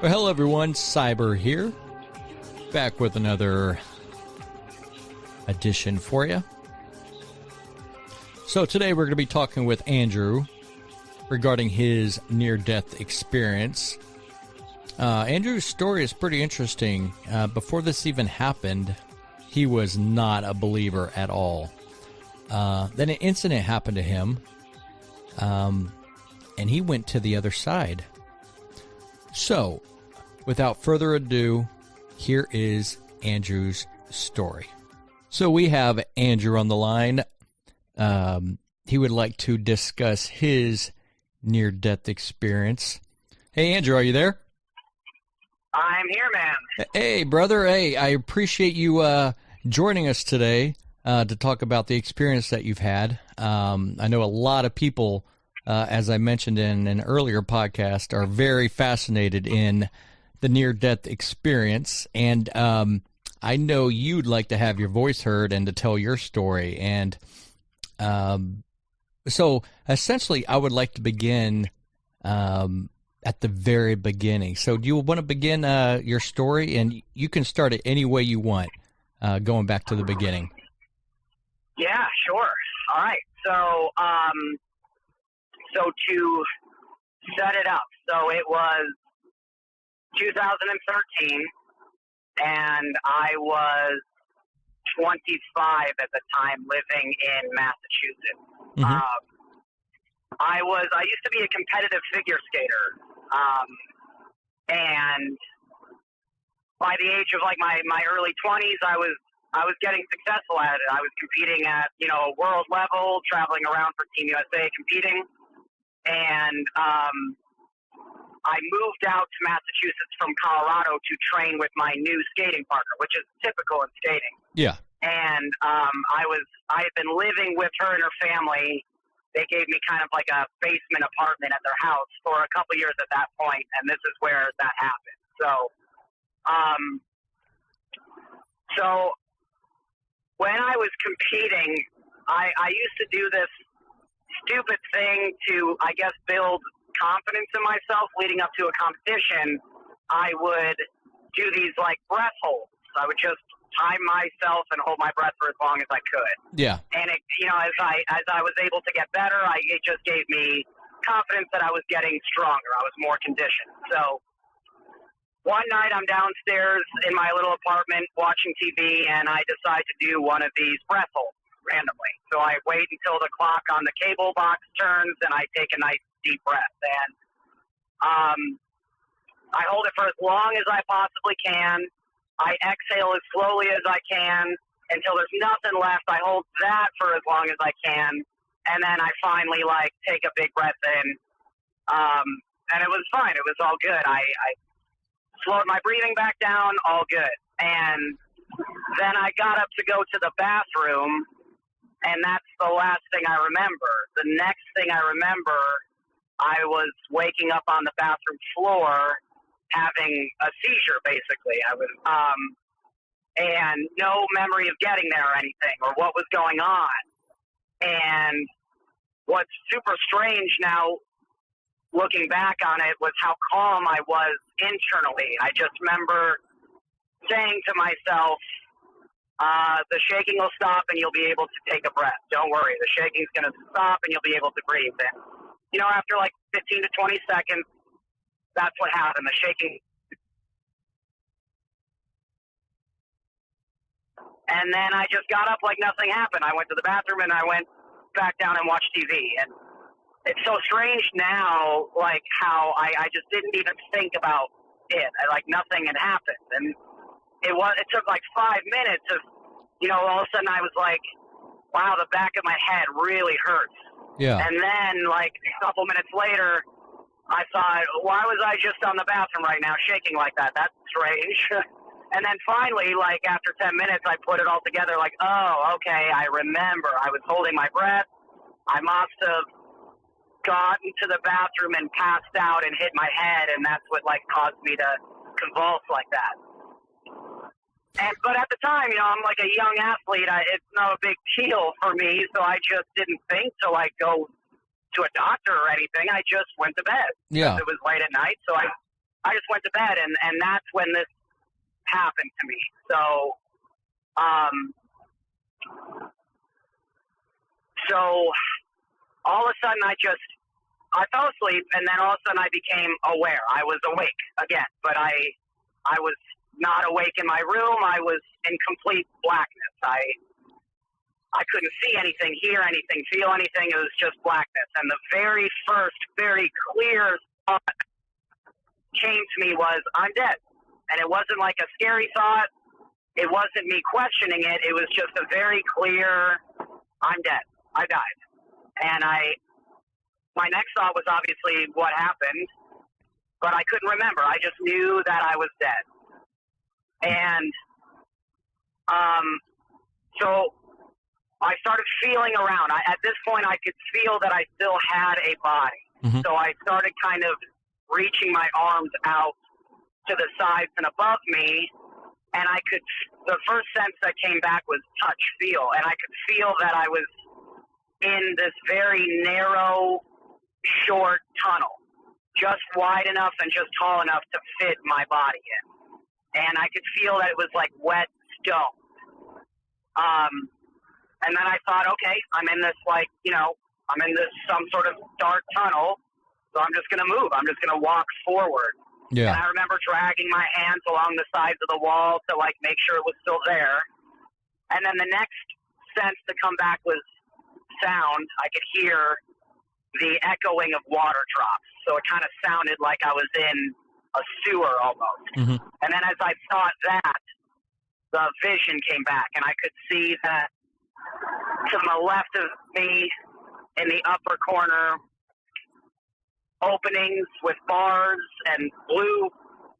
Well, hello everyone, Cyber here, back with another edition for you. So today we're going to be talking with Andrew regarding his near-death experience. Andrew's story is pretty interesting. Before this even happened, he was not a believer at all. Then an incident happened to him, and he went to the other side. So, without further ado, here is Andrew's story. So we have Andrew on the line. He would like to discuss his near-death experience. Hey, Andrew, are you there? I'm here, man. Hey, brother. Hey, I appreciate you joining us today to talk about the experience that you've had. I know a lot of people, as I mentioned in an earlier podcast, are very fascinated in the near-death experience, and I know you'd like to have your voice heard and to tell your story. And so essentially I would like to begin at the very beginning. So do you want to begin your story? And you can start it any way you want, going back to the beginning. Yeah, sure. All right. So to set it up, so it was 2013, and I was 25 at the time, living in Massachusetts. Mm-hmm. I used to be a competitive figure skater, and by the age of like my early 20s, I was getting successful at it. I was competing at world level, traveling around for Team USA, competing, and I moved out to Massachusetts from Colorado to train with my new skating partner, which is typical in skating. Yeah. And I had been living with her and her family. They gave me kind of like a basement apartment at their house for a couple years at that point, and this is where that happened. So when I was competing, I used to do this stupid thing to, I guess, build confidence in myself leading up to a competition. I would do these like breath holds. I would just time myself and hold my breath for as long as I could. Yeah. And it, as I was able to get better, it just gave me confidence that I was getting stronger. I was more conditioned. So one night I'm downstairs in my little apartment watching TV, and I decide to do one of these breath holds randomly. So I wait until the clock on the cable box turns, and I take a nice deep breath. And I hold it for as long as I possibly can. I exhale as slowly as I can until there's nothing left. I hold that for as long as I can, and then I finally take a big breath in. And it was fine. It was all good. I slowed my breathing back down, all good. And then I got up to go to the bathroom, and that's the last thing I remember. The next thing I remember, I was waking up on the bathroom floor having a seizure, basically. I was, and no memory of getting there or anything or what was going on. And what's super strange now, looking back on it, was how calm I was internally. I just remember saying to myself, the shaking will stop and you'll be able to take a breath. Don't worry, the shaking's going to stop and you'll be able to breathe. And, after 15 to 20 seconds, that's what happened. The shaking. And then I just got up like nothing happened. I went to the bathroom and I went back down and watched TV. And it's so strange now, how I just didn't even think about it. Nothing had happened. And it took 5 minutes of, all of a sudden I was like, wow, the back of my head really hurts. Yeah. And then a couple minutes later, I thought, why was I just on the bathroom right now shaking like that? That's strange. And then finally, after 10 minutes, I put it all together oh, okay, I remember. I was holding my breath. I must have gotten to the bathroom and passed out and hit my head, and that's what caused me to convulse like that. But at the time, I'm a young athlete. It's not a big deal for me, so I just didn't think to go to a doctor or anything. I just went to bed. Yeah. It was late at night, so I I just went to bed, and that's when this happened to me. So, so all of a sudden I fell asleep, and then all of a sudden I became aware. I was awake again, but I was not awake in my room. I was in complete blackness. I couldn't see anything, hear anything, feel anything. It was just blackness. And the very first, very clear thought came to me was, I'm dead. And it wasn't like a scary thought. It wasn't me questioning it. It was just a very clear, I'm dead. I died. And my next thought was obviously what happened, but I couldn't remember. I just knew that I was dead. And so I started feeling around. At this point, I could feel that I still had a body. Mm-hmm. So I started kind of reaching my arms out to the sides and above me, and the first sense that came back was touch, feel, and I could feel that I was in this very narrow, short tunnel, just wide enough and just tall enough to fit my body in. And I could feel that it was like wet stone. And then I thought, okay, I'm in this I'm in this some sort of dark tunnel, so I'm just going to move. I'm just going to walk forward. Yeah. And I remember dragging my hands along the sides of the wall to make sure it was still there. And then the next sense to come back was sound. I could hear the echoing of water drops. So it kind of sounded like I was in a sewer almost. Mm-hmm. And then as I thought that, the vision came back, and I could see that to the left of me in the upper corner, openings with bars and blue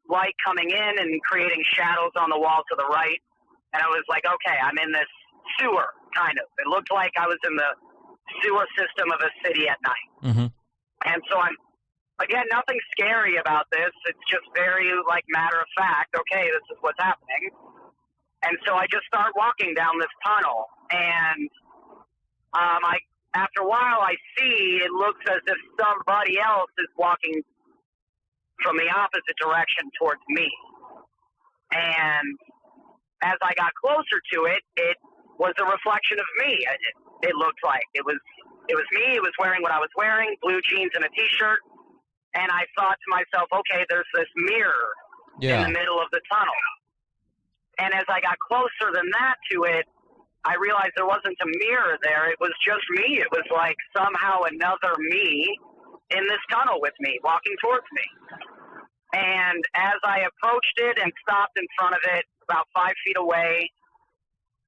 light coming in and creating shadows on the wall to the right. And I was like, okay, I'm in this sewer, kind of. It looked like I was in the sewer system of a city at night. Mm-hmm. And so again, nothing scary about this. It's just very matter of fact. Okay, this is what's happening. And so I just start walking down this tunnel, and after a while I see it looks as if somebody else is walking from the opposite direction towards me. And as I got closer to it, it was a reflection of me. It looked like it was me. It was wearing what I was wearing, blue jeans and a t-shirt. And I thought to myself, okay, there's this mirror in the middle of the tunnel. And as I got closer than that to it, I realized there wasn't a mirror there. It was just me. It was like somehow another me in this tunnel with me, walking towards me. And as I approached it and stopped in front of it, about 5 feet away,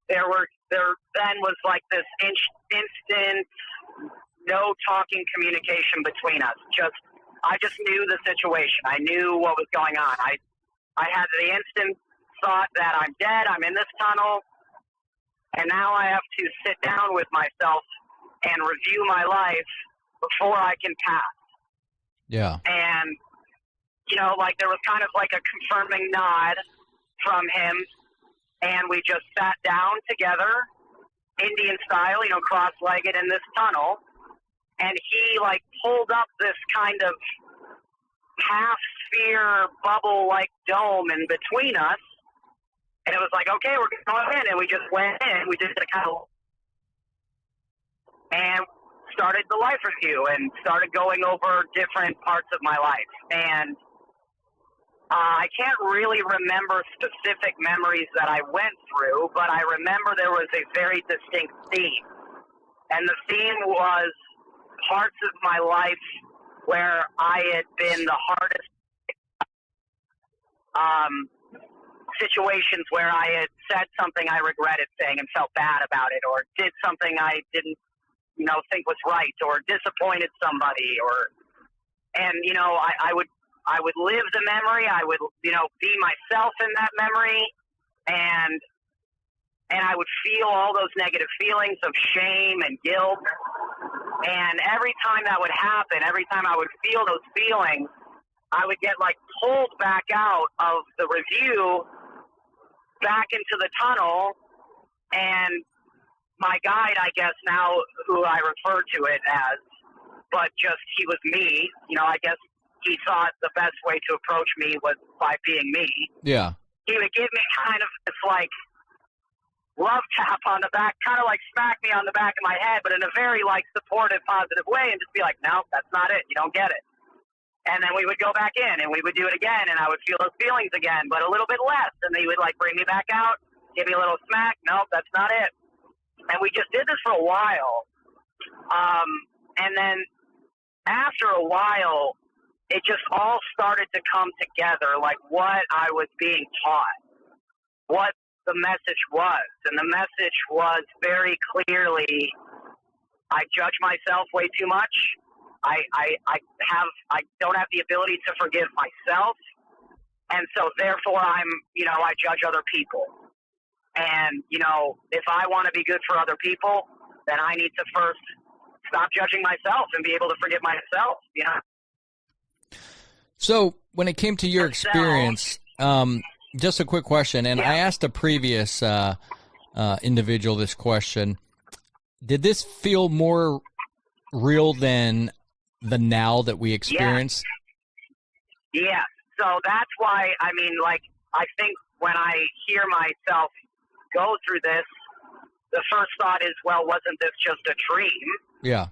there then was this instant, no talking communication between us. I just knew the situation. I knew what was going on. I had the instant thought that I'm dead, I'm in this tunnel, and now I have to sit down with myself and review my life before I can pass. Yeah. And, there was kind of a confirming nod from him, and we just sat down together, Indian style, cross-legged in this tunnel, and he, pulled up this kind of half-sphere bubble-like dome in between us. And it was like, okay, we're going in. And we just went in. We just and started the life review and started going over different parts of my life. And I can't really remember specific memories that I went through, but I remember there was a very distinct theme. And the theme was parts of my life where I had been the hardest situations where I had said something I regretted saying and felt bad about it, or did something I didn't, think was right, or disappointed somebody, I would live the memory. I would, be myself in that memory, and I would feel all those negative feelings of shame and guilt. And every time that would happen, every time I would feel those feelings, I would get pulled back out of the review, back into the tunnel, and my guide, I guess now, who I refer to it as, but just he was me, I guess he thought the best way to approach me was by being me. Yeah. He would give me kind of this, like, love tap on the back, kind of like smack me on the back of my head, but in a very, like, supportive, positive way, and just be like, no, that's not it. You don't get it. And then we would go back in, and we would do it again, and I would feel those feelings again, but a little bit less. And then he would, like, bring me back out, give me a little smack. Nope, that's not it. And we just did this for a while. And then after a while, it just all started to come together, like what I was being taught, what the message was. And the message was very clearly, I judge myself way too much. I don't have the ability to forgive myself. And so therefore I judge other people. And, if I want to be good for other people, then I need to first stop judging myself and be able to forgive myself, So when it came to your experience, just a quick question, and I asked a previous individual this question. Did this feel more real than the now that we experience? Yeah. So that's why, I think when I hear myself go through this, the first thought is, well, wasn't this just a dream? Yeah.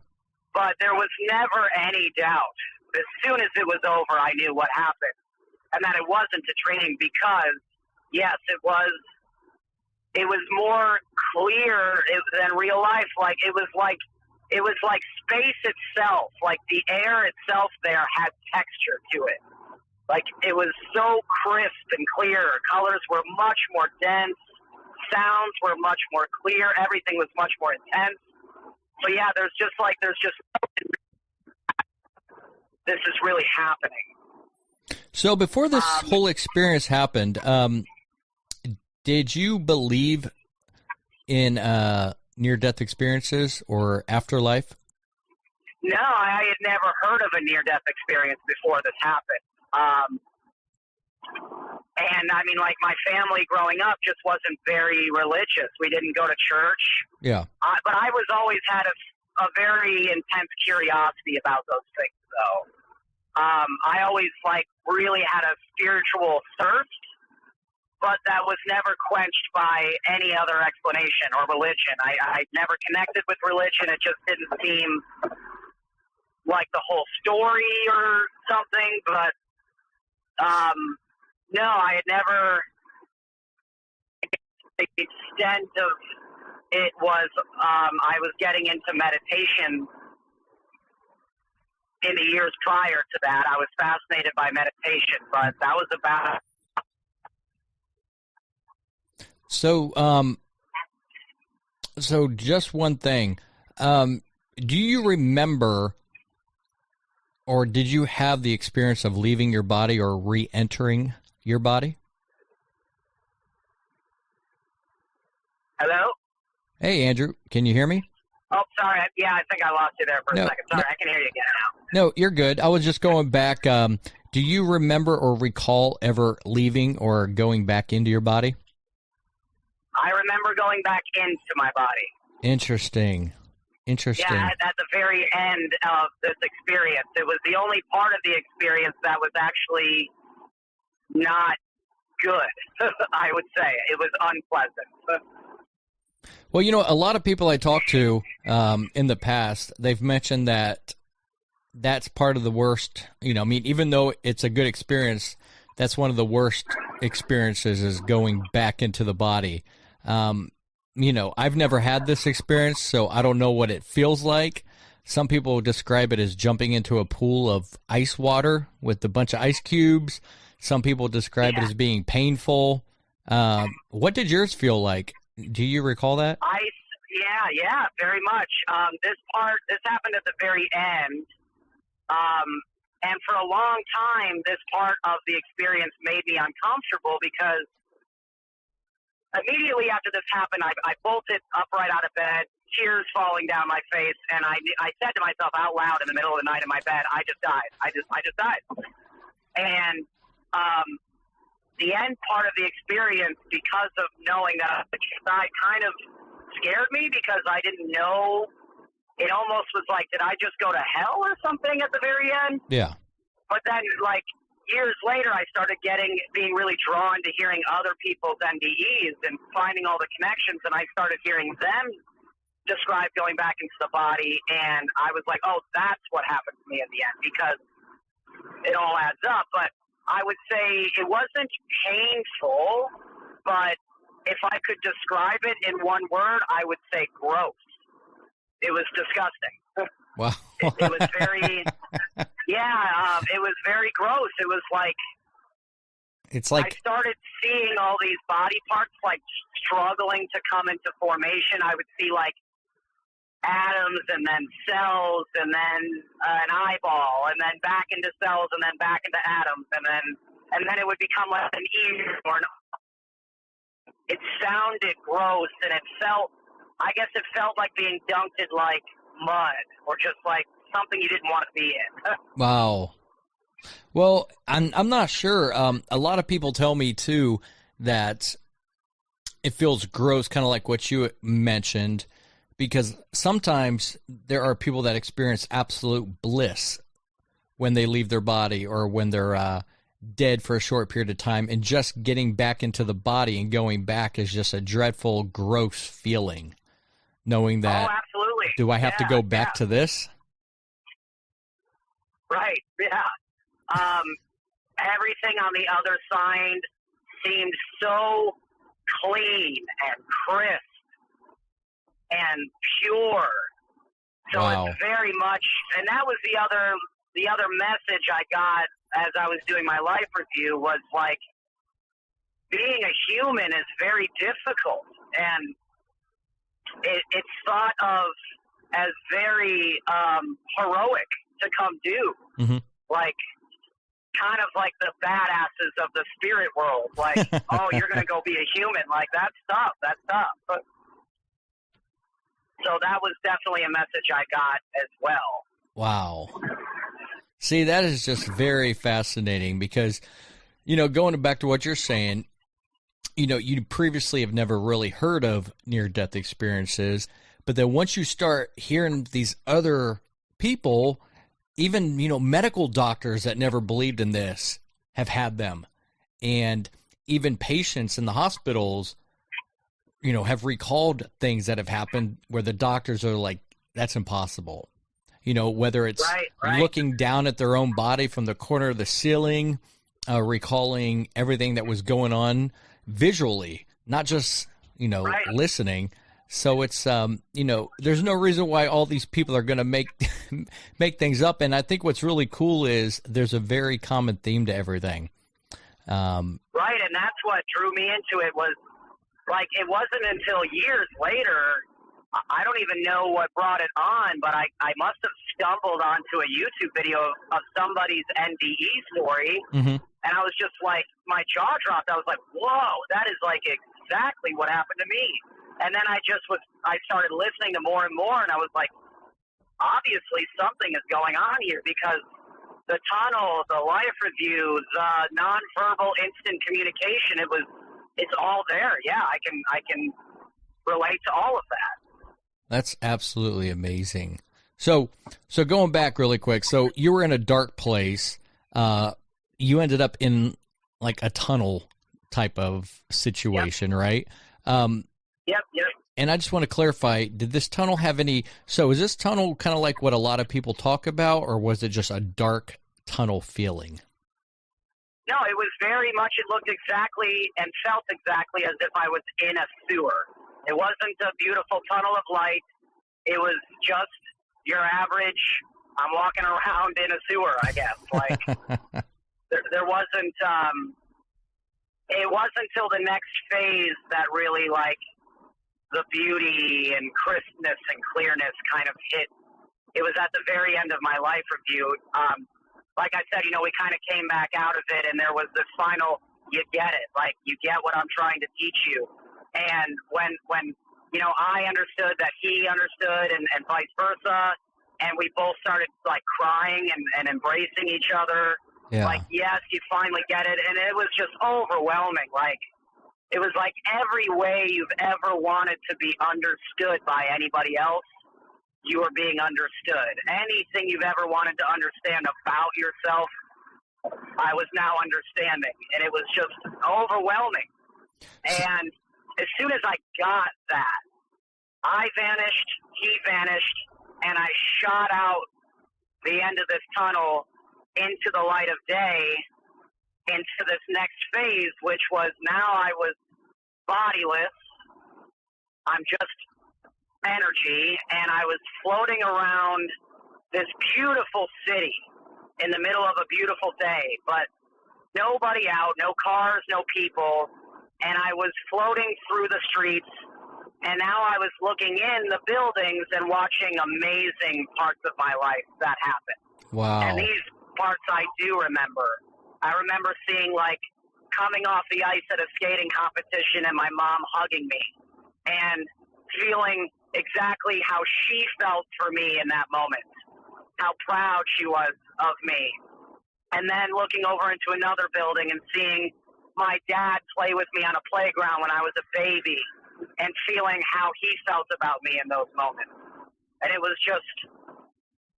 But there was never any doubt. As soon as it was over, I knew what happened, and that it wasn't a dream because, yes, it was more clear than real life. Like it was like space itself, like the air itself there had texture to it. Like it was so crisp and clear. Colors were much more dense. Sounds were much more clear. Everything was much more intense. So yeah, there's just this is really happening. So before this whole experience happened, did you believe in near-death experiences or afterlife? No, I had never heard of a near-death experience before this happened. And my family growing up just wasn't very religious. We didn't go to church. Yeah. But I was always had a very intense curiosity about those things, though. I always really had a spiritual thirst, but that was never quenched by any other explanation or religion. I never connected with religion. It just didn't seem like the whole story or something, but no, I had never. The extent of it was I was getting into meditation in the years prior to that. I was fascinated by meditation, but that was about. So just one thing. Do you remember, or did you have the experience of leaving your body or re-entering your body? Hello? Hey, Andrew, can you hear me? Oh, sorry. Yeah, I think I lost you there for a second. Sorry, I can hear you again now. No, you're good. I was just going back. Do you remember or recall ever leaving or going back into your body? I remember going back into my body. Interesting. Yeah, at the very end of this experience. It was the only part of the experience that was actually not good, I would say. It was unpleasant. Well, a lot of people I talked to in the past, they've mentioned that that's part of the worst, even though it's a good experience, that's one of the worst experiences is going back into the body. I've never had this experience, so I don't know what it feels like. Some people describe it as jumping into a pool of ice water with a bunch of ice cubes. Some people describe it as being painful. What did yours feel like? Do you recall that? Yeah, very much. This happened at the very end. And for a long time, this part of the experience made me uncomfortable because immediately after this happened, I bolted upright out of bed, tears falling down my face, and I said to myself out loud in the middle of the night in my bed, I just died. I just died. And the end part of the experience, because of knowing that I died, kind of scared me because I didn't know. It almost was like, did I just go to hell or something at the very end? Yeah. But then, like, years later, I started being really drawn to hearing other people's NDEs and finding all the connections, and I started hearing them describe going back into the body, and I was like, oh, that's what happened to me in the end, because it all adds up. But I would say it wasn't painful, but if I could describe it in one word, I would say gross. It was disgusting. Wow. It was very, it was very gross. It was like, it's like, I started seeing all these body parts like struggling to come into formation. I would see like atoms and then cells and then an eyeball and then back into cells and then back into atoms and then it would become like an ear or an. It sounded gross and it felt like being dunked in like mud or just like something you didn't want to be in. wow. Well, I'm not sure. A lot of people tell me too that it feels gross, kind of like what you mentioned, because sometimes there are people that experience absolute bliss when they leave their body or when they're dead for a short period of time, and just getting back into the body and going back is just a dreadful, gross feeling, knowing that, oh, absolutely. Do I have to go back to this? Right, yeah. Everything on the other side seemed so clean and crisp and pure. So wow. It's very much, and that was the other message I got as I was doing my life review was like, being a human is very difficult, and it's thought of as very heroic to come do. Mm-hmm. Like, kind of like the badasses of the spirit world. Like, oh, you're going to go be a human. Like, that's tough. But, so that was definitely a message I got as well. Wow. See, that is just very fascinating because, going back to what you're saying, you previously have never really heard of near-death experiences, but then once you start hearing these other people, even, medical doctors that never believed in this have had them. And even patients in the hospitals, have recalled things that have happened where the doctors are like, that's impossible. Whether it's right. looking down at their own body from the corner of the ceiling, recalling everything that was going on visually, not just, right. listening. So it's, there's no reason why all these people are going to make things up. And I think what's really cool is there's a very common theme to everything. Right, and that's what drew me into it was, like, it wasn't until years later, I don't even know what brought it on, but I must have stumbled onto a YouTube video of somebody's NDE story, mm-hmm. and I was just like, my jaw dropped. I was like, whoa, that is like exactly what happened to me. And then I started listening to more and more, and I was like, obviously something is going on here because the tunnel, the life review, the nonverbal instant communication, it's all there. Yeah, I can relate to all of that. That's absolutely amazing. So going back really quick, so you were in a dark place. You ended up in like a tunnel type of situation, yep. right? Yep. And I just want to clarify, did this tunnel have any, so is this tunnel kind of like what a lot of people talk about, or was it just a dark tunnel feeling? No, it was very much, it looked exactly and felt exactly as if I was in a sewer. It wasn't a beautiful tunnel of light. It was just your average, I'm walking around in a sewer, I guess. Like, there wasn't, it wasn't until the next phase that really, like, the beauty and crispness and clearness kind of hit. It was at the very end of my life review. Like I said, we kind of came back out of it, and there was this final, you get it. Like, you get what I'm trying to teach you. And when I understood that he understood and vice versa, and we both started, like, crying and embracing each other. Yeah. Like, yes, you finally get it. And it was just overwhelming. Like, it was like every way you've ever wanted to be understood by anybody else, you were being understood. Anything you've ever wanted to understand about yourself, I was now understanding, and it was just overwhelming. And as soon as I got that, I vanished, he vanished, and I shot out the end of this tunnel into the light of day, into this next phase, which was now I was bodiless. I'm just energy, and I was floating around this beautiful city in the middle of a beautiful day, but nobody out, no cars, no people, and I was floating through the streets, and now I was looking in the buildings and watching amazing parts of my life that happened. Wow. And these parts I do remember. I remember seeing, like, coming off the ice at a skating competition and my mom hugging me and feeling exactly how she felt for me in that moment, how proud she was of me. And then looking over into another building and seeing my dad play with me on a playground when I was a baby and feeling how he felt about me in those moments. And it was just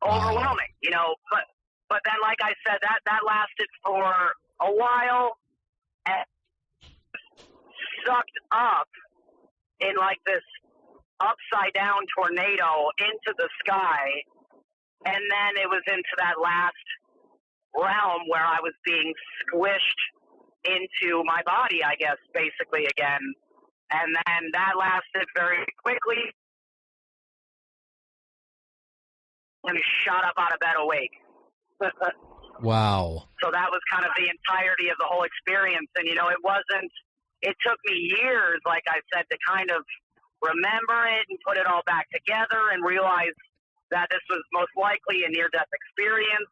overwhelming, you know. But then, like I said, that lasted for a while and sucked up in like this upside down tornado into the sky. And then it was into that last realm where I was being squished into my body, I guess, basically again. And then that lasted very quickly. And shot up out of bed awake. Wow. So that was kind of the entirety of the whole experience. And, you know, it took me years, like I said, to kind of remember it and put it all back together and realize that this was most likely a near-death experience.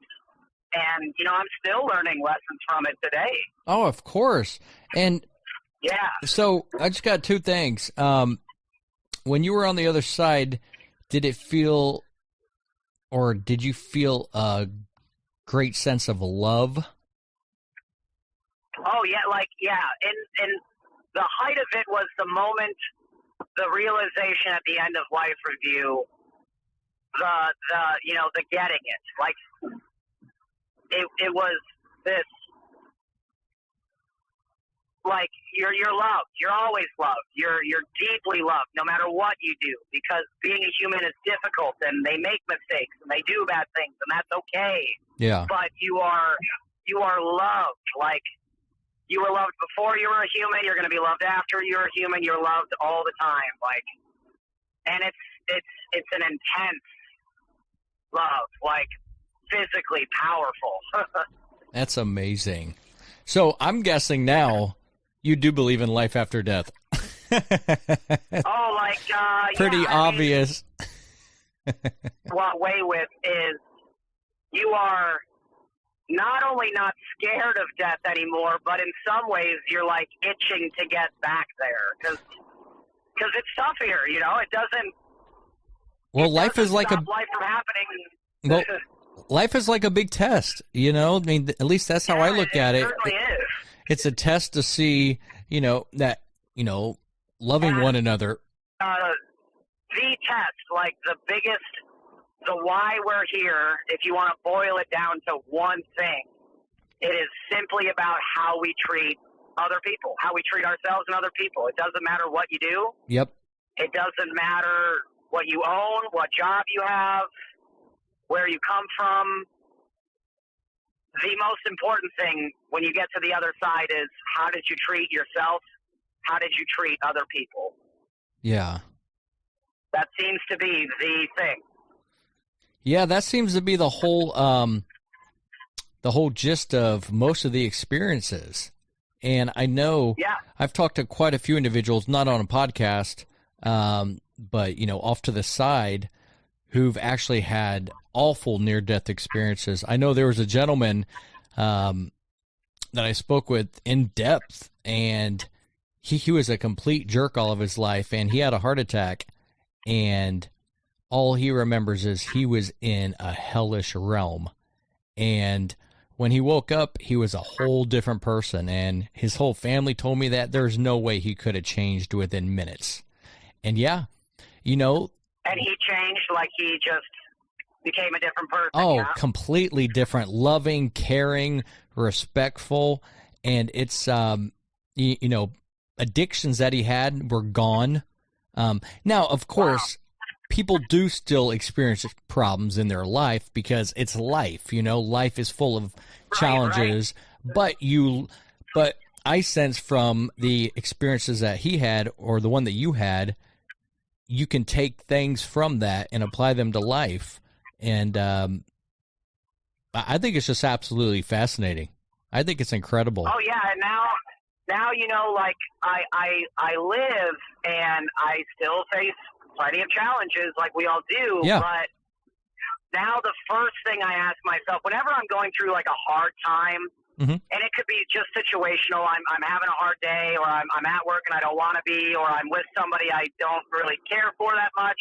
And, you know, I'm still learning lessons from it today. Oh, of course. And yeah. So I just got two things. When you were on the other side, did it feel, or did you feel a great sense of love? Oh, yeah, and the height of it was the moment, the realization at the end of life review, the getting it. Like, it was this, like, you're loved. You're always loved. You're deeply loved, no matter what you do, because being a human is difficult, and they make mistakes, and they do bad things, and that's okay. Yeah. But you are loved. Like, you were loved before you were a human. You're going to be loved after you're a human. You're loved all the time. Like, and it's an intense love, like physically powerful. That's amazing. So I'm guessing now you do believe in life after death. Oh, like, pretty obvious. What way with is you are not only not scared of death anymore, but in some ways you're like itching to get back there because it's tough here. You know, it doesn't. Well, life is like life from happening. Well, life is like a big test. You know, I mean, at least that's how I look at it. It certainly is. It's a test to see, you know, that, you know, loving one another. The test, like the biggest, the why we're here, if you want to boil it down to one thing, it is simply about how we treat other people, how we treat ourselves and other people. It doesn't matter what you do. Yep. It doesn't matter what you own, what job you have, where you come from. The most important thing when you get to the other side is how did you treat yourself? How did you treat other people? Yeah. That seems to be the thing. Yeah, that seems to be the whole gist of most of the experiences. And I know I've talked to quite a few individuals, not on a podcast, but, you know, off to the side, who've actually had awful near-death experiences. I know there was a gentleman that I spoke with in depth, and he was a complete jerk all of his life, and he had a heart attack, and all he remembers is he was in a hellish realm. And when he woke up, he was a whole different person, and his whole family told me that there's no way he could have changed within minutes. And yeah, you know. And he changed, like he just became a different person. Oh, yeah? Completely different, loving, caring, respectful, and it's addictions that he had were gone. Now, of course, people do still experience problems in their life because it's life. Life is full of challenges. Right. But I sense from the experiences that he had, or the one that you had, you can take things from that and apply them to life. And I think it's just absolutely fascinating. I think it's incredible. Oh yeah, and now like I live and I still face plenty of challenges like we all do. Yeah. But now the first thing I ask myself whenever I'm going through like a hard time, and it could be just situational. I'm having a hard day, or I'm at work and I don't want to be, or I'm with somebody I don't really care for that much.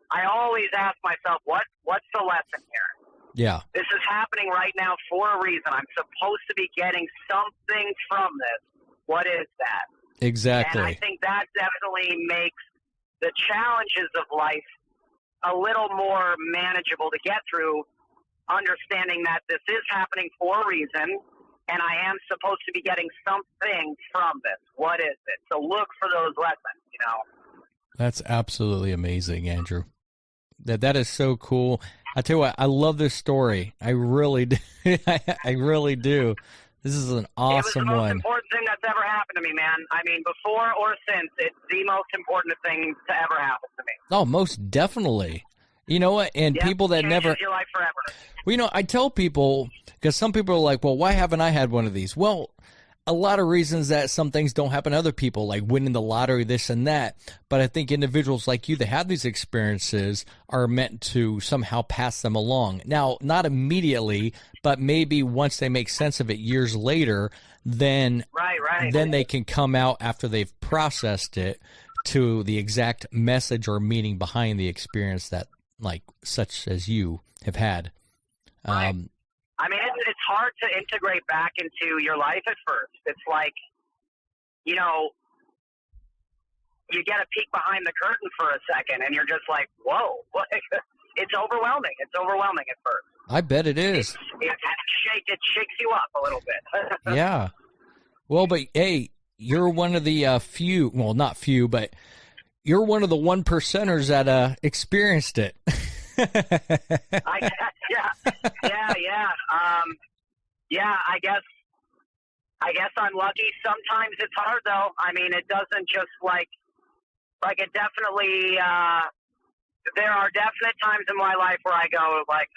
I always ask myself, what's the lesson here? Yeah. This is happening right now for a reason. I'm supposed to be getting something from this. What is that? Exactly. And I think that definitely makes the challenges of life a little more manageable to get through, understanding that this is happening for a reason, and I am supposed to be getting something from this. What is it? So look for those lessons, That's absolutely amazing, Andrew. That is so cool. I tell you what, I love this story. I really do. I really do. This is an awesome one. It was the most important thing that's ever happened to me, man. I mean, before or since, it's the most important thing to ever happen to me. Oh, most definitely. You know what? And people that never... your life forever. Well, I tell people, because some people are like, well, why haven't I had one of these? Well, a lot of reasons that some things don't happen to other people, like winning the lottery, this and that. But I think individuals like you that have these experiences are meant to somehow pass them along. Now, not immediately, but maybe once they make sense of it years later, then then they can come out after they've processed it to the exact message or meaning behind the experience that, like, such as you have had. Right. I mean, it's hard to integrate back into your life at first. It's like, you get a peek behind the curtain for a second, and you're just like, whoa. It's overwhelming. It's overwhelming at first. I bet it is. It shakes you up a little bit. Yeah. Well, but, hey, you're one of the few, well, not few, but you're one of the 1%ers that experienced it. I guess I'm lucky. Sometimes it's hard though. I mean, it doesn't just like it definitely. There are definite times in my life where I go like,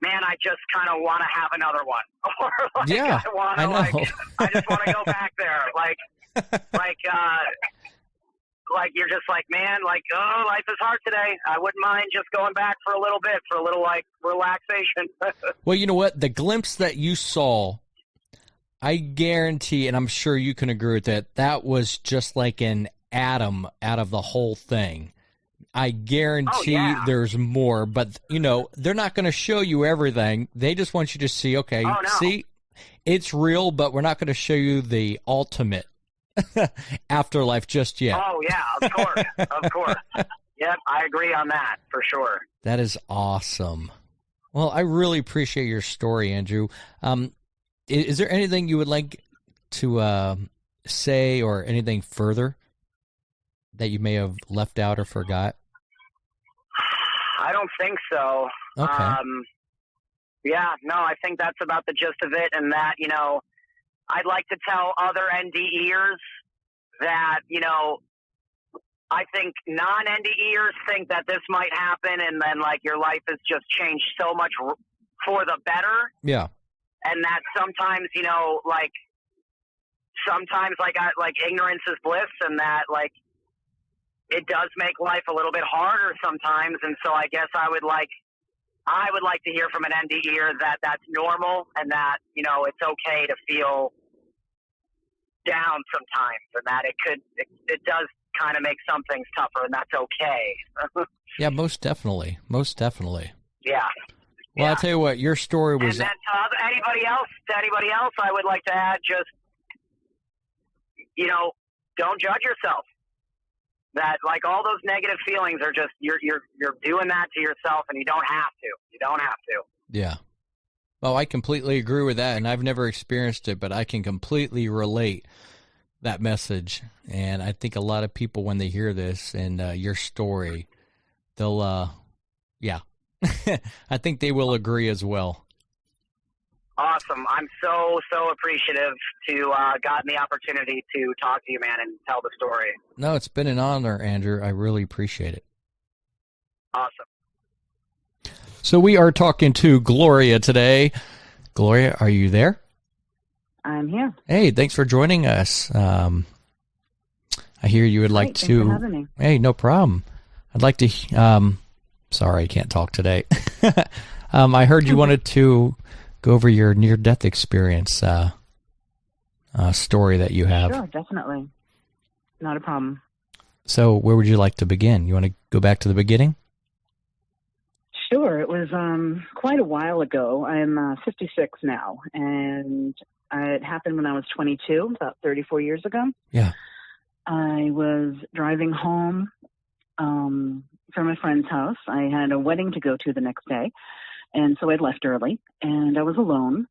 man, I just kind of want to have another one, or like, yeah, I know. I just want to go back there, like you're just like, man, like, oh, life is hard today. I wouldn't mind just going back for a little bit, for a little, like, relaxation. Well, you know what? The glimpse that you saw, I guarantee, and I'm sure you can agree with that, that was just like an atom out of the whole thing. I guarantee there's more, but, they're not going to show you everything. They just want you to see, okay, see, it's real, but we're not going to show you the ultimate afterlife just yet. Oh yeah, of course. Yep, I agree on that for sure. That is awesome. Well, I really appreciate your story, Andrew. Is there anything you would like to say, or anything further that you may have left out or forgot? I don't think so. Okay. I think that's about the gist of it, and that, I'd like to tell other NDEers that, I think non-NDEers think that this might happen, and then, like, your life has just changed so much for the better. Yeah. And that sometimes, ignorance is bliss, and that, like, it does make life a little bit harder sometimes. And so I guess I would like to hear from an NDEer that that's normal, and that, it's okay to feel down sometimes, and that it does kind of make some things tougher, and that's okay. Yeah, most definitely. Yeah. Well, I'll tell you what, your story was... And then to anybody else, I would like to add just, don't judge yourself. That, like, all those negative feelings are just, you're doing that to yourself, and you don't have to. Yeah. Oh, I completely agree with that, and I've never experienced it, but I can completely relate that message. And I think a lot of people, when they hear this and your story, they'll, yeah, I think they will agree as well. Awesome. I'm so appreciative to gotten the opportunity to talk to you, man, and tell the story. No, it's been an honor, Andrew. I really appreciate it. Awesome. So we are talking to Gloria today. Gloria, are you there? I'm here. Hey, thanks for joining us. I hear you would like Thanks to. for having me. Hey, no problem. I'd like to. Sorry, I can't talk today. I heard you wanted to go over your near-death experience story that you have. Sure, definitely. Not a problem. So, where would you like to begin? You want to go back to the beginning? Sure. It was quite a while ago. I'm 56 now, and it happened when I was 22, about 34 years ago. Yeah. I was driving home from a friend's house. I had a wedding to go to the next day, and so I'd left early, and I was alone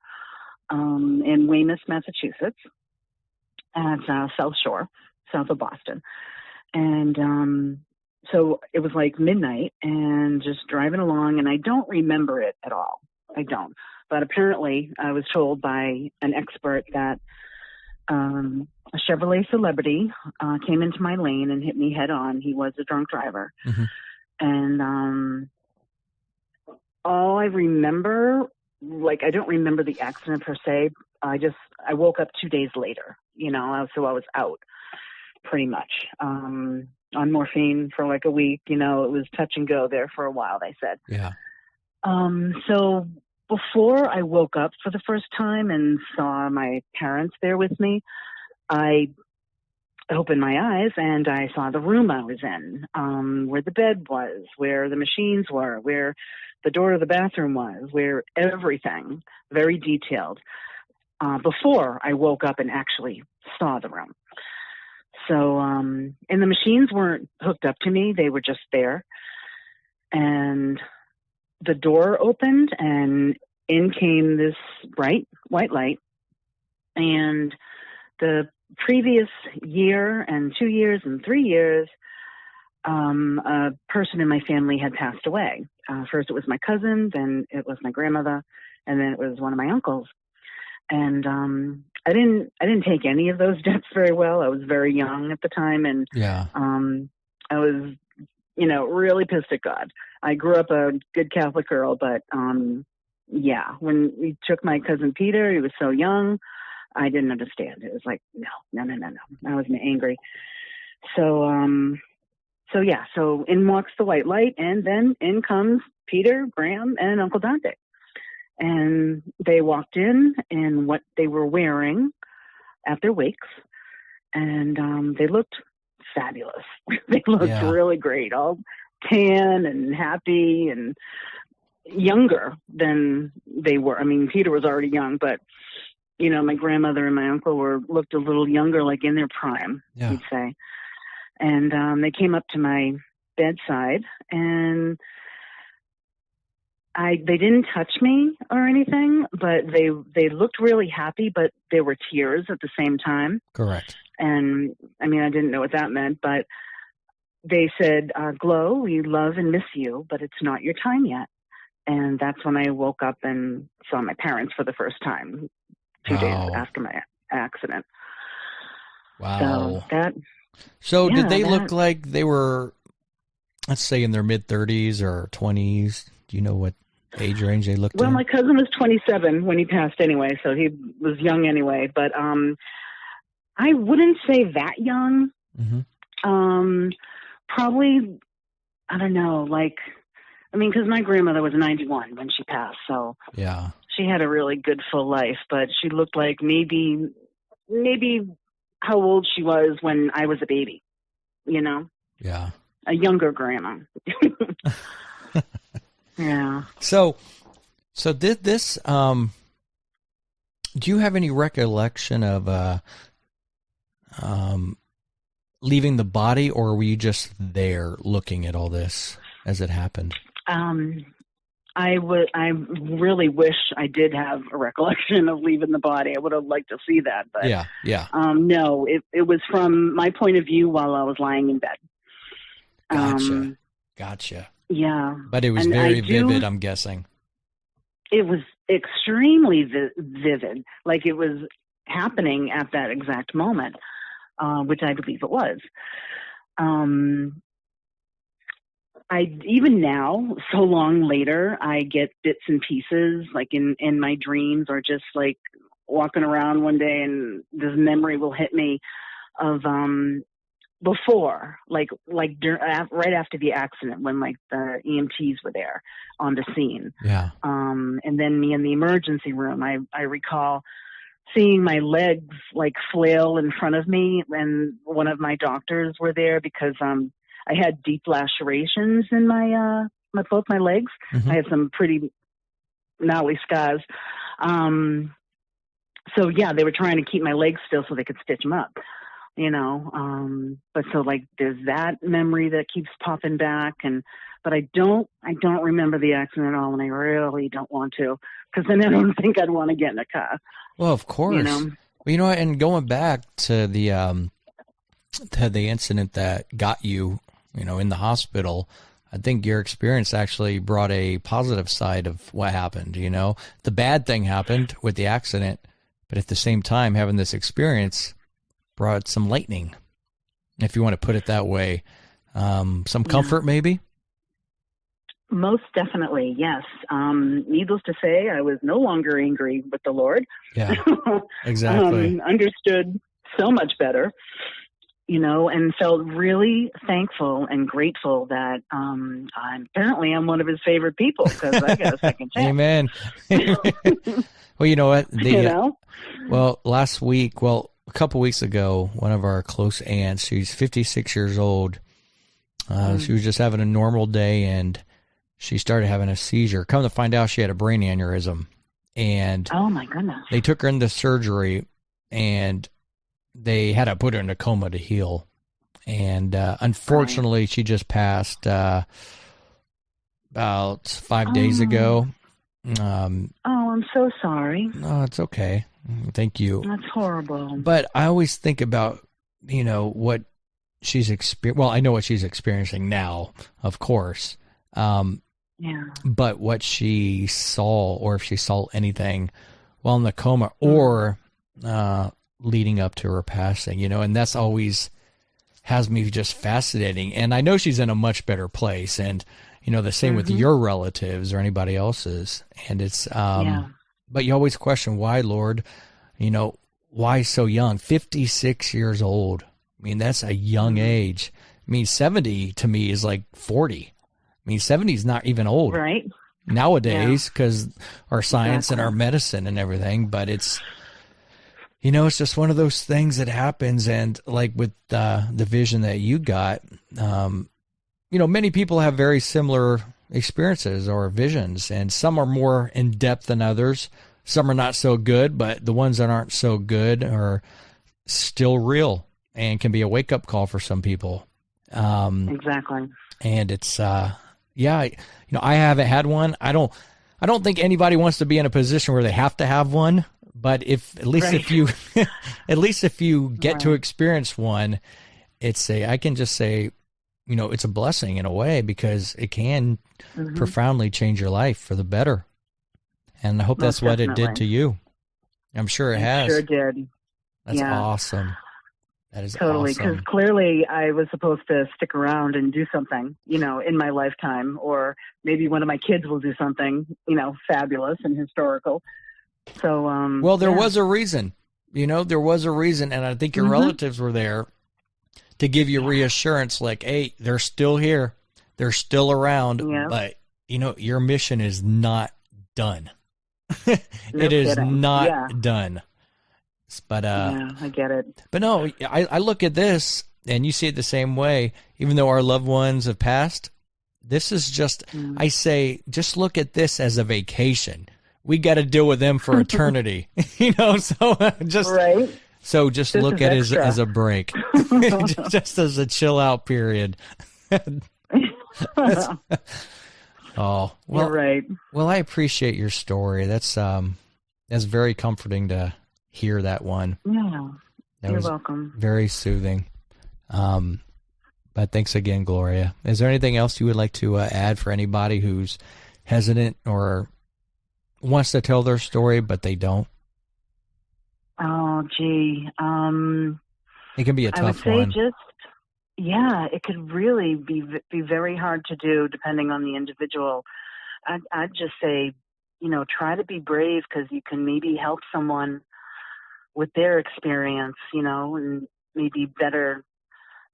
in Weymouth, Massachusetts, at South Shore, south of Boston. And so it was like midnight and just driving along, and I don't remember it at all. I don't. But apparently I was told by an expert that a Chevrolet Celebrity came into my lane and hit me head on. He was a drunk driver. Mm-hmm. And all I remember, like, I don't remember the accident per se. I woke up 2 days later, so I was out pretty much. On morphine for like a week, it was touch and go there for a while, they said. Yeah. So before I woke up for the first time and saw my parents there with me, I opened my eyes and I saw the room I was in, where the bed was, where the machines were, where the door to the bathroom was, where everything, very detailed, before I woke up and actually saw the room. So, and the machines weren't hooked up to me. They were just there. And the door opened and in came this bright white light. And the previous year and 2 years and 3 years, a person in my family had passed away. First it was my cousin, then it was my grandmother, and then it was one of my uncles. And I didn't take any of those deaths very well. I was very young at the time, and Yeah. I was, really pissed at God. I grew up a good Catholic girl, but yeah, when we took my cousin Peter, he was so young, I didn't understand. It was like, no. I was angry. So yeah, so in walks the white light, and then in comes Peter, Graham, and Uncle Dante. And they walked in what they were wearing at their wakes, and they looked fabulous. They looked really great, all tan and happy and younger than they were. I mean, Peter was already young, but, my grandmother and my uncle looked a little younger, like in their prime, you'd say. And they came up to my bedside, and they didn't touch me or anything, but they looked really happy, but there were tears at the same time. Correct. And I mean, I didn't know what that meant, but they said, Glo, we love and miss you, but it's not your time yet. And that's when I woke up and saw my parents for the first time 2 days after my accident. Wow. So did they look like they were, let's say, in their mid-30s or 20s? Do you know what age range they looked Well, in? my cousin was 27 when he passed anyway, so he was young anyway. But I wouldn't say that young. Mm-hmm. Probably, I don't know, because my grandmother was 91 when she passed, so yeah, she had a really good full life, but she looked like maybe how old she was when I was a baby, Yeah. A younger grandma. Yeah. So did this, do you have any recollection of leaving the body, or were you just there looking at all this as it happened? I really wish I did have a recollection of leaving the body. I would have liked to see that, but yeah. No, it was from my point of view while I was lying in bed. Gotcha. Yeah. But it was very vivid, I'm guessing. It was extremely vivid, like it was happening at that exact moment, which I believe it was. Even now, so long later, I get bits and pieces, like in my dreams, or just like walking around one day, and this memory will hit me of before, right after the accident, when like the EMTs were there on the scene. Yeah. And then me in the emergency room, I recall seeing my legs like flail in front of me, and one of my doctors were there because I had deep lacerations in both my legs. Mm-hmm. I had some pretty gnarly scars. So yeah, they were trying to keep my legs still so they could stitch them up, but so like there's that memory that keeps popping back, but I don't remember the accident at all, and I really don't want to, because then I don't think I'd want to get in a car. Well, of course. Well, and going back to the incident that got you, in the hospital, I think your experience actually brought a positive side of what happened. The bad thing happened with the accident, but at the same time, having this experience brought some lightning, if you want to put it that way. Some comfort, maybe? Most definitely, yes. Needless to say, I was no longer angry with the Lord. Yeah, exactly. Understood so much better, and felt really thankful and grateful that I'm one of his favorite people, because I got a second chance. Amen. Well, you know what? Well, a couple weeks ago, one of our close aunts, she's 56 years old. She was just having a normal day, and she started having a seizure. Come to find out, she had a brain aneurysm. And oh my goodness. They took her into surgery, and they had to put her in a coma to heal. And unfortunately, she just passed about 5 days ago. I'm so sorry. No, it's okay. Thank you. That's horrible. But I always think about, what she's experiencing. Well, I know what she's experiencing now, of course. Yeah. But what she saw, or if she saw anything while in the coma, or leading up to her passing, and that's always has me just fascinating. And I know she's in a much better place, and the same with your relatives or anybody else's. And it's but you always question, why, Lord? Why so young? 56 years old. I mean, that's a young age. I mean, 70 to me is like 40. I mean, 70 is not even old, right? Nowadays, because our science and our medicine and everything. But it's, it's just one of those things that happens. And like with the vision that you got, many people have very similar experiences or visions, and some are more in depth than others. Some are not so good, but the ones that aren't so good are still real and can be a wake up call for some people. Exactly. And it's, I haven't had one. I don't think anybody wants to be in a position where they have to have one, but if you get to experience one, I can just say, it's a blessing in a way, because it can profoundly change your life for the better. And I hope that's what it did to you. I'm sure it has. Sure did. That's awesome. That is totally, awesome. because clearly I was supposed to stick around and do something, in my lifetime, or maybe one of my kids will do something, fabulous and historical. So, there was a reason, there was a reason. And I think your relatives were there to give you reassurance, like, hey, they're still here. They're still around, but your mission is not done. It is not done. But I get it. But no, I look at this, and you see it the same way. Even though our loved ones have passed, this is just, I say, just look at this as a vacation. We got to deal with them for eternity, So just this look at it as a break, just as a chill out period. Oh, You're right. Well, I appreciate your story. That's very comforting to hear that one. Yeah. That You're was welcome. very soothing. But thanks again, Gloria. Is there anything else you would like to add for anybody who's hesitant or wants to tell their story, but they don't? Oh, gee. It can be a tough I would say one. it could really be very hard to do depending on the individual. I'd just say, try to be brave because you can maybe help someone with their experience, and maybe better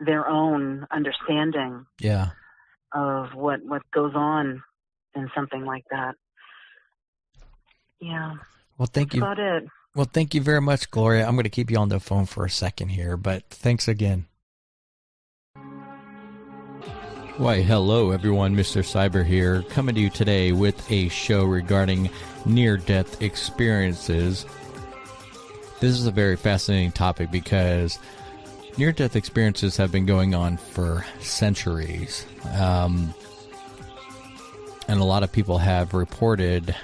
their own understanding of what goes on in something like that. Yeah. Well, thank you. That's about it. Well, thank you very much, Gloria. I'm going to keep you on the phone for a second here, but thanks again. Why, hello, everyone. Mr. Cyber here, coming to you today with a show regarding near-death experiences. This is a very fascinating topic because near-death experiences have been going on for centuries. And a lot of people have reported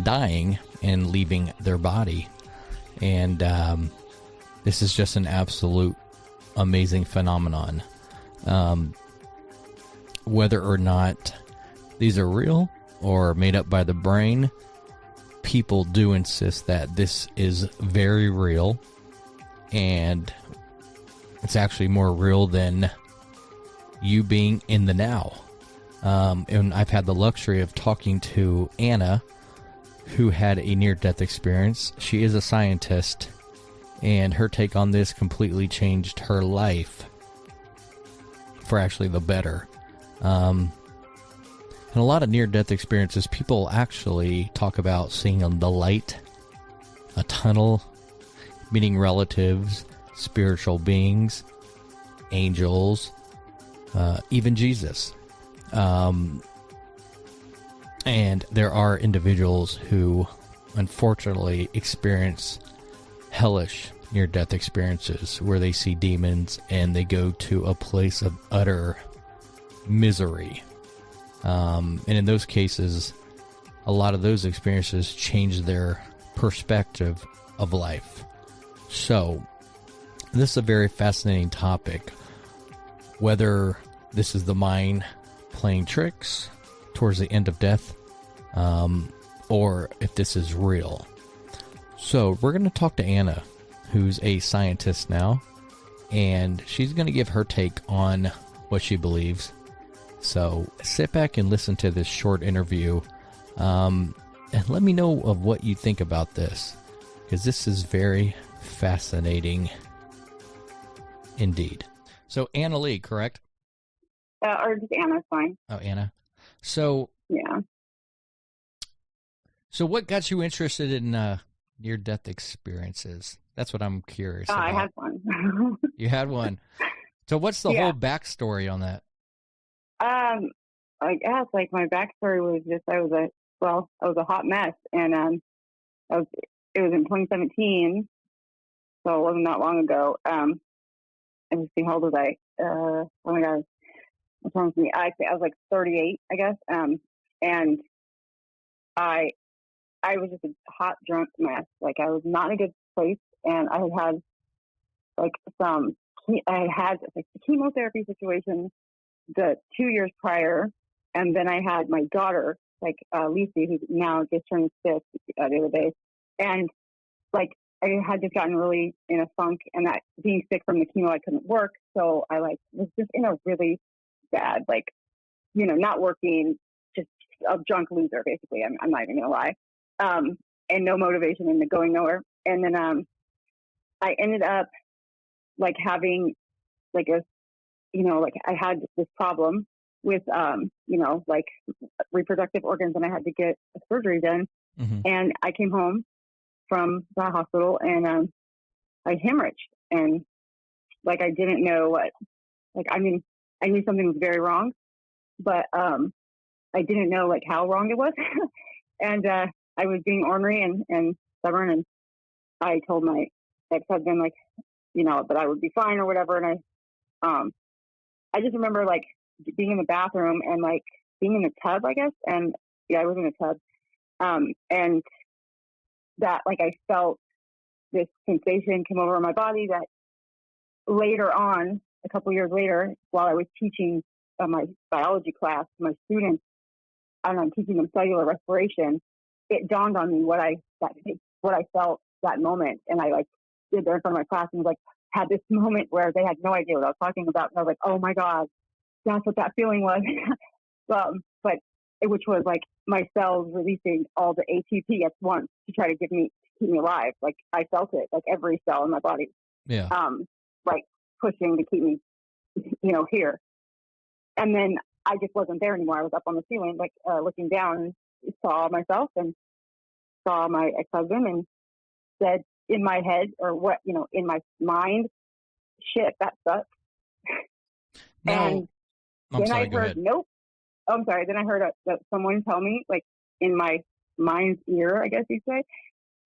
dying and leaving their body. And this is just an absolute amazing phenomenon. Whether or not these are real or made up by the brain, people do insist that this is very real, and it's actually more real than you being in the now. And I've had the luxury of talking to Anna, who had a near-death experience. She is a scientist, and her take on this completely changed her life for actually the better. And a lot of near-death experiences, people actually talk about seeing the light, a tunnel, meeting relatives, spiritual beings, angels, even Jesus. And there are individuals who unfortunately experience hellish near-death experiences where they see demons and they go to a place of utter misery. And in those cases, a lot of those experiences change their perspective of life. So, this is a very fascinating topic. Whether this is the mind playing tricks towards the end of death, or if this is real. So, we're going to talk to Anna, who's a scientist now, and she's going to give her take on what she believes. So sit back and listen to this short interview, and let me know of what you think about this, because this is very fascinating indeed. So Anna Lee, correct? Or just Anna's fine. Oh, Anna. So yeah. So what got you interested in near-death experiences? That's what I'm curious about. I had one. You had one. So what's the whole backstory on that? I guess like my backstory was just I was a hot mess, and it was in 2017, so it wasn't that long ago. And let's see, how old was I? Oh my God, what's wrong with me? I was like 38, I guess. And I was just a hot drunk mess. Like I was not in a good place, and I had like a chemotherapy situation the 2 years prior, and then I had my daughter, like Lucy, who now just turned 6 the other day, and like I had just gotten really in a funk, and that being sick from the chemo, I couldn't work, so I like was just in a really bad, like, not working, just a drunk loser, basically. I'm not even gonna lie, and no motivation and going nowhere. And then I ended up like having like a like I had this problem with, like reproductive organs, and I had to get a surgery done. Mm-hmm. And I came home from the hospital, and I hemorrhaged, and like I didn't know what, like, I mean, I knew something was very wrong, but I didn't know like how wrong it was. And I was being ornery and stubborn, and I told my ex-husband like, that I would be fine or whatever. And I just remember like being in the bathroom and like being in a tub, I guess. And yeah, I was in a tub. And that, like, I felt this sensation come over my body that later on, a couple years later, while I was teaching my biology class to my students, and I'm teaching them cellular respiration, it dawned on me what I felt that moment. And I like stood there in front of my class and like had this moment where they had no idea what I was talking about. And I was like, oh my God, that's what that feeling was. Which was like my cells releasing all the ATP at once to try to keep me alive. Like I felt it, like every cell in my body. Yeah. Like pushing to keep me, here. And then I just wasn't there anymore. I was up on the ceiling, like looking down, and saw myself and saw my ex-husband and said in my head, or what, in my mind, shit, that sucks. No, and then I heard, nope. Oh, I'm sorry. Then I heard someone tell me, like in my mind's ear, I guess you'd say,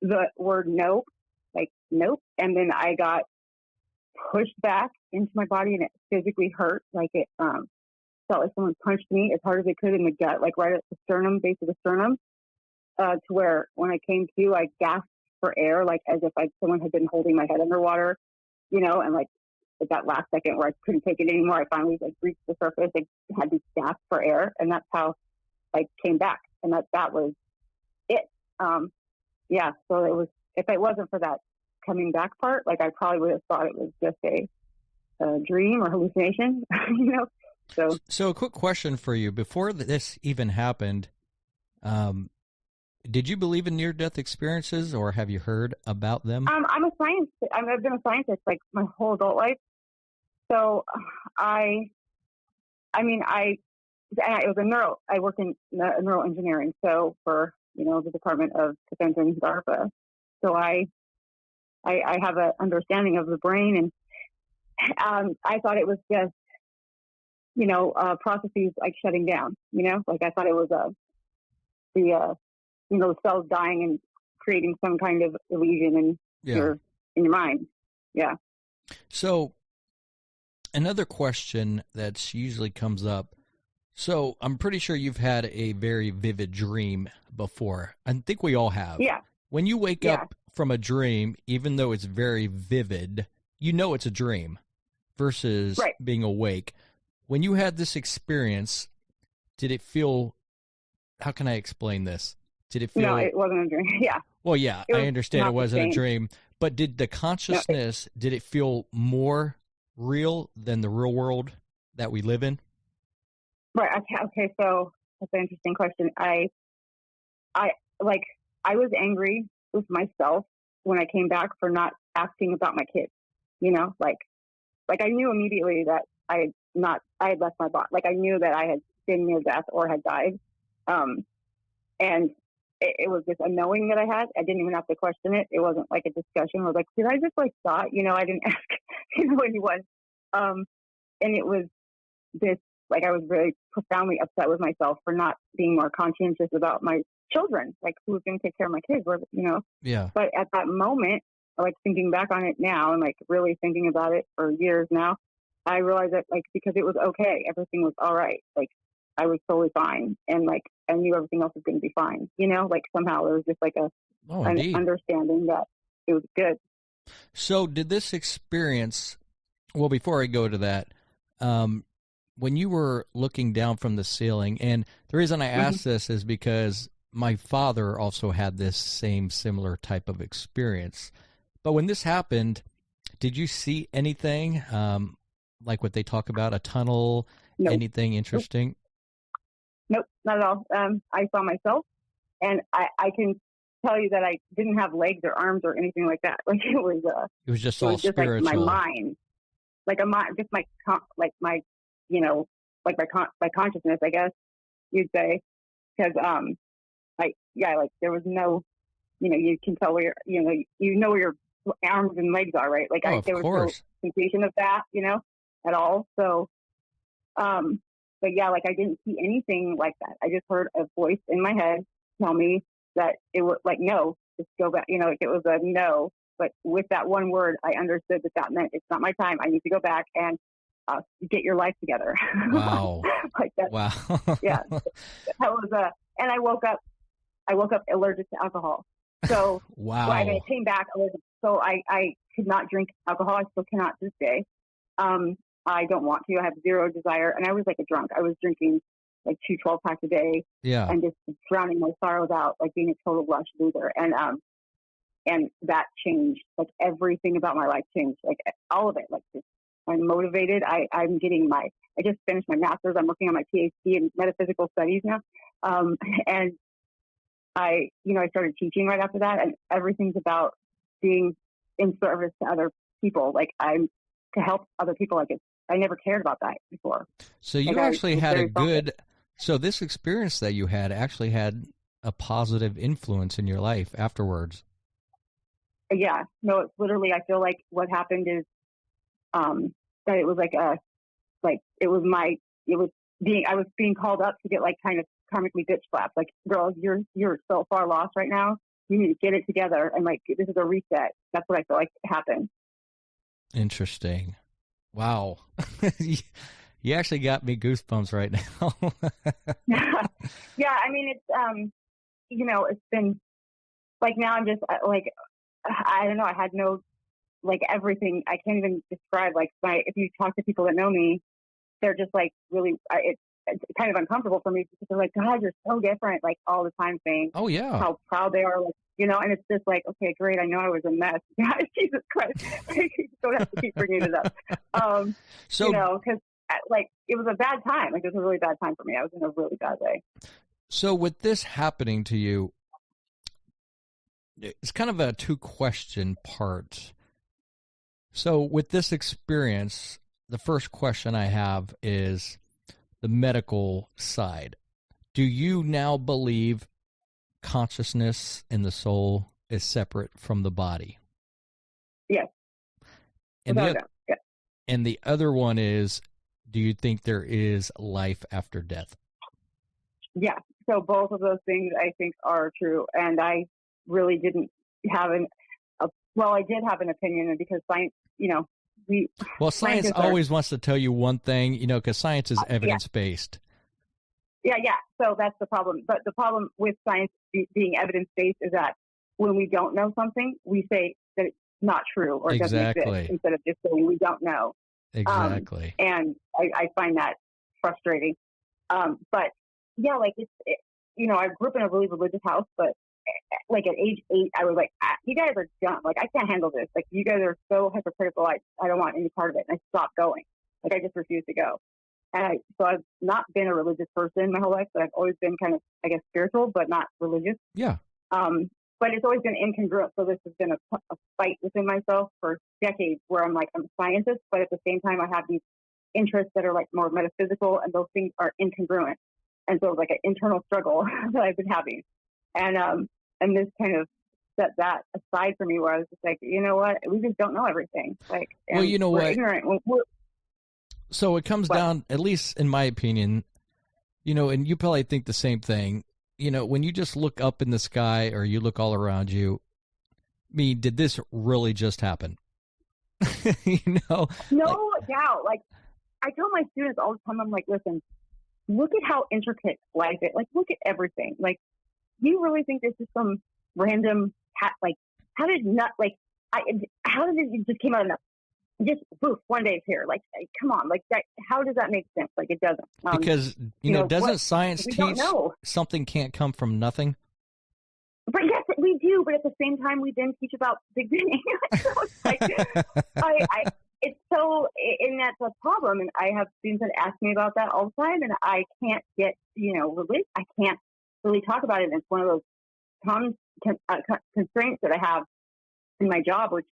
the word nope, like nope. And then I got pushed back into my body, and it physically hurt. Like it felt like someone punched me as hard as they could in the gut, like right at the sternum, base of the sternum, to where when I came to, I gasped for air, like as if someone had been holding my head underwater, and like at that last second where I couldn't take it anymore, I finally like reached the surface. I had to gasp for air, and that's how I came back. And that was it. Yeah. So it was, if it wasn't for that coming back part, like I probably would have thought it was just a dream or hallucination, So a quick question for you. Before this even happened, did you believe in near-death experiences, or have you heard about them? I'm a scientist. I've been a scientist like my whole adult life. So I work in neuroengineering. So for, the Department of Defense and DARPA. So I have an understanding of the brain, and I thought it was just, processes like shutting down, like I thought it was the cells dying and creating some kind of illusion in your mind. Yeah. So another question that's usually comes up. So I'm pretty sure you've had a very vivid dream before. I think we all have. Yeah. When you wake up from a dream, even though it's very vivid, it's a dream versus being awake. When you had this experience, did it feel, how can I explain this? Did it feel... No, it wasn't a dream. Yeah. Well, yeah, I understand it wasn't a dream, but did the consciousness, did it feel more real than the real world that we live in? Right. Okay. So that's an interesting question. I was angry with myself when I came back for not asking about my kids, like I knew immediately that I had left my body. Like I knew that I had been near death or had died. And it was just a knowing that I had. I didn't even have to question it. It wasn't like a discussion. I was like, did I just like thought, I didn't ask, anyone. And it was this, like, I was very profoundly upset with myself for not being more conscientious about my children, like who was going to take care of my kids, Yeah. But at that moment, like thinking back on it now and like really thinking about it for years now, I realized that like, because it was okay, everything was all right. Like I was totally fine. And like, I knew everything else was going to be fine, like somehow there was just like an understanding that it was good. So did this experience, well, before I go to that, when you were looking down from the ceiling, and the reason I ask this is because my father also had this similar type of experience. But when this happened, did you see anything like what they talk about, a tunnel, anything interesting? Nope, not at all. I saw myself, and I can tell you that I didn't have legs or arms or anything like that. Like it was just all spiritual. Like my mind, like just my my consciousness, I guess you'd say, because like there was no, you can tell where where your arms and legs are, right? Like there was no sensation of that, at all. So, but yeah, like I didn't see anything like that. I just heard a voice in my head tell me that it was like, no, just go back. Like it was a no. But with that one word, I understood that meant it's not my time. I need to go back. And get your life together. Wow. Like that. Wow. Yeah. That was and I woke up allergic to alcohol. So, wow. Well, I mean, it came back allergic. So I could not drink alcohol. I still cannot to this day. I don't want to. I have zero desire. And I was like a drunk. I was drinking like 2 12-packs a day. Yeah. And just drowning my sorrows out, like being a total lush loser. And that changed. Like everything about my life changed. Like all of it. Like just, I'm motivated. I just finished my master's. I'm working on my PhD in metaphysical studies now. And I started teaching right after that, and everything's about being in service to other people. Like I'm to help other people. Like I never cared about that before. So you actually had a good, so this experience that you had actually had a positive influence in your life afterwards. Yeah, no, it's literally, I feel like what happened is, that it was I was being called up to get like kind of karmically bitch slapped. Like, girl, you're so far lost right now. You need to get it together. And like, this is a reset. That's what I feel like happened. Interesting. Wow. You actually got me goosebumps right now. Yeah. I mean, it's, it's been like, now I'm just like, I don't know. I had no, like everything. I can't even describe like if you talk to people that know me, they're just like really, it's kind of uncomfortable for me because they're like, God, you're so different. Like all the time saying, oh yeah, how proud they are. Like, and it's just like, okay, great. I know I was a mess. Jesus Christ. You don't have to keep bringing it up. Because like it was a bad time. Like it was a really bad time for me. I was in a really bad way. So with this happening to you, it's kind of a 2-question part. So with this experience, the first question I have is the medical side. Do you now believe consciousness and the soul is separate from the body? Yes. And the other one is, do you think there is life after death? Yeah. So both of those things I think are true. And I really didn't have I did have an opinion, because science, science always wants to tell you one thing, because science is evidence-based. Yeah. So that's the problem. But the problem with science being evidence-based is that when we don't know something, we say that it's not true or doesn't exist, instead of just saying we don't know. Exactly. And I find that frustrating. But yeah, like I grew up in a really religious house, but like at age 8, I was like, you guys are dumb. Like, I can't handle this. Like, you guys are so hypocritical. I don't want any part of it. And I stopped going. Like, I just refused to go. And so I've not been a religious person my whole life, but I've always been kind of, I guess, spiritual, but not religious. Yeah. But it's always been incongruent. So this has been a fight within myself for decades, where I'm like, I'm a scientist, but at the same time, I have these interests that are like more metaphysical, and those things are incongruent. And so it's like an internal struggle that I've been having. And this kind of set that aside for me, where I was just like, you know what? We just don't know everything. Like, well, you know we're what? Ignorant. So it comes down, at least in my opinion, and you probably think the same thing, when you just look up in the sky or you look all around you, did this really just happen? No doubt. Like, I tell my students all the time, I'm like, listen, look at how intricate life is. Like, look at everything. Like, you really think this is some random like, how did it just came out of nothing? Just poof, one day it's here. Like, come on, like that. How does that make sense? Like, it doesn't. Because doesn't science teach something can't come from nothing? But yes, we do. But at the same time, we then teach about Big Bang. So it's like, it's so, and that's a problem. And I have students that ask me about that all the time, and I can't get, I can't really talk about it. And it's one of those constraints that I have in my job, which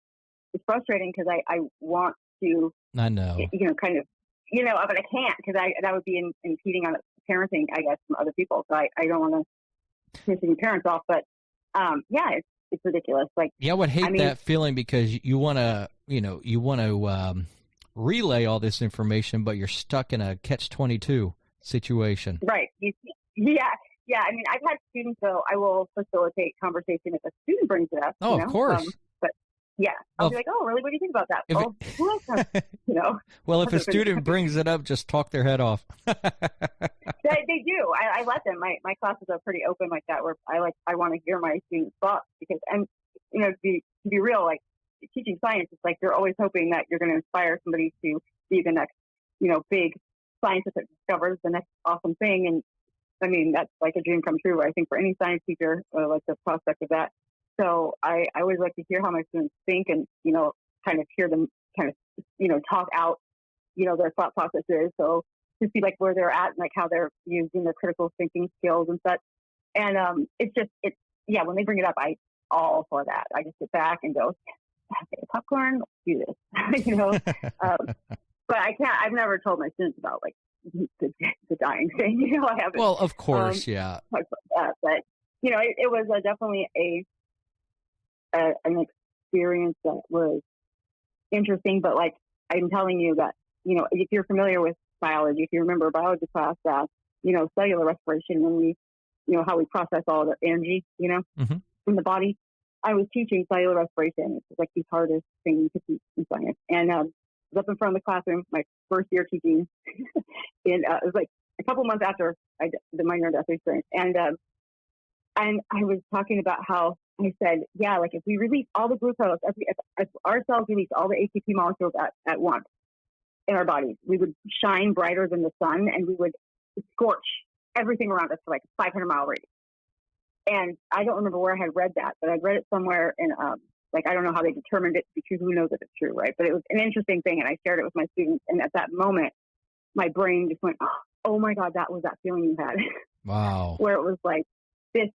is frustrating, because I want to, I know, kind of, but I can't, because that would be impeding on parenting, I guess, from other people. So I don't want to piss any parents off, but it's ridiculous. Like, I would hate that feeling, because you want to, relay all this information, but you're stuck in a catch-22 situation. Right. Yeah. I mean, I've had students, though, I will facilitate conversation if a student brings it up. Oh, of course. But Yeah. I'll be like, oh, really? What do you think about that? Oh, who else has, you know? Well, if a student brings it up, just talk their head off. They do. I let them. My classes are pretty open like that, where I want to hear my students' thoughts because, and you know, to be real, like teaching science, it's like you're always hoping that you're going to inspire somebody to be the next, you know, big scientist that discovers the next awesome thing. And I mean, that's like a dream come true, I think, for any science teacher, like the prospect of that. So I always like to hear how my students think and, you know, kind of hear them kind of, you know, talk out, you know, their thought processes. So to see like where they're at and like how they're using their critical thinking skills and such. And yeah, when they bring it up, I all for that. I just sit back and go, okay, popcorn, let's do this, you know. But I've never told my students about like the dying thing, you know. I haven't. Well, of course, yeah. But you know, it was definitely an experience that was interesting. But like I'm telling you that, you know, if you're familiar with biology, if you remember biology class, that you know, cellular respiration, when we, you know, how we process all the energy, you know, in the body. I was teaching cellular respiration. It's like the hardest thing you could teach in science. And I was up in front of the classroom, my first year teaching, and it was like a couple months after I did my near-death experience. And I was talking about how I said, yeah, like if we release all the glucose, if our cells release all the ATP molecules at once in our bodies, we would shine brighter than the sun, and we would scorch everything around us for like a 500-mile radius. And I don't remember where I had read that, but I'd read it somewhere in, like, I don't know how they determined it, because who knows if it's true, right? But it was an interesting thing, and I shared it with my students. And at that moment, my brain just went, oh my God, that was that feeling you had. Wow. Where it was like this,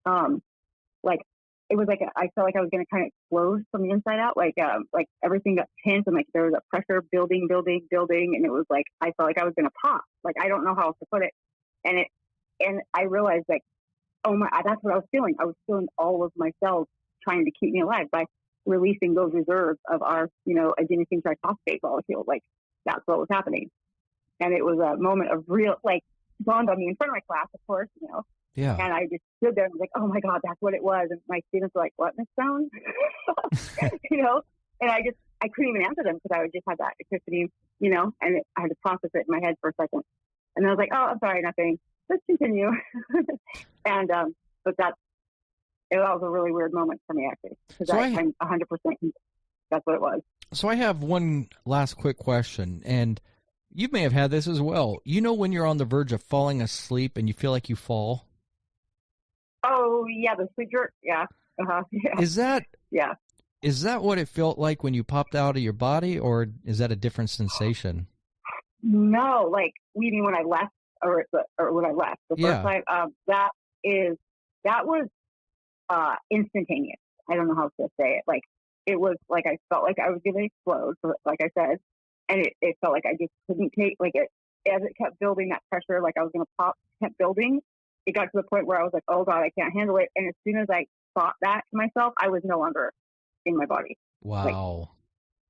like, it was like, I felt like I was going to kind of explode from the inside out. Like everything got tense, and like there was a pressure building. And it was like, I felt like I was going to pop. Like, I don't know how else to put it. And I realized, like, oh my, that's what I was feeling. I was feeling all of my cells trying to keep me alive by releasing those reserves of our, you know, adenosine triphosphate molecule. Like, that's what was happening. And it was a moment of real, like, dawned on me in front of my class, of course, you know. Yeah. And I just stood there and was like, oh my God, that's what it was. And my students were like, what, Miss Stone? You know? And I couldn't even answer them, because I would just have that epiphany, you know, and I had to process it in my head for a second. And I was like, oh, I'm sorry, nothing. Let's continue. And, but it was a really weird moment for me, actually, because So I'm 100% that's what it was. So I have one last quick question, and you may have had this as well. You know when you're on the verge of falling asleep and you feel like you fall? Oh, yeah, the sleep jerk. Yeah. Yeah. Is that Yeah. Is that what it felt like when you popped out of your body, or is that a different sensation? No, like, you mean when I left, or when I left the first time? That was instantaneous. I don't know how to say it. Like, it was like I felt like I was going to explode, like I said, and it felt like I just couldn't take, like, it as it kept building, that pressure, like I was going to pop, kept building. It got to the point where I was like, oh God, I can't handle it. And as soon as I thought that to myself, I was no longer in my body. Wow.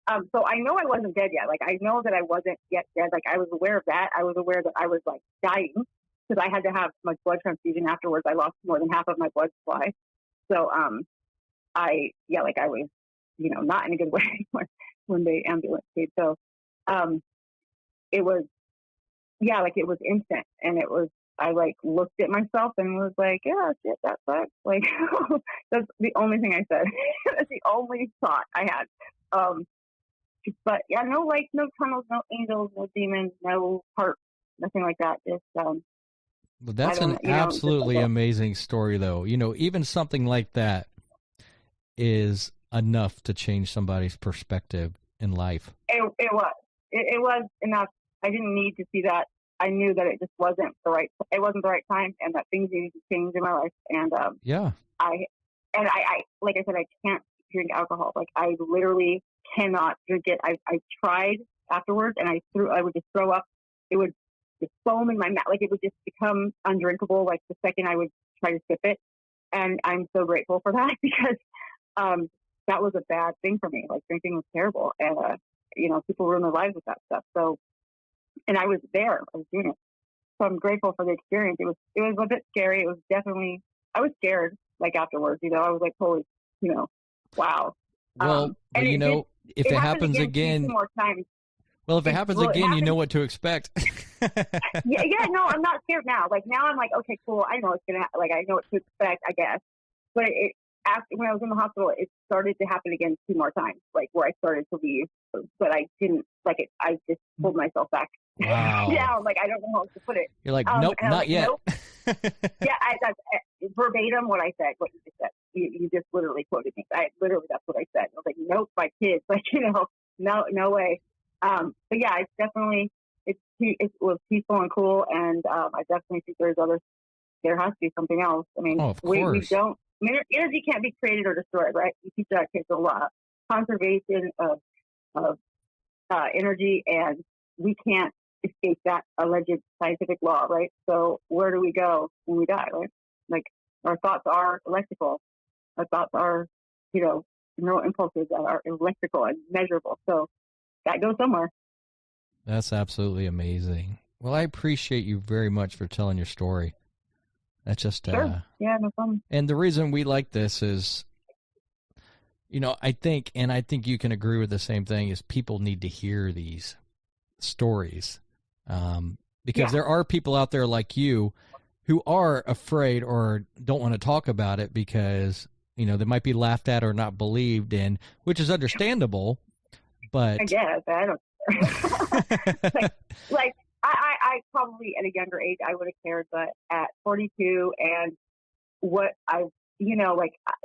Like, so I know I wasn't dead yet. Like, I know that I wasn't yet dead. Like, I was aware of that. I was aware that I was, like, dying, because I had to have my blood transfusion afterwards. I lost more than half of my blood supply. So, I was, you know, not in a good way when the ambulance came. So, it was, like, it was instant. And it was, I, like, looked at myself and was like, yeah, shit, that sucks. Like, that's the only thing I said. That's the only thought I had. But yeah, no lights, no tunnels, no angels, no demons, no heart, nothing like that. Just, Well, that's an absolutely amazing story, though. You know, even something like that is enough to change somebody's perspective in life. It was enough. I didn't need to see that. I knew that it just wasn't the right time, and that things needed to change in my life. And I like I said, I can't drink alcohol. Like, I literally cannot drink it. I tried afterwards, and I would just throw up. It would just foam in my mouth. Like, it would just become undrinkable, like, the second I would try to sip it. And I'm so grateful for that, because that was a bad thing for me. Like, drinking was terrible. And, you know, people ruin their lives with that stuff. So, and I was there. I was doing it. So I'm grateful for the experience. It was a bit scary. It was definitely, I was scared, like, afterwards, you know. I was like, holy, you know, wow. Well, and you know, if it happens two again, more times. well, if it happens again, you know what to expect. Yeah, no, I'm not scared now. Like now I'm like, okay, cool. I know it's going to, like, I know what to expect, I guess. But after, when I was in the hospital, it started to happen again 2 more times, like where I started to leave, but I didn't, like it, I just pulled myself back Wow. down. Like, I don't know how else to put it. You're like, nope, not like, yet. Nope. Yeah, that's verbatim what I said, what you just said. You just literally quoted me. That's what I said. I was like, nope, my kids, like, no way. But yeah, it's definitely, it was peaceful and cool. And I definitely think there has to be something else. I mean, we don't, energy can't be created or destroyed, right? You teach our kids a lot. Conservation of energy, and we can't escape that alleged scientific law, right? So where do we go when we die, right? Like, our thoughts are electrical. Our thoughts are, neural impulses that are electrical and measurable. So that goes somewhere. That's absolutely amazing. Well, I appreciate you very much for telling your story. That's just, sure. Yeah, no problem. And the reason we like this is, I think you can agree with the same thing, is people need to hear these stories. Because there are people out there like you who are afraid or don't want to talk about it because, they might be laughed at or not believed in, which is understandable, but I guess, I don't like I probably at a younger age I would have cared, but at 42 and what I,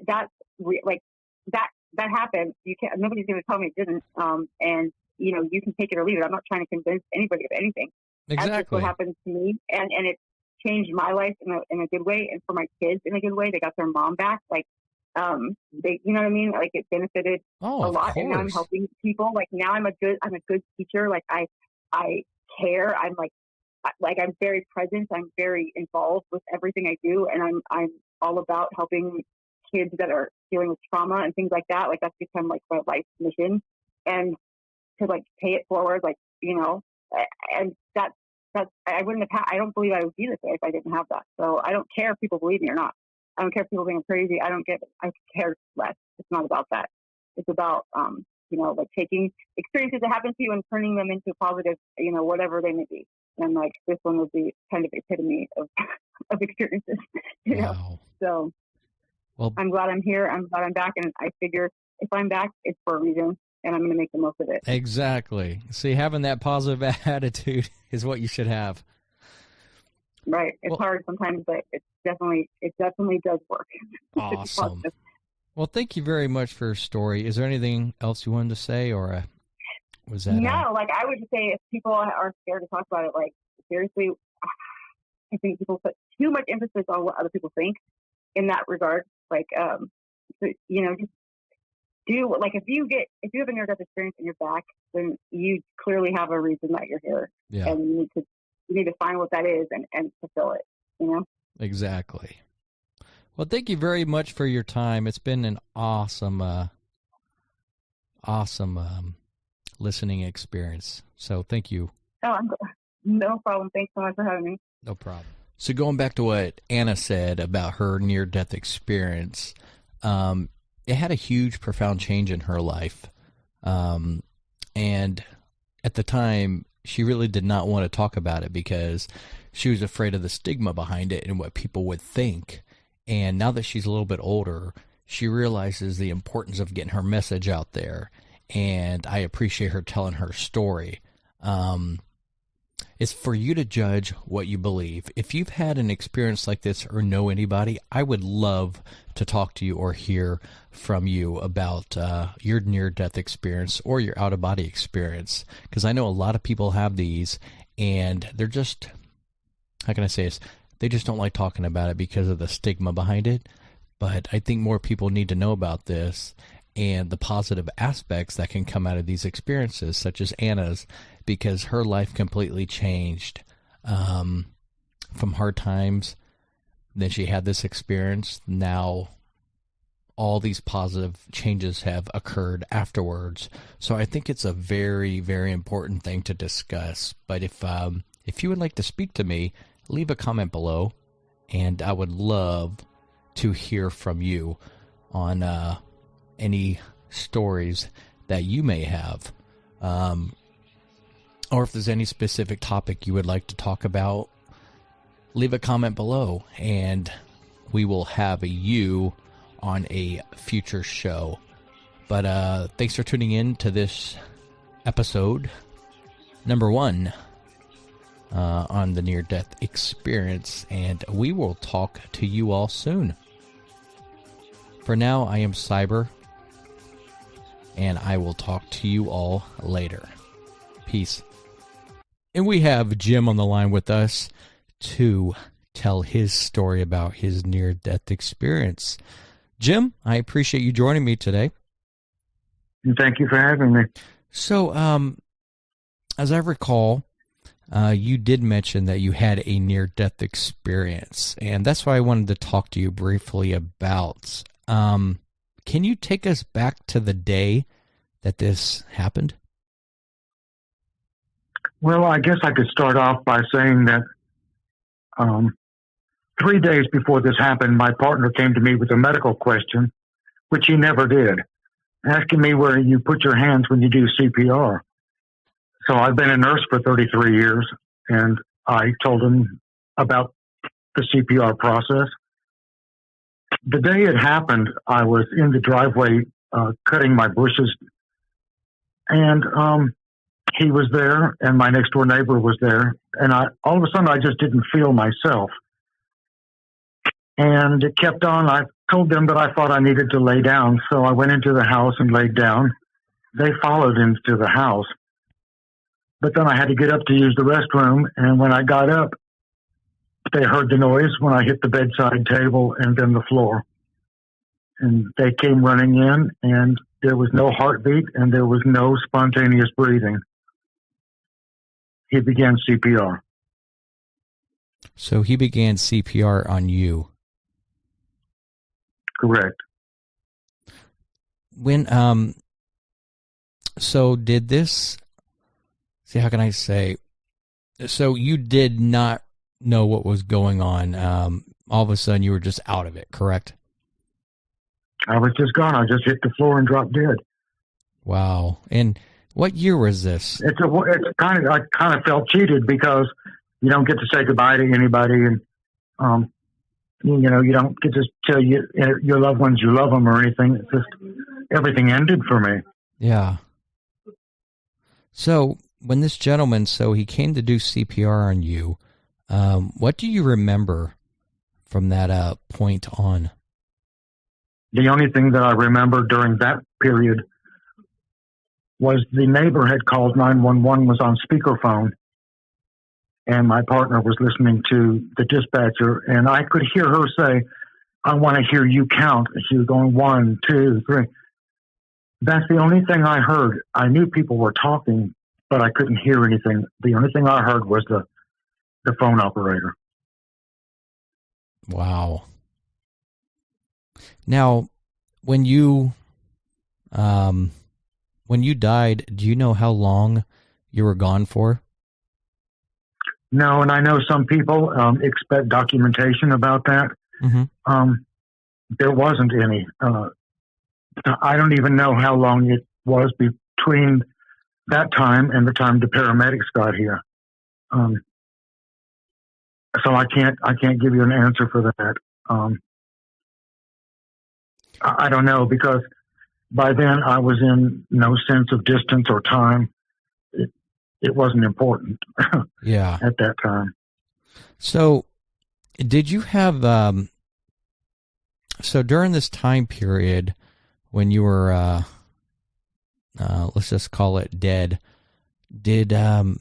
that's like that happened. You can't. Nobody's going to tell me it didn't. And you can take it or leave it. I'm not trying to convince anybody of anything. Exactly. That's just what happened to me, and it changed my life in a good way, and for my kids in a good way. They got their mom back. Like, they, you know what I mean? Like, it benefited a lot, and now I'm helping people. Like, now I'm a good teacher. Like, I care. I'm I'm very present. I'm very involved with everything I do, and I'm all about helping kids that are dealing with trauma and things like that. Like, that's become like my life mission, and to like pay it forward, like, and that's I wouldn't have I don't believe I would be this way if I didn't have that. So I don't care if people believe me or not. I don't care if people think I'm crazy. I care less. It's not about that. It's about, like taking experiences that happen to you and turning them into positive, whatever they may be. And like, this one would be kind of epitome of experiences, Wow. So well, I'm glad I'm here. I'm glad I'm back. And I figure if I'm back, it's for a reason, and I'm going to make the most of it. Exactly. See, having that positive attitude is what you should have. Right. It's hard sometimes, but it definitely does work. Awesome. Well, thank you very much for your story. Is there anything else you wanted to say, or was that? No, like, I would just say, if people are scared to talk about it, like, seriously, I think people put too much emphasis on what other people think in that regard. Like, just do, like, if you have a near-death experience and you're back, then you clearly have a reason that you're here. Yeah. And you need to find what that is and fulfill it, Exactly. Well, thank you very much for your time. It's been an awesome listening experience. So thank you. Oh, no problem. Thanks so much for having me. No problem. So going back to what Anna said about her near-death experience, it had a huge, profound change in her life. And at the time, she really did not want to talk about it because she was afraid of the stigma behind it and what people would think. And now that she's a little bit older, she realizes the importance of getting her message out there. And I appreciate her telling her story. It's for you to judge what you believe. If you've had an experience like this or know anybody, I would love to talk to you or hear from you about your near-death experience or your out-of-body experience, because I know a lot of people have these, and they're just, how can I say this? They just don't like talking about it because of the stigma behind it. But I think more people need to know about this and the positive aspects that can come out of these experiences, such as Anna's, because her life completely changed from hard times. Then she had this experience. Now all these positive changes have occurred afterwards. So I think it's a very, very important thing to discuss. But if you would like to speak to me, leave a comment below, and I would love to hear from you on any stories that you may have, or if there's any specific topic you would like to talk about, leave a comment below, and we will have you on a future show. But thanks for tuning in to this episode, number 1, on the near-death experience, and we will talk to you all soon. For now, I am Cyber, and I will talk to you all later. Peace. And we have Jim on the line with us to tell his story about his near-death experience. Jim, I appreciate you joining me today. Thank you for having me. So, as I recall, you did mention that you had a near-death experience, and that's why I wanted to talk to you briefly about. Can you take us back to the day that this happened? Well, I guess I could start off by saying that 3 days before this happened, my partner came to me with a medical question, which he never did, asking me where you put your hands when you do CPR. So I've been a nurse for 33 years, and I told him about the CPR process. The day it happened, I was in the driveway cutting my bushes, and he was there, and my next door neighbor was there, and all of a sudden I just didn't feel myself. And it kept on. I told them that I thought I needed to lay down, so I went into the house and laid down. They followed into the house. But then I had to get up to use the restroom, and when I got up, they heard the noise when I hit the bedside table and then the floor. And they came running in, and there was no heartbeat, and there was no spontaneous breathing. He began CPR. So he began CPR on you. Correct. When, so did this, see, how can I say, so you did not know what was going on. All of a sudden you were just out of it, correct? I was just gone. I just hit the floor and dropped dead. Wow. And what year was this? I kind of felt cheated because you don't get to say goodbye to anybody, and you don't get to tell your loved ones you love them or anything. It's just everything ended for me. Yeah. So when this gentleman, he came to do CPR on you, what do you remember from that point on? The only thing that I remember during that period was the neighbor had called 911, was on speakerphone, and my partner was listening to the dispatcher, and I could hear her say, "I want to hear you count." And she was going 1, 2, 3. That's the only thing I heard. I knew people were talking, but I couldn't hear anything. The only thing I heard was the phone operator. Wow. Now, when you died, do you know how long you were gone for? No, and I know some people expect documentation about that. Mm-hmm. There wasn't any. I don't even know how long it was between that time and the time the paramedics got here. So I can't give you an answer for that. I don't know, because by then I was in no sense of distance or time. It wasn't important. Yeah. At that time. So did you have, so during this time period when you were, let's just call it dead, do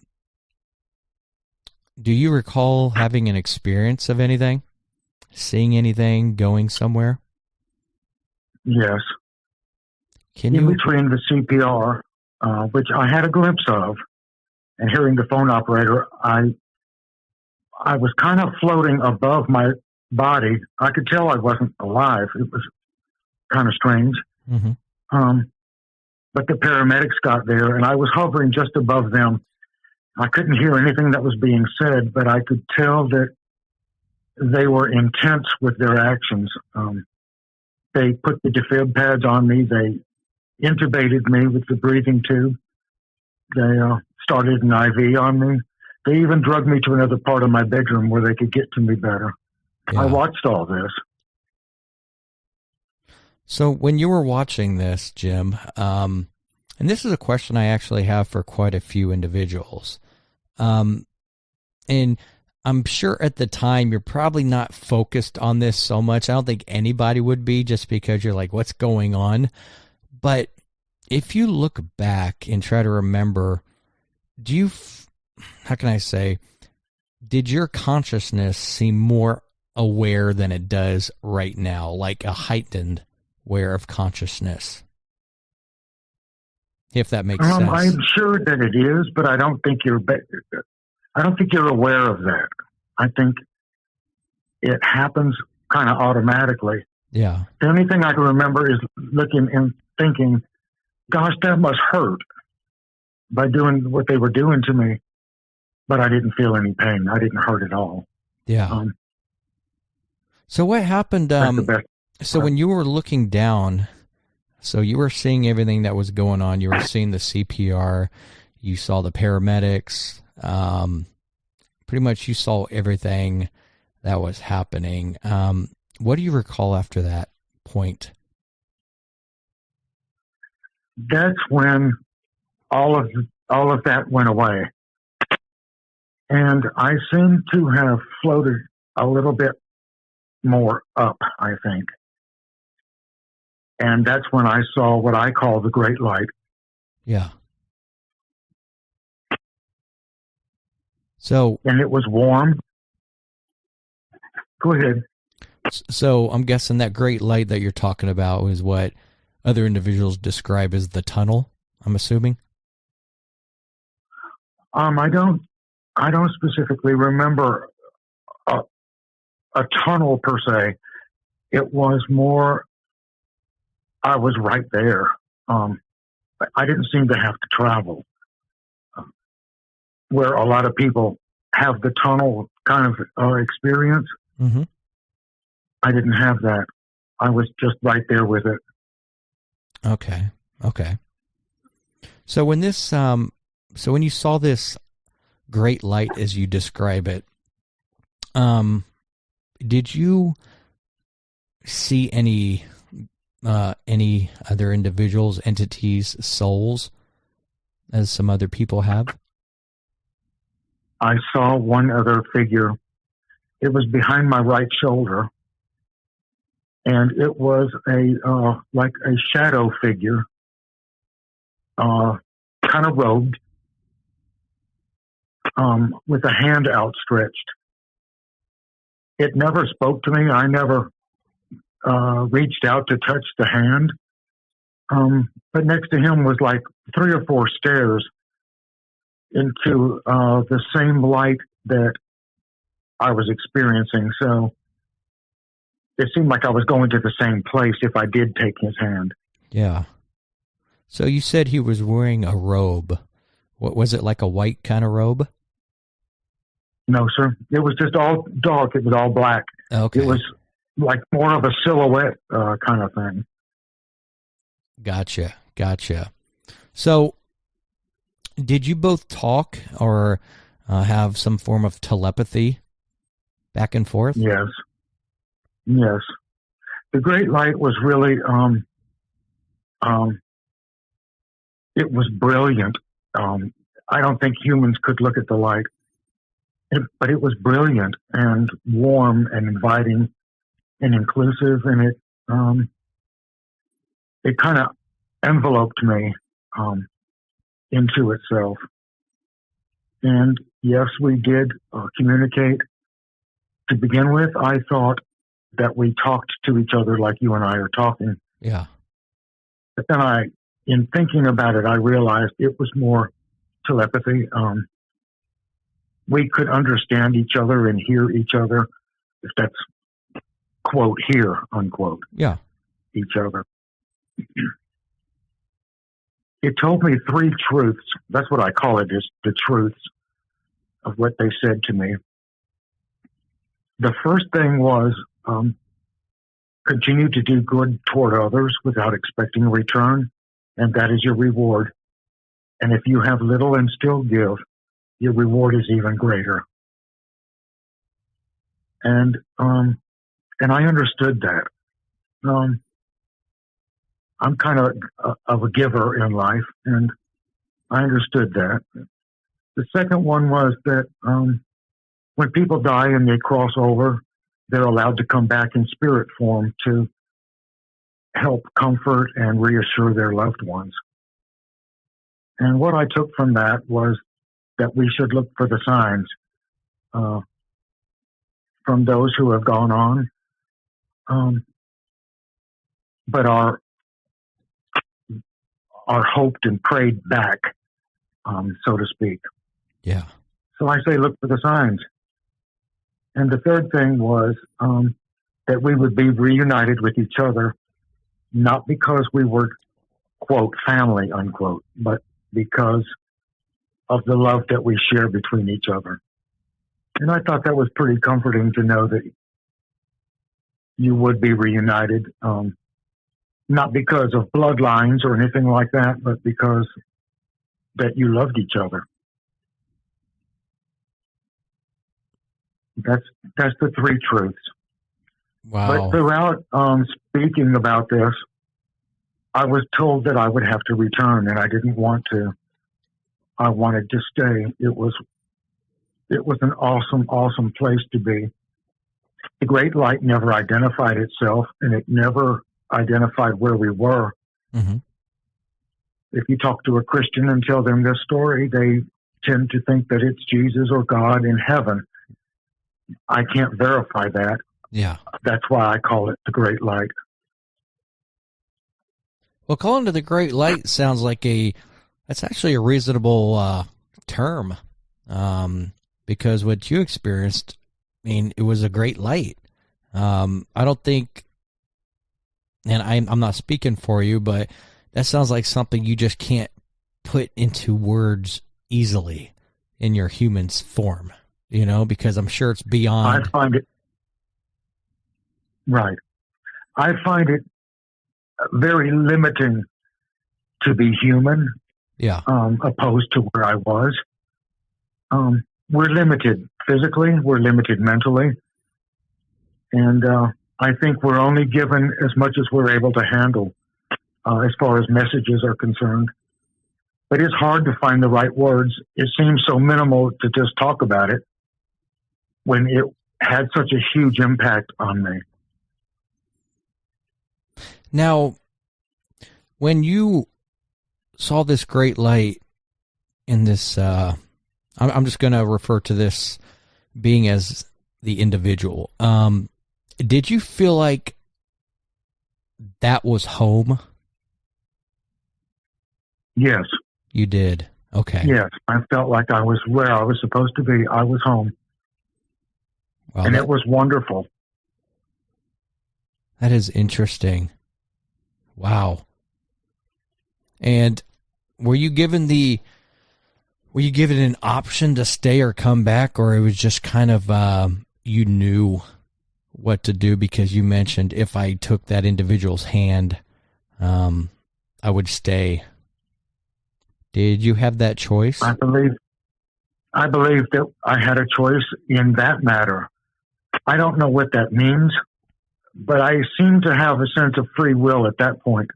you recall having an experience of anything? Seeing anything? Going somewhere? Yes. In between the CPR, which I had a glimpse of, and hearing the phone operator, I was kind of floating above my body. I could tell I wasn't alive. It was kind of strange. Mm-hmm. But the paramedics got there, and I was hovering just above them. I couldn't hear anything that was being said, but I could tell that they were intense with their actions. They put the defib pads on me. They intubated me with the breathing tube. They started an IV on me. They even drugged me to another part of my bedroom where they could get to me better. Yeah. I watched all this. So when you were watching this, Jim, and this is a question I actually have for quite a few individuals, and I'm sure at the time you're probably not focused on this so much. I don't think anybody would be, just because you're like, what's going on? But if you look back and try to remember, how can I say, did your consciousness seem more aware than it does right now, like a heightened aware of consciousness? If that makes sense. I'm sure that it is, but I don't think you're aware of that. I think it happens kind of automatically. Yeah. The only thing I can remember is looking and thinking, gosh, that must hurt, by doing what they were doing to me. But I didn't feel any pain. I didn't hurt at all. Yeah. So what happened? So when you were looking down, so you were seeing everything that was going on. You were seeing the CPR. You saw the paramedics. Pretty much you saw everything that was happening. What do you recall after that point? That's when all of that went away. And I seem to have floated a little bit more up, I think. And that's when I saw what I call the Great Light. Yeah. So, and it was warm. Go ahead. So I'm guessing that Great Light that you're talking about was what other individuals describe as the tunnel, I'm assuming? I don't specifically remember a tunnel per se. It was more, I was right there. I didn't seem to have to travel. Where a lot of people have the tunnel kind of experience. Mm-hmm. I didn't have that. I was just right there with it. Okay. So when this, so when you saw this Great Light, as you describe it, did you see any other individuals, entities, souls, as some other people have? I saw one other figure. It was behind my right shoulder, and it was like a shadow figure, kind of robed, with a hand outstretched. It never spoke to me. I never reached out to touch the hand. But next to him was like 3 or 4 stairs into the same light that I was experiencing. So it seemed like I was going to the same place if I did take his hand. Yeah. So you said he was wearing a robe. What was it, like a white kind of robe? No, sir. It was just all dark. It was all black. Okay. It was like more of a silhouette kind of thing. Gotcha. So did you both talk or have some form of telepathy back and forth? Yes. The Great Light was really, it was brilliant. I don't think humans could look at the light, but it was brilliant and warm and inviting and inclusive, and it kind of enveloped me into itself. And yes, we did communicate. To begin with, I thought that we talked to each other like you and I are talking. Yeah. But then in thinking about it, I realized it was more telepathy. We could understand each other and hear each other, if that's quote, hear, unquote. Yeah. Each other. It told me 3 truths. That's what I call it, is the truths of what they said to me. The first thing was continue to do good toward others without expecting a return. and that is your reward. And if you have little and still give, your reward is even greater. And I understood that. I'm kind of a giver in life, and I understood that. The second one was that when people die and they cross over, they're allowed to come back in spirit form to help comfort and reassure their loved ones. And what I took from that was that we should look for the signs from those who have gone on, but are hoped and prayed back, so to speak. Yeah. So I say look for the signs. And the third thing was that we would be reunited with each other, not because we were, quote, family, unquote, but because of the love that we share between each other. And I thought that was pretty comforting to know that you would be reunited, not because of bloodlines or anything like that, but because that you loved each other. That's the three truths. Wow. But throughout speaking about this, I was told that I would have to return, and I didn't want to. I wanted to stay. It was an awesome, awesome place to be. The Great Light never identified itself, and it never identified where we were. Mm-hmm. If you talk to a Christian and tell them this story, they tend to think that it's Jesus or God in heaven. I can't verify that. Yeah. That's why I call it the Great Light. Well, calling it the Great Light sounds like that's actually a reasonable term, because what you experienced, I mean, it was a great light. I don't think, and I'm not speaking for you, but that sounds like something you just can't put into words easily in your human's form, because I'm sure it's beyond. I find it, right. I find it very limiting to be human. Yeah. Opposed to where I was. We're limited physically, we're limited mentally. And I think we're only given as much as we're able to handle as far as messages are concerned. But it's hard to find the right words. It seems so minimal to just talk about it when it had such a huge impact on me. Now, when you saw this great light in this, I'm just going to refer to this being as the individual. Did you feel like that was home? Yes. You did. Okay. Yes. I felt like I was where I was supposed to be. I was home. Well, and it was wonderful. That is interesting. Wow. And were you given an option to stay or come back, or it was just kind of you knew what to do because you mentioned if I took that individual's hand, I would stay? Did you have that choice? I believe that I had a choice in that matter. I don't know what that means, but I seemed to have a sense of free will at that point.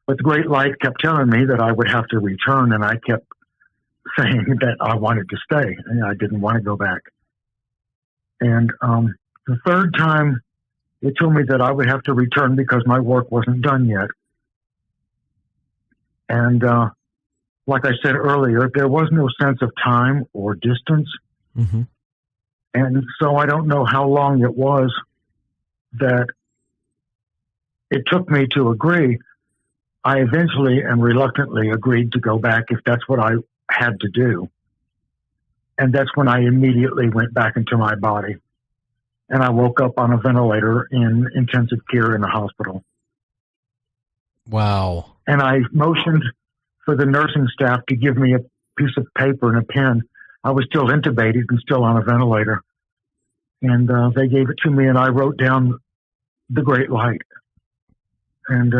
But the Great Light kept telling me that I would have to return, and I kept saying that I wanted to stay, and I didn't want to go back. And the third time, it told me that I would have to return because my work wasn't done yet. And like I said earlier, there was no sense of time or distance. Mm-hmm. And so I don't know how long it was that it took me to agree. I eventually and reluctantly agreed to go back if that's what I had to do. And that's when I immediately went back into my body. And I woke up on a ventilator in intensive care in the hospital. Wow. And I motioned for the nursing staff to give me a piece of paper and a pen. I was still intubated and still on a ventilator. And they gave it to me, and I wrote down the Great Light. And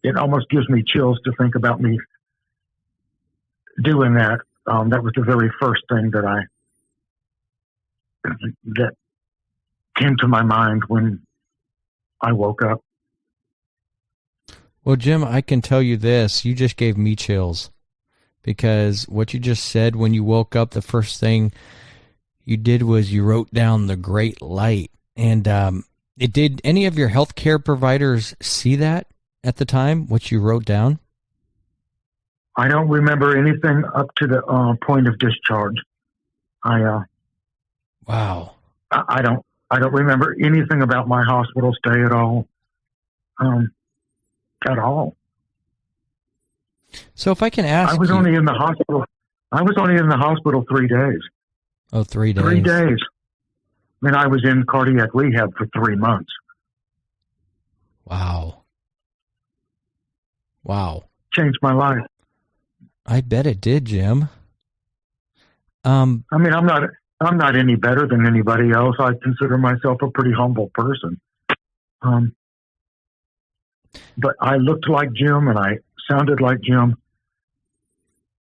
it almost gives me chills to think about me doing that. That was the very first thing that came to my mind when I woke up. Well, Jim, I can tell you this. You just gave me chills, because what you just said, when you woke up, the first thing you did was you wrote down the great light. And did any of your healthcare providers see that at the time, what you wrote down? I don't remember anything up to the point of discharge. Wow. I don't remember anything about my hospital stay at all. At all. So if I can ask, I was only in the hospital 3 days. Oh, 3 days. 3 days. I mean, I was in cardiac rehab for 3 months. Wow. Changed my life. I bet it did, Jim. I mean, I'm not any better than anybody else. I consider myself a pretty humble person. But I looked like Jim and I sounded like Jim,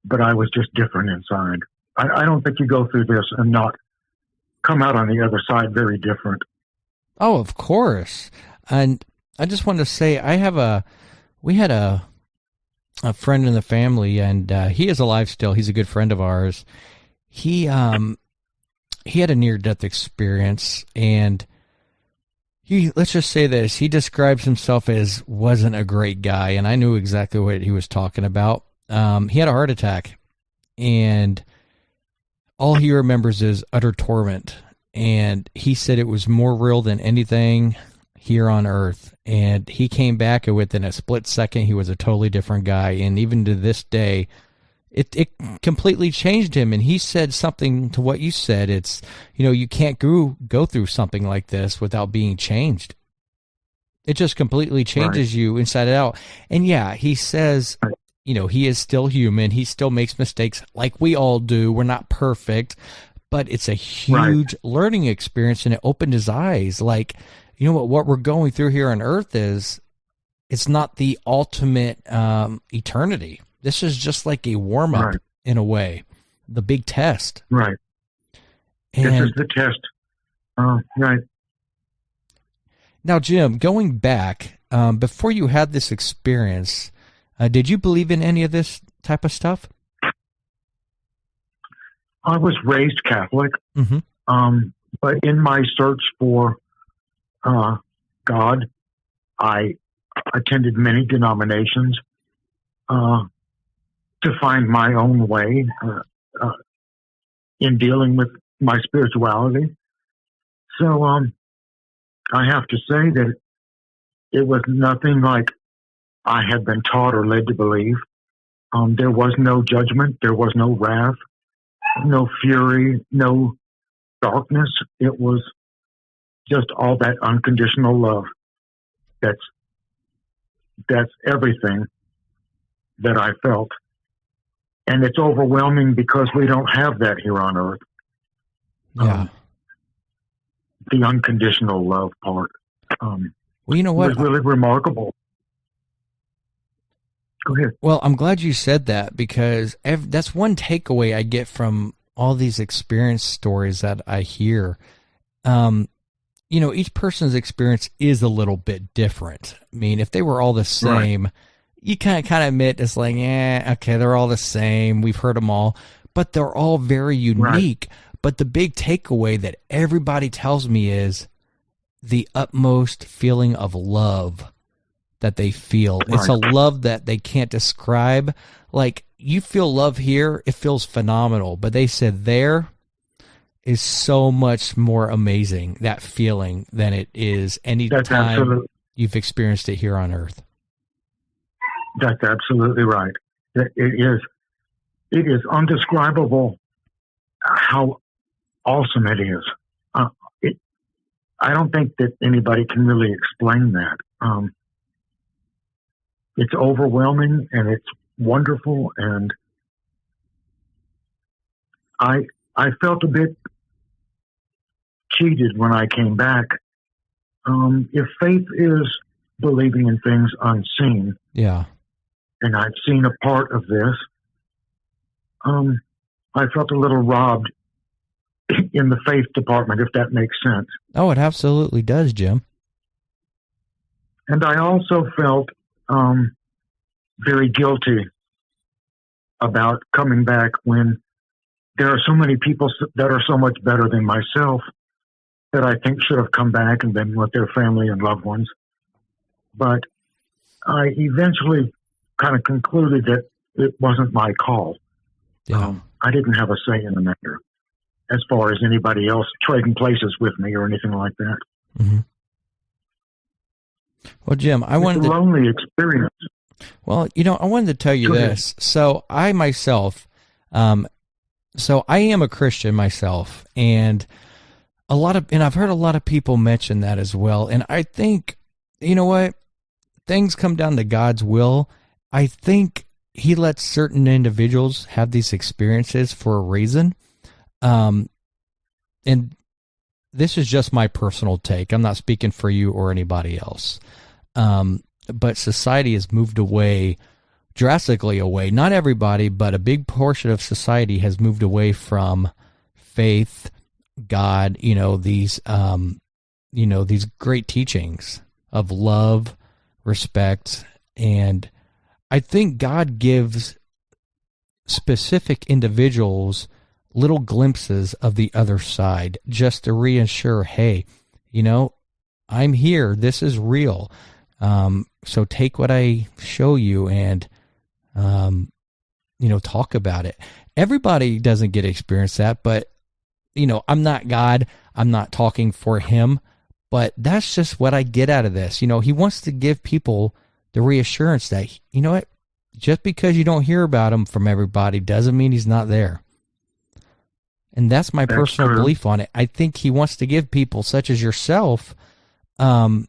but I was just different inside. I don't think you go through this and not come out on the other side very different. Oh, of course. And I just wanted to say, we had a friend in the family, and he is alive still. He's a good friend of ours. He had a near-death experience, and let's just say this, he describes himself as wasn't a great guy, and I knew exactly what he was talking about. He had a heart attack, and all he remembers is utter torment. And he said it was more real than anything here on earth. And he came back, and within a split second, he was a totally different guy. And even to this day, it completely changed him. And he said something to what you said. It's, you can't go through something like this without being changed. It just completely changes you inside and out. And yeah, he says, he is still human. He still makes mistakes like we all do. We're not perfect, but it's a huge learning experience, and it opened his eyes. Like, what we're going through here on earth it's not the ultimate eternity. This is just like a warm-up in a way, the big test. Right. And this is the test. Right. Now, Jim, going back, before you had this experience, did you believe in any of this type of stuff? I was raised Catholic, mm-hmm. But in my search for God, I attended many denominations to find my own way in dealing with my spirituality. So I have to say that it was nothing like I had been taught or led to believe. There was no judgment. There was no wrath, no fury, no darkness. It was just all that unconditional love. That's everything that I felt. And it's overwhelming because we don't have that here on earth. Yeah. The unconditional love part. Well, you know what? Was really remarkable. Go ahead. Well, I'm glad you said that, because that's one takeaway I get from all these experience stories that I hear. Each person's experience is a little bit different. I mean, if they were all the same, you kind of admit it's like, okay, they're all the same. We've heard them all, but they're all very unique. But the big takeaway that everybody tells me is the utmost feeling of love that they feel. It's a love that they can't describe. Like, you feel love here, it feels phenomenal. But they said there is so much more amazing, that feeling, than it is any time you've experienced it here on earth. That's absolutely right. It is undescribable how awesome it is. I don't think that anybody can really explain that. It's overwhelming and it's wonderful, and I felt a bit cheated when I came back. If faith is believing in things unseen, Yeah. And I've seen a part of this. I felt a little robbed in the faith department, if that makes sense. Oh, it absolutely does, Jim. And I also felt very guilty about coming back when there are so many people that are so much better than myself that I think should have come back and been with their family and loved ones. But I eventually kind of concluded that it wasn't my call. Yeah. I didn't have a say in the matter as far as anybody else trading places with me or anything like that. Mm-hmm. Well, Jim, It's a lonely experience. Well, I wanted to tell you this. So I myself, so I am a Christian myself, and I've heard a lot of people mention that as well. And I think, you know what? Things come down to God's will. I think he lets certain individuals have these experiences for a reason. And this is just my personal take. I'm not speaking for you or anybody else. But society has moved away, drastically away. Not everybody, but a big portion of society has moved away from faith, God, these great teachings of love, respect, and I think God gives specific individuals little glimpses of the other side just to reassure, hey, I'm here. This is real. So take what I show you and, talk about it. Everybody doesn't get to experience that, but, I'm not God. I'm not talking for him, but that's just what I get out of this. He wants to give people the reassurance that, what, just because you don't hear about him from everybody doesn't mean he's not there. And that's my personal belief on it. I think he wants to give people such as yourself, the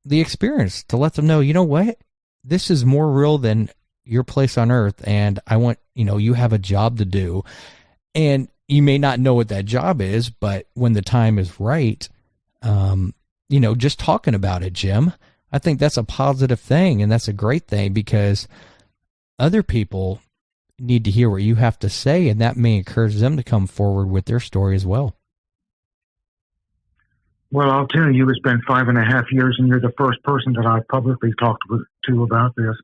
experience to let them know, you know what, this is more real than your place on earth. And I want, you have a job to do, and you may not know what that job is, but when the time is right, just talking about it, Jim, I think that's a positive thing. And that's a great thing because other people need to hear what you have to say, and that may encourage them to come forward with their story as well. Well, I'll tell you, it's been 5.5 years, and you're the first person that I've publicly talked to about this.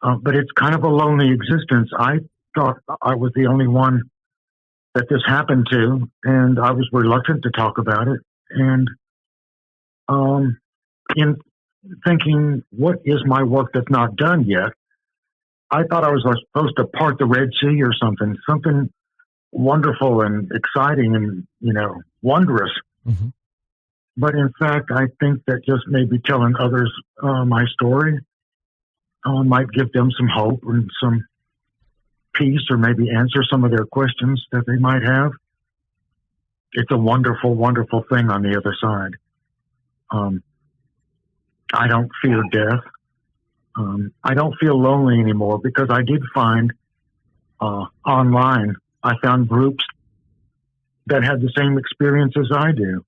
But it's kind of a lonely existence. I thought I was the only one that this happened to, and I was reluctant to talk about it. And in thinking, what is my work that's not done yet? I thought I was supposed to part the Red Sea or something wonderful and exciting and, wondrous. Mm-hmm. But in fact, I think that just maybe telling others my story might give them some hope and some peace, or maybe answer some of their questions that they might have. It's a wonderful, wonderful thing on the other side. I don't fear death. I don't feel lonely anymore because I did find online, I found groups that had the same experience as I do.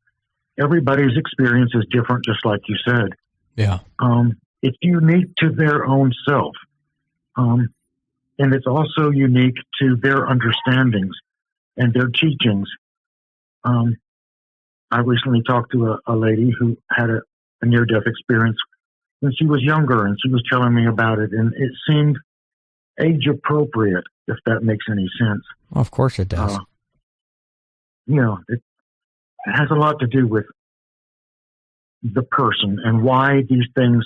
Everybody's experience is different, just like you said. Yeah. It's unique to their own self. And it's also unique to their understandings and their teachings. I recently talked to a lady who had a near-death experience when she was younger, and she was telling me about it, and it seemed age-appropriate, if that makes any sense. Well, of course it does. It has a lot to do with the person and why these things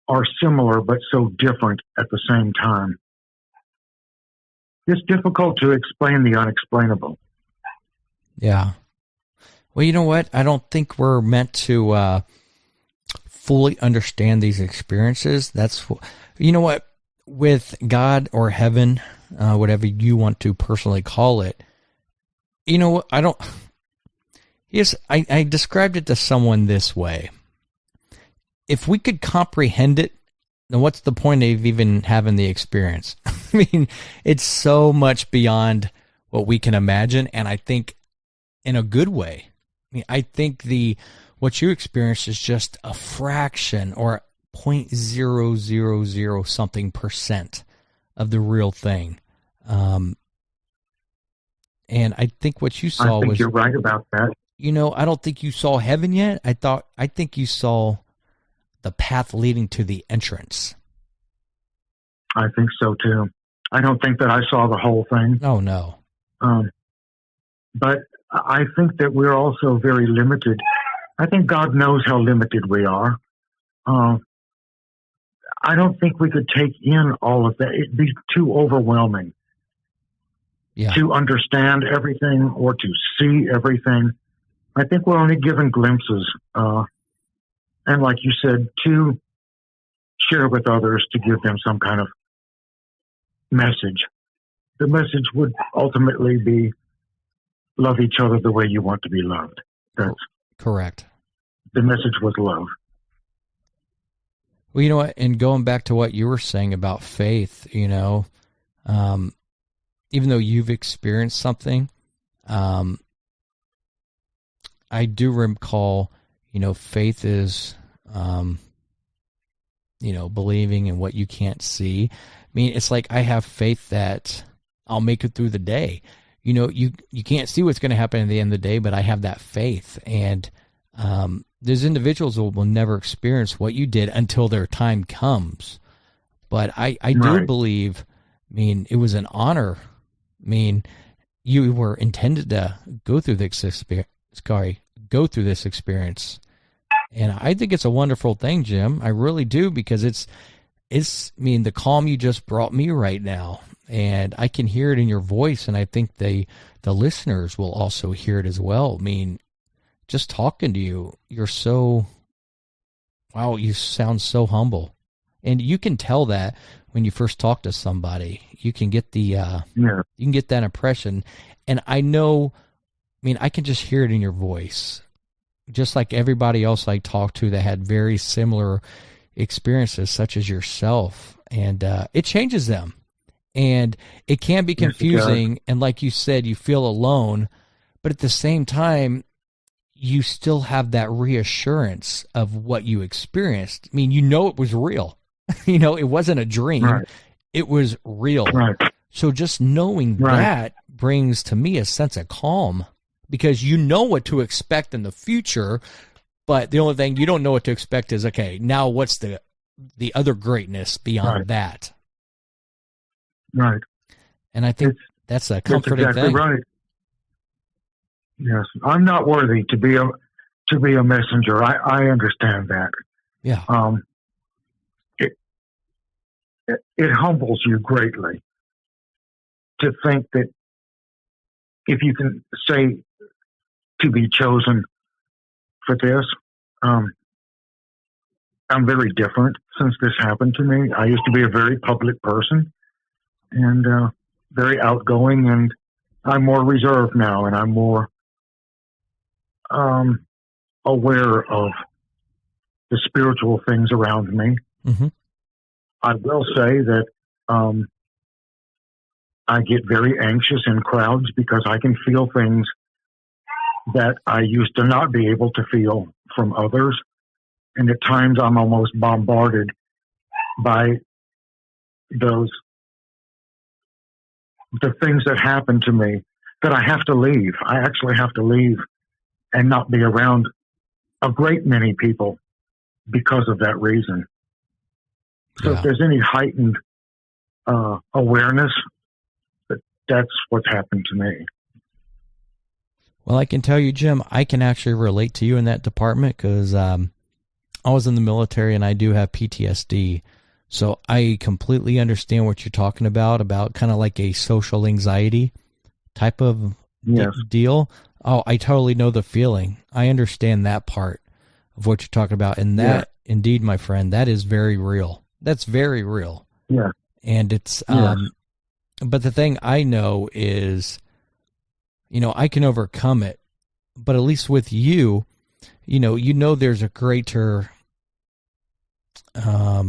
are similar but so different at the same time. It's difficult to explain the unexplainable. Yeah. Well, you know what? I don't think we're meant to fully understand these experiences. You know what? With God or heaven, whatever you want to personally call it, you know what? I described it to someone this way. If we could comprehend it, then what's the point of even having the experience? I mean, it's so much beyond what we can imagine, and I think in a good way. I mean, I think what you experience is just a fraction or 0.000 something percent of the real thing. And I think what you saw was, you're right about that. I don't think you saw heaven yet. I think you saw the path leading to the entrance. I think so too. I don't think that I saw the whole thing. Oh no. But I think that we're also very limited. I think God knows how limited we are. I don't think we could take in all of that. It'd be too overwhelming to understand everything or to see everything. I think we're only given glimpses. And like you said, to share with others, to give them some kind of message. The message would ultimately be love each other the way you want to be loved. That's correct. The message was love. Well, you know what? And going back to what you were saying about faith, even though you've experienced something, I do recall, faith is, believing in what you can't see. I mean, it's like I have faith that I'll make it through the day. You can't see what's going to happen at the end of the day, but I have that faith. And there's individuals who will never experience what you did until their time comes. But I do believe, it was an honor. You were intended to go through this experience. And I think it's a wonderful thing, Jim. I really do, because it's the calm you just brought me right now. And I can hear it in your voice, and I think the listeners will also hear it as well. Just talking to you, you're so, wow, you sound so humble. And you can tell that when you first talk to somebody. You can get you can get that impression. And I know, I can just hear it in your voice. Just like everybody else I talked to that had very similar experiences, such as yourself. And it changes them. And it can be confusing. And like you said, you feel alone. But at the same time, you still have that reassurance of what you experienced. It was real. It wasn't a dream. Right. It was real. Right. So just knowing that brings to me a sense of calm, because you know what to expect in the future, but the only thing you don't know what to expect is, okay, now what's the other greatness beyond that? Right. And I think that's a comforting that's exactly thing. Right. Yes, I'm not worthy to be a messenger. I understand that. Yeah. It humbles you greatly to think that if you can say to be chosen for this, I'm very different since this happened to me. I used to be a very public person and very outgoing, and I'm more reserved now, and I'm more aware of the spiritual things around me. Mm-hmm. I will say that I get very anxious in crowds because I can feel things that I used to not be able to feel from others. And at times I'm almost bombarded by the things that happen to me that I have to leave. I actually have to leave and not be around a great many people because of that reason. So if there's any heightened awareness, that's what's happened to me. Well, I can tell you, Jim, I can actually relate to you in that department because I was in the military and I do have PTSD. So I completely understand what you're talking about kind of like a social anxiety type of deal. Oh, I totally know the feeling. I understand that part of what you're talking about. And that, indeed, my friend, that is very real. That's very real. Yeah. And it's, but the thing I know is, I can overcome it, but at least with you, there's a greater, how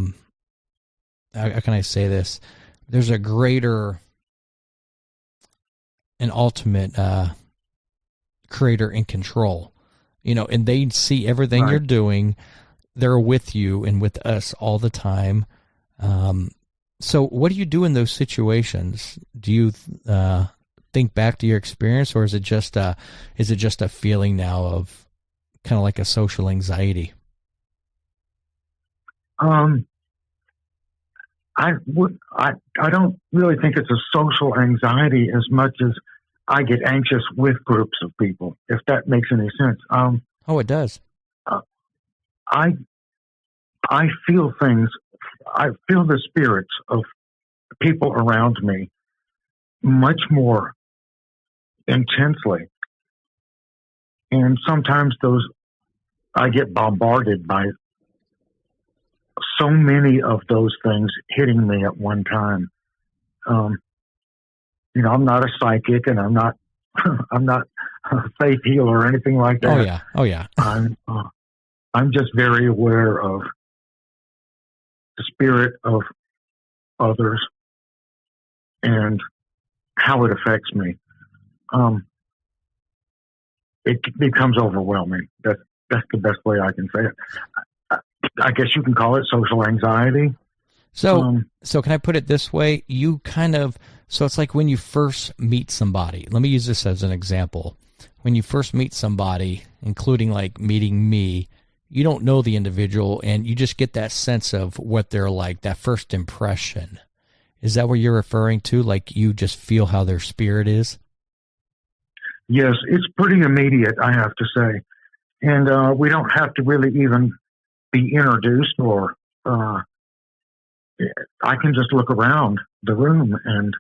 can I say this? There's a greater and ultimate, creator in control, and they see everything you're doing. they're with you and with us all the time. So what do you do in those situations? Do you think back to your experience, or is it just a feeling now of kind of like a social anxiety? I don't really think it's a social anxiety as much as I get anxious with groups of people, if that makes any sense. Oh, it does. I feel things. I feel the spirits of people around me much more intensely. And sometimes I get bombarded by so many of those things hitting me at one time. I'm not a psychic, and I'm not a faith healer or anything like that. Oh yeah. I'm just very aware of the spirit of others and how it affects me. It becomes overwhelming. That's the best way I can say it. I guess you can call it social anxiety. So can I put it this way? So it's like when you first meet somebody. Let me use this as an example. When you first meet somebody, including like meeting me, you don't know the individual, and you just get that sense of what they're like, that first impression. Is that what you're referring to? Like you just feel how their spirit is? Yes, it's pretty immediate, I have to say. And we don't have to really even be introduced, or I can just look around the room and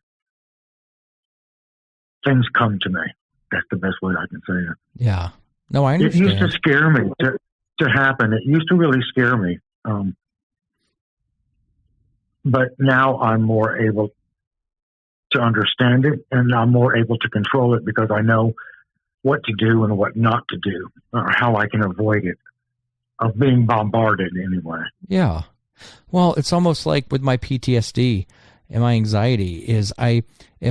things come to me. That's the best way I can say it. Yeah. No, I understand. It used to scare me to happen. It used to really scare me. But now I'm more able to understand it, and I'm more able to control it because I know what to do and what not to do, or how I can avoid it, of being bombarded anyway. Yeah. Well, it's almost like with my PTSD and my anxiety is at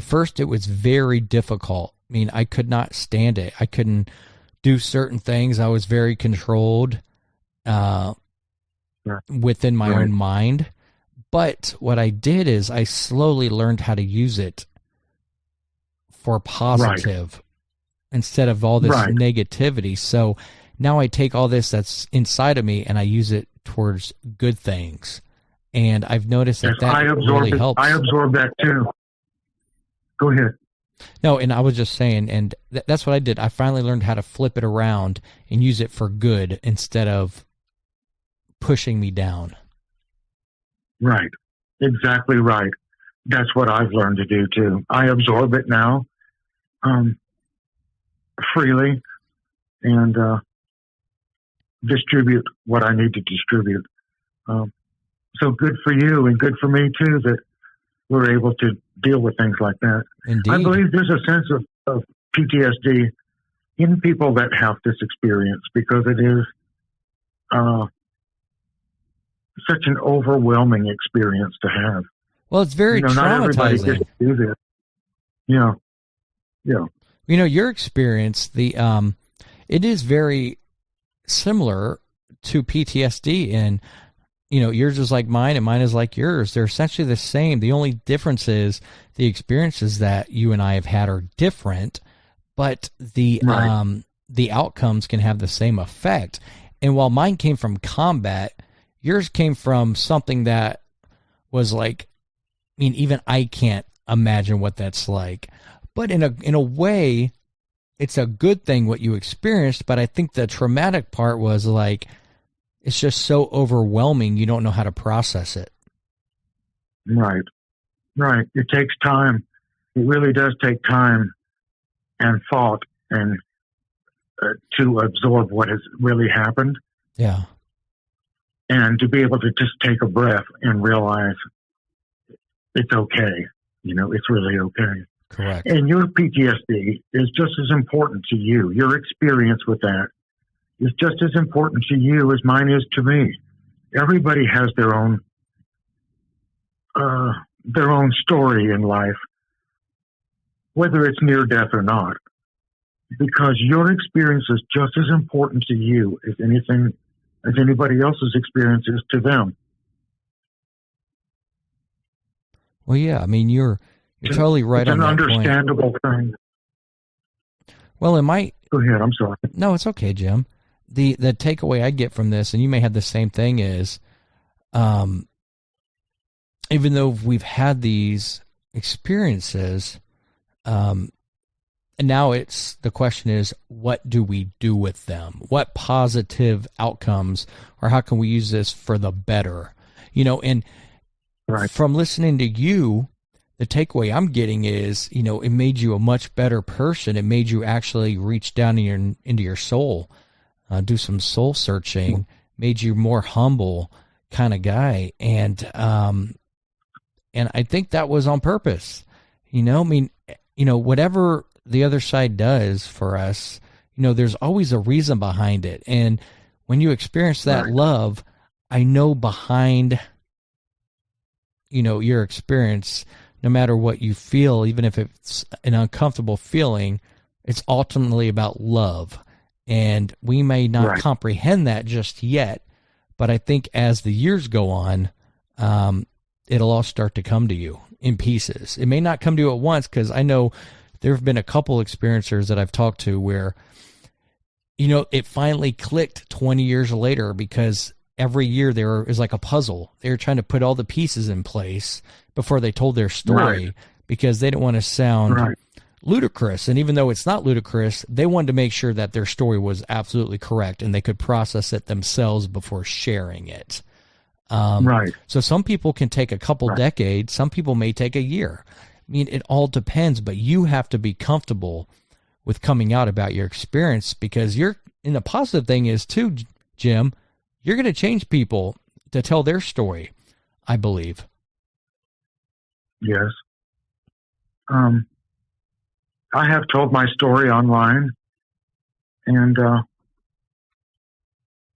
first it was very difficult. I mean, I could not stand it. I couldn't do certain things. I was very controlled within my own mind. But what I did is I slowly learned how to use it for positive instead of all this negativity. So now I take all this that's inside of me and I use it towards good things. And I've noticed that really helps. I absorb that too. Go ahead. No, and I was just saying, and that's what I did. I finally learned how to flip it around and use it for good instead of pushing me down. Right. Exactly right. That's what I've learned to do too. I absorb it now freely and distribute what I need to distribute. So good for you and good for me too that we're able to deal with things like that. Indeed. I believe there's a sense of PTSD in people that have this experience because it is such an overwhelming experience to have. Well, it's very traumatizing. Not everybody gets to do this. Yeah. Your experience, it is very similar to PTSD, and yours is like mine and mine is like yours. They're essentially the same. The only difference is the experiences that you and I have had are different, but the outcomes can have the same effect. And while mine came from combat, yours came from something that was like, even I can't imagine what that's like. But in a way, it's a good thing what you experienced, but I think the traumatic part was like, it's just so overwhelming, you don't know how to process it. Right. It takes time. It really does take time and thought and to absorb what has really happened. Yeah. And to be able to just take a breath and realize it's okay. It's really okay. Correct. And your PTSD is just as important to you. Your experience with that is just as important to you as mine is to me. Everybody has their own story in life, whether it's near death or not, because your experience is just as important to you as anything as anybody else's experience is to them. Well, yeah, I mean, you're totally right on that point. It's an understandable thing. Well, it might. Go ahead. I'm sorry. No, it's okay, Jim. The takeaway I get from this, and you may have the same thing, is, even though we've had these experiences, and now the question is, what do we do with them? What positive outcomes, or how can we use this for the better? And right. From listening to you, the takeaway I'm getting is, it made you a much better person. It made you actually reach down into your soul, do some soul searching, made you more humble kind of guy. And I think that was on purpose. Whatever the other side does for us, there's always a reason behind it. And when you experience that love, I know behind, your experience, no matter what you feel, even if it's an uncomfortable feeling, it's ultimately about love. And we may not comprehend that just yet, but I think as the years go on, it'll all start to come to you in pieces. It may not come to you at once, because I know there have been a couple experiencers that I've talked to where, it finally clicked 20 years later, because every year there is like a puzzle. They were trying to put all the pieces in place before they told their story, because they didn't want to sound ludicrous. And even though it's not ludicrous, they wanted to make sure that their story was absolutely correct and they could process it themselves before sharing it. So some people can take a couple decades. Some people may take a year. I mean, it all depends, but you have to be comfortable with coming out about your experience, because and the positive thing is too, Jim, you're going to change people to tell their story, I believe. Yes. I have told my story online, and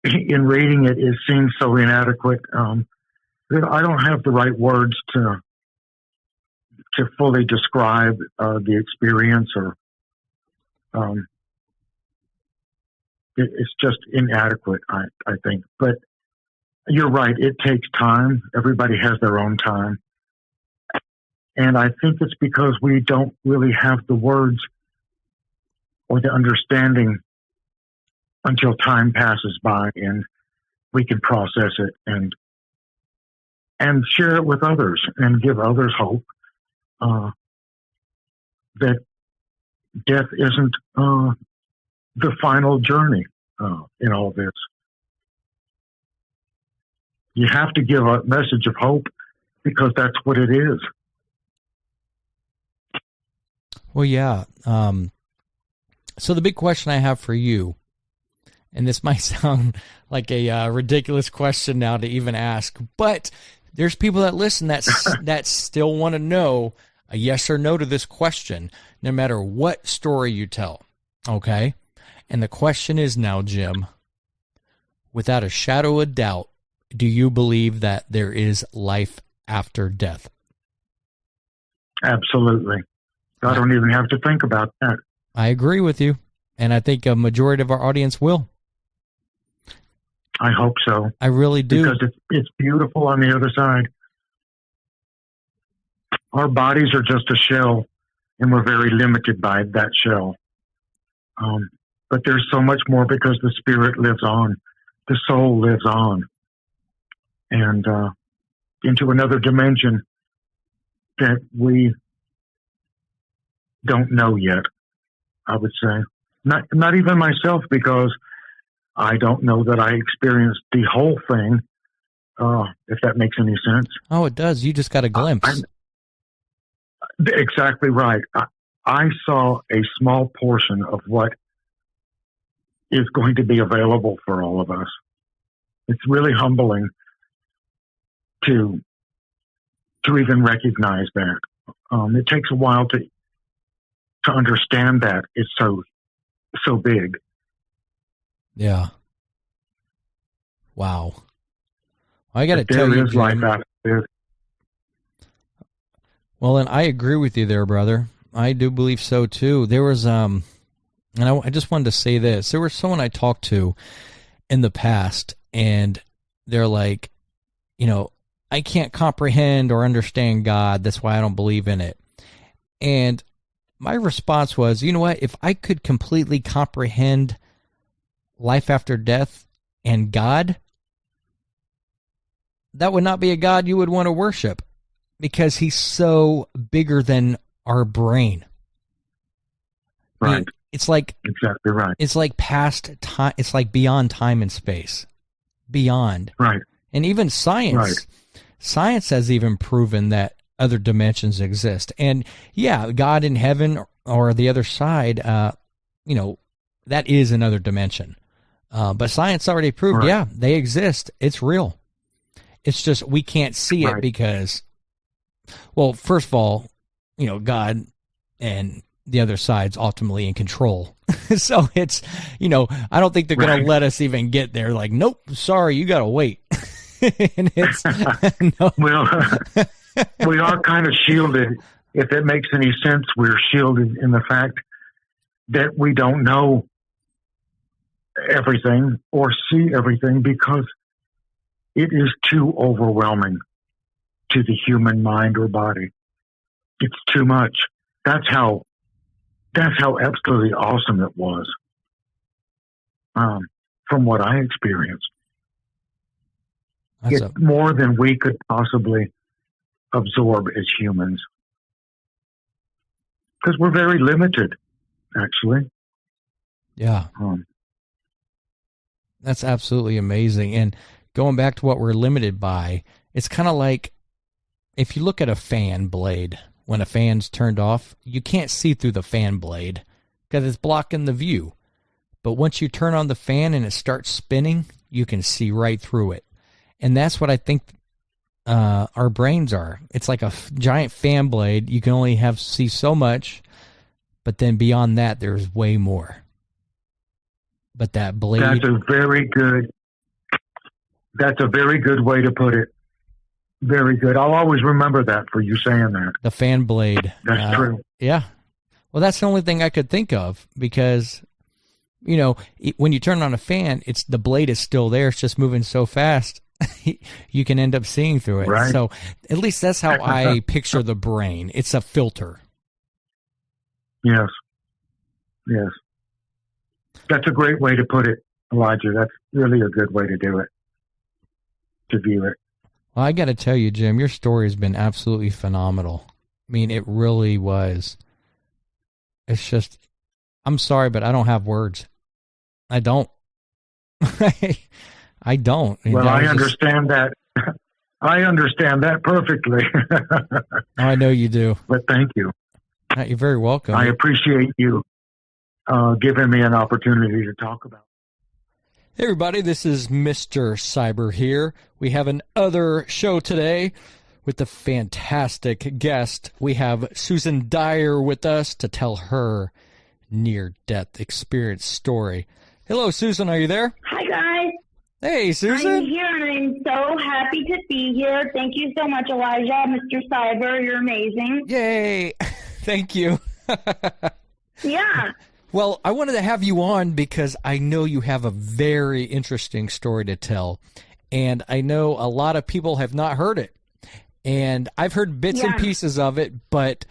in reading it, it seems so inadequate. That I don't have the right words to fully describe the experience, or it's just inadequate, I think. But you're right, it takes time. Everybody has their own time. And I think it's because we don't really have the words or the understanding until time passes by and we can process it and share it with others and give others hope that death isn't the final journey in all this. You have to give a message of hope, because that's what it is. Well, yeah. So the big question I have for you, and this might sound like a ridiculous question now to even ask, but there's people that listen that still want to know a yes or no to this question, no matter what story you tell. Okay? And the question is now, Jim, without a shadow of doubt, do you believe that there is life after death? Absolutely. I don't even have to think about that. I agree with you, and I think a majority of our audience will. I hope so. I really do. Because it's beautiful on the other side. Our bodies are just a shell, and we're very limited by that shell. But there's so much more, because the spirit lives on. The soul lives on. And into another dimension that we don't know yet, I would say. Not even myself, because I don't know that I experienced the whole thing, if that makes any sense. Oh, it does. You just got a glimpse. Exactly right. I saw a small portion of what is going to be available for all of us. It's really humbling to even recognize that. It takes a while to understand that it's so big. Yeah. Wow. I got to tell you, there is life after this. Well, and I agree with you there, brother. I do believe so too. There was and I just wanted to say this. There was someone I talked to in the past, and they're like, you know, I can't comprehend or understand God. That's why I don't believe in it. And my response was, you know what? If I could completely comprehend life after death and God, that would not be a God you would want to worship, because he's so bigger than our brain. Right. I mean, it's like Exactly right. It's like past time. It's like beyond time and space. Beyond. Right. And even science has even proven that other dimensions exist. And yeah, God in heaven or the other side, you know, that is another dimension. But science already proved, yeah, they exist. It's real. It's just we can't see it because, well, first of all, you know, God and the other side's ultimately in control. So it's, you know, I don't think they're going to let us even get there. Like, nope, sorry, you got to wait. And it's, no. Well, we are kind of shielded. If it makes any sense, we're shielded in the fact that we don't know everything or see everything, because it is too overwhelming to the human mind or body. It's too much. That's how absolutely awesome it was, from what I experienced. It's more than we could possibly absorb as humans, because we're very limited, actually. Yeah. That's absolutely amazing. And going back to what we're limited by, it's kind of like if you look at a fan blade, when a fan's turned off, you can't see through the fan blade because it's blocking the view. But once you turn on the fan and it starts spinning, you can see right through it. And that's what I think our brains are. It's like a giant fan blade. You can only see so much, but then beyond that, there's way more. But that blade... That's a very good way to put it. Very good. I'll always remember that for you saying that. The fan blade. That's true. Yeah. Well, that's the only thing I could think of, because, you know, when you turn on a fan, the blade is still there. It's just moving so fast, you can end up seeing through it. Right. So at least that's how I picture the brain. It's a filter. Yes. Yes. That's a great way to put it, Elijah. That's really a good way to do it, to view it. Well, I got to tell you, Jim, your story has been absolutely phenomenal. I mean, it really was. It's just, I'm sorry, but I don't have words. I don't. I don't. Well, I understand that. I understand that perfectly. I know you do. But thank you. You're very welcome. I appreciate you giving me an opportunity to talk about. Hey everybody, this is Mr. Cyber here. We have another show today with a fantastic guest. We have Susan Dyer with us to tell her near-death experience story. Hello, Susan. Are you there? Hi, guys. Hey, Susan. I'm here, and I'm so happy to be here. Thank you so much, Elijah. Mr. Cyber, you're amazing. Yay. Thank you. Yeah. Well, I wanted to have you on because I know you have a very interesting story to tell, and I know a lot of people have not heard it, and I've heard bits and pieces of it, but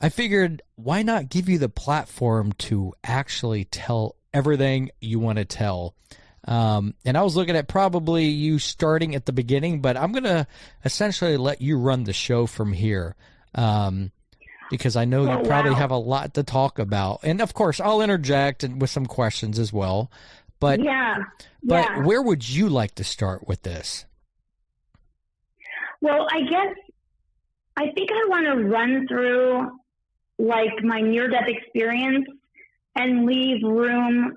I figured why not give you the platform to actually tell everything you want to tell. And I was looking at probably you starting at the beginning, but I'm going to essentially let you run the show from here. Because I know you probably have a lot to talk about. And, of course, I'll interject with some questions as well. But, but where would you like to start with this? Well, I think I want to run through, like, my near-death experience and leave room.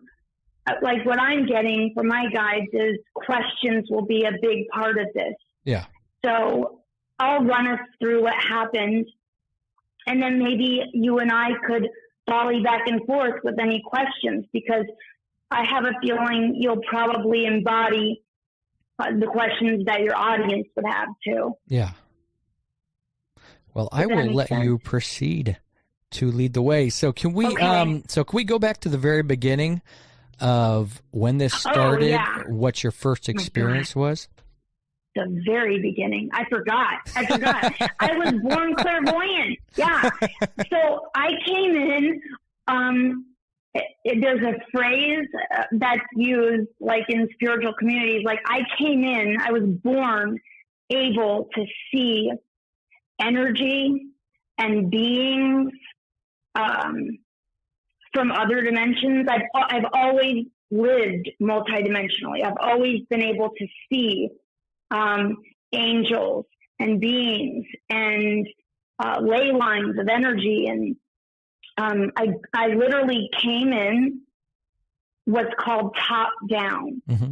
Like, what I'm getting from my guides is questions will be a big part of this. Yeah. So I'll run us through what happened. And then maybe you and I could volley back and forth with any questions, because I have a feeling you'll probably embody the questions that your audience would have too. Yeah. Well, I will let you proceed to lead the way. So can we can we go back to the very beginning? of when this started? Oh, yeah. What your first experience was? The very beginning. I forgot. I was born clairvoyant. Yeah. So I came in, there's a phrase that's used like in spiritual communities. Like I was born able to see energy and beings from other dimensions. I've always lived multidimensionally. I've always been able to see angels and beings and ley lines of energy. And I literally came in what's called top down. Mm-hmm.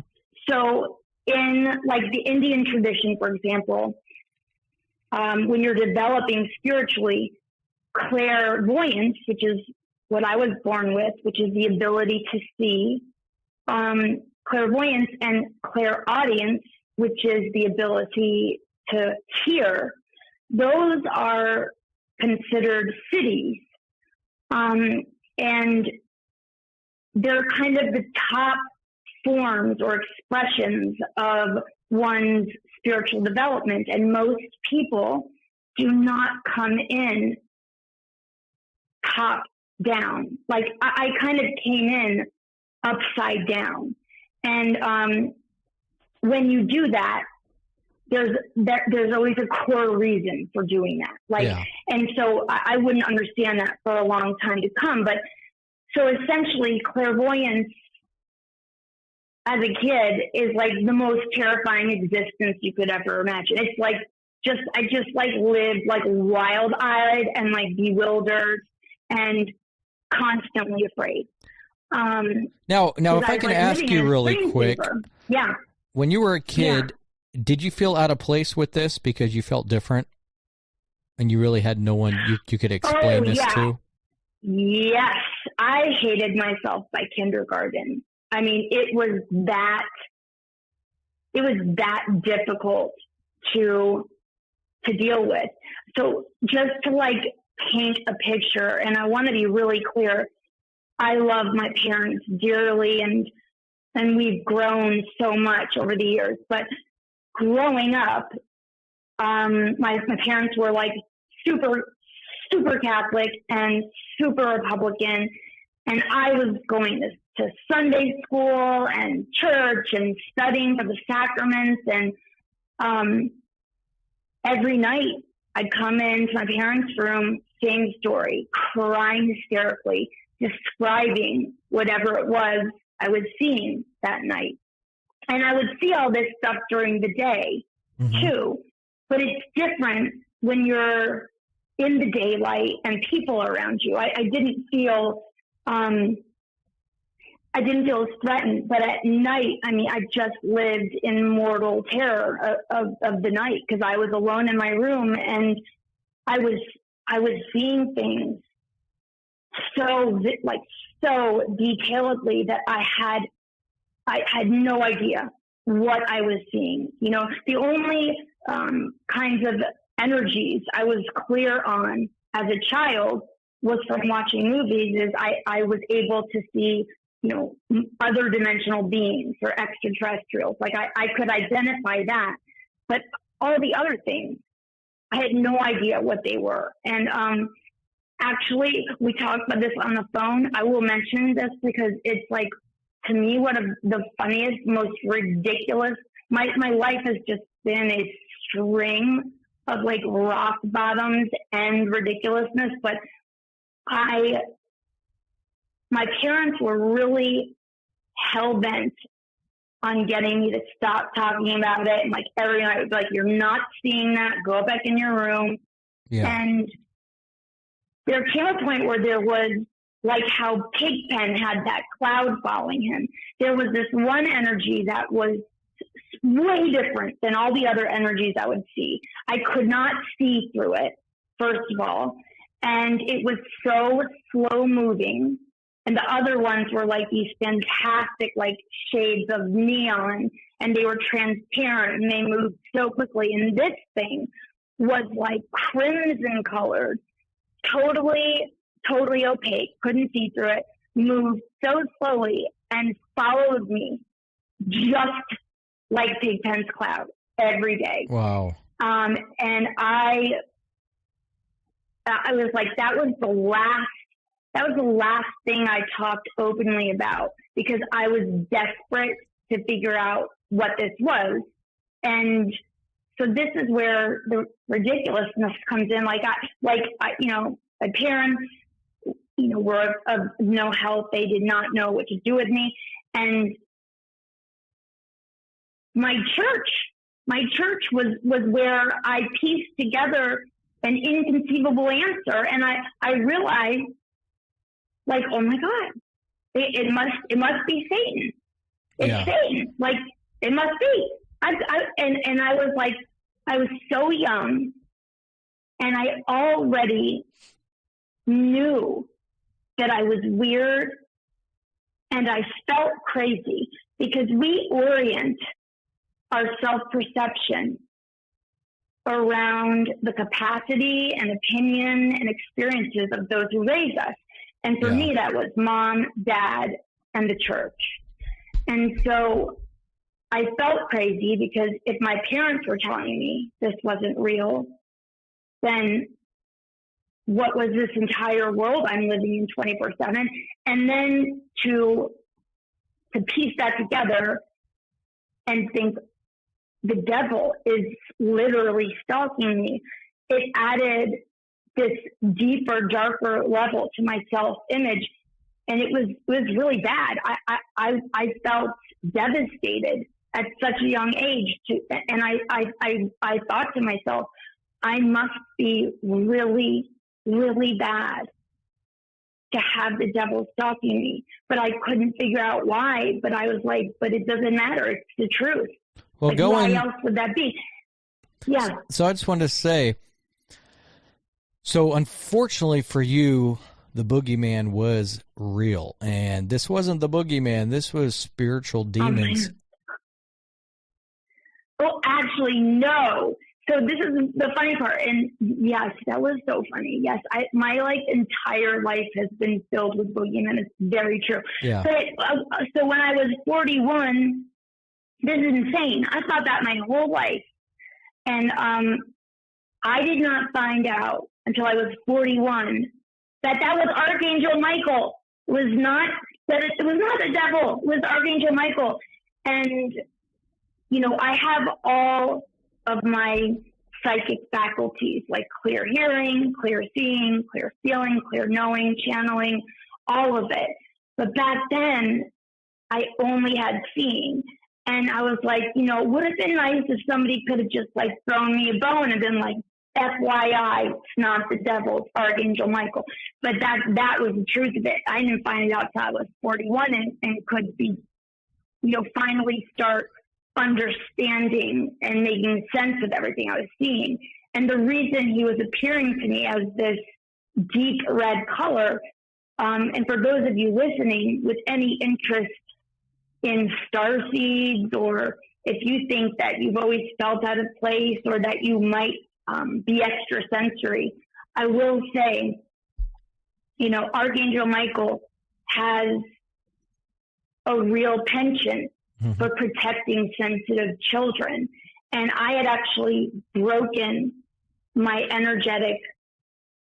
So in like the Indian tradition, for example, when you're developing spiritually, clairvoyance, which is what I was born with, which is the ability to see, clairvoyance, and clairaudience, which is the ability to hear, those are considered cities. And they're kind of the top forms or expressions of one's spiritual development. And most people do not come in top down. Like I kind of came in upside down. And when you do that, there's always a core reason for doing that. Like, yeah. And so I wouldn't understand that for a long time to come. But so essentially clairvoyance as a kid is like the most terrifying existence you could ever imagine. It's like, I just like lived like wild-eyed and like bewildered and constantly afraid. Now, if I can ask you really quick. Yeah. When you were a kid, did you feel out of place with this because you felt different and you really had no one you could explain this to? Yes. I hated myself by kindergarten. I mean, it was that difficult to deal with. So just to like paint a picture, and I want to be really clear, I love my parents dearly and we've grown so much over the years. But growing up, my parents were like super Catholic and super Republican, and I was going to Sunday school and church and studying for the sacraments, and every night I'd come into my parents' room, same story, crying hysterically, describing whatever it was I was seeing that night. And I would see all this stuff during the day, too. But it's different when you're in the daylight and people around you. I didn't feel threatened, but at night, I mean, I just lived in mortal terror of the night because I was alone in my room and I was seeing things so detailedly that I had no idea what I was seeing. You know, the only kinds of energies I was clear on as a child was from watching movies. Is I was able to see, you know, other dimensional beings or extraterrestrials. Like I could identify that, but all the other things, I had no idea what they were. And actually, we talked about this on the phone. I will mention this because it's like, to me, one of the funniest, most ridiculous. My life has just been a string of like rock bottoms and ridiculousness. But my parents were really hell-bent on getting me to stop talking about it. And like every night, I would be like, "You're not seeing that. Go back in your room." Yeah. And there came a point where there was, like how Pigpen had that cloud following him, there was this one energy that was way different than all the other energies I would see. I could not see through it, first of all. And it was so slow moving. And the other ones were like these fantastic, like shades of neon, and they were transparent and they moved so quickly. And this thing was like crimson colored, totally opaque, couldn't see through it, moved so slowly. and followed me just like Pigpen's cloud every day. Wow. And I was like, that was the last thing I talked openly about, because I was desperate to figure out what this was. And so this is where the ridiculousness comes in. My parents, were of no help. They did not know what to do with me. And my church was where I pieced together an inconceivable answer. And I realized, like, oh my God, it must be Satan. It's Satan. Like, it must be. And I was like, I was so young, and I already knew that I was weird, and I felt crazy, because we orient our self-perception around the capacity and opinion and experiences of those who raised us. And for me, that was mom, dad, and the church. And so I felt crazy, because if my parents were telling me this wasn't real, then what was this entire world I'm living in 24/7? And then to piece that together and think the devil is literally stalking me, it added this deeper, darker level to my self-image. And it was really bad. I felt devastated at such a young age, and I thought to myself, I must be really, really bad to have the devil stalking me. But I couldn't figure out why. But I was like, but it doesn't matter. It's the truth. Well, like, why else would that be? Yeah. So I just wanted to say, so unfortunately for you, the boogeyman was real, and this wasn't the boogeyman. This was spiritual demons. Well, actually, no. So this is the funny part. And yes, that was so funny. Yes, my entire life has been filled with boogeymen. It's very true. Yeah. But, so when I was 41, this is insane. I thought that my whole life. And I did not find out until I was 41 that was Archangel Michael. It was not the devil. It was Archangel Michael. And, I have all of my psychic faculties, like clear hearing, clear seeing, clear feeling, clear knowing, channeling, all of it. But back then, I only had seeing. And I was like, would have been nice if somebody could have just thrown me a bone and been like, FYI, it's not the devil, it's Archangel Michael. But that was the truth of it. I didn't find it out till I was 41 and could be, finally start understanding and making sense of everything I was seeing. And the reason he was appearing to me as this deep red color, and for those of you listening with any interest in starseeds, or if you think that you've always felt out of place or that you might be extrasensory, I will say, Archangel Michael has a real penchant for protecting sensitive children. And I had actually broken my energetic,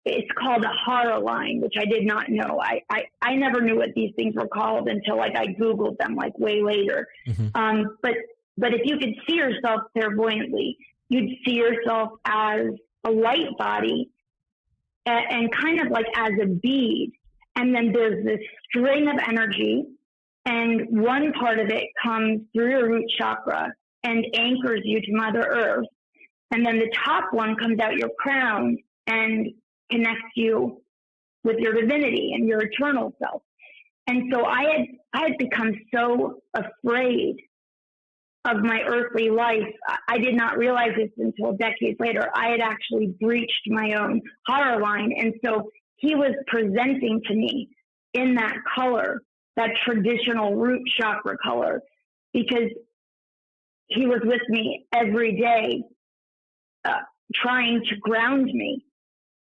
it's called a horror line, which I did not know. I never knew what these things were called until I Googled them way later. But if you could see yourself clairvoyantly, you'd see yourself as a light body and kind of as a bead. And then there's this string of energy, and one part of it comes through your root chakra and anchors you to Mother Earth. And then the top one comes out your crown and connects you with your divinity and your eternal self. And so I had become so afraid of my earthly life. I did not realize this until decades later. I had actually breached my own horror line. And so he was presenting to me in that color, that traditional root chakra color, because he was with me every day, trying to ground me,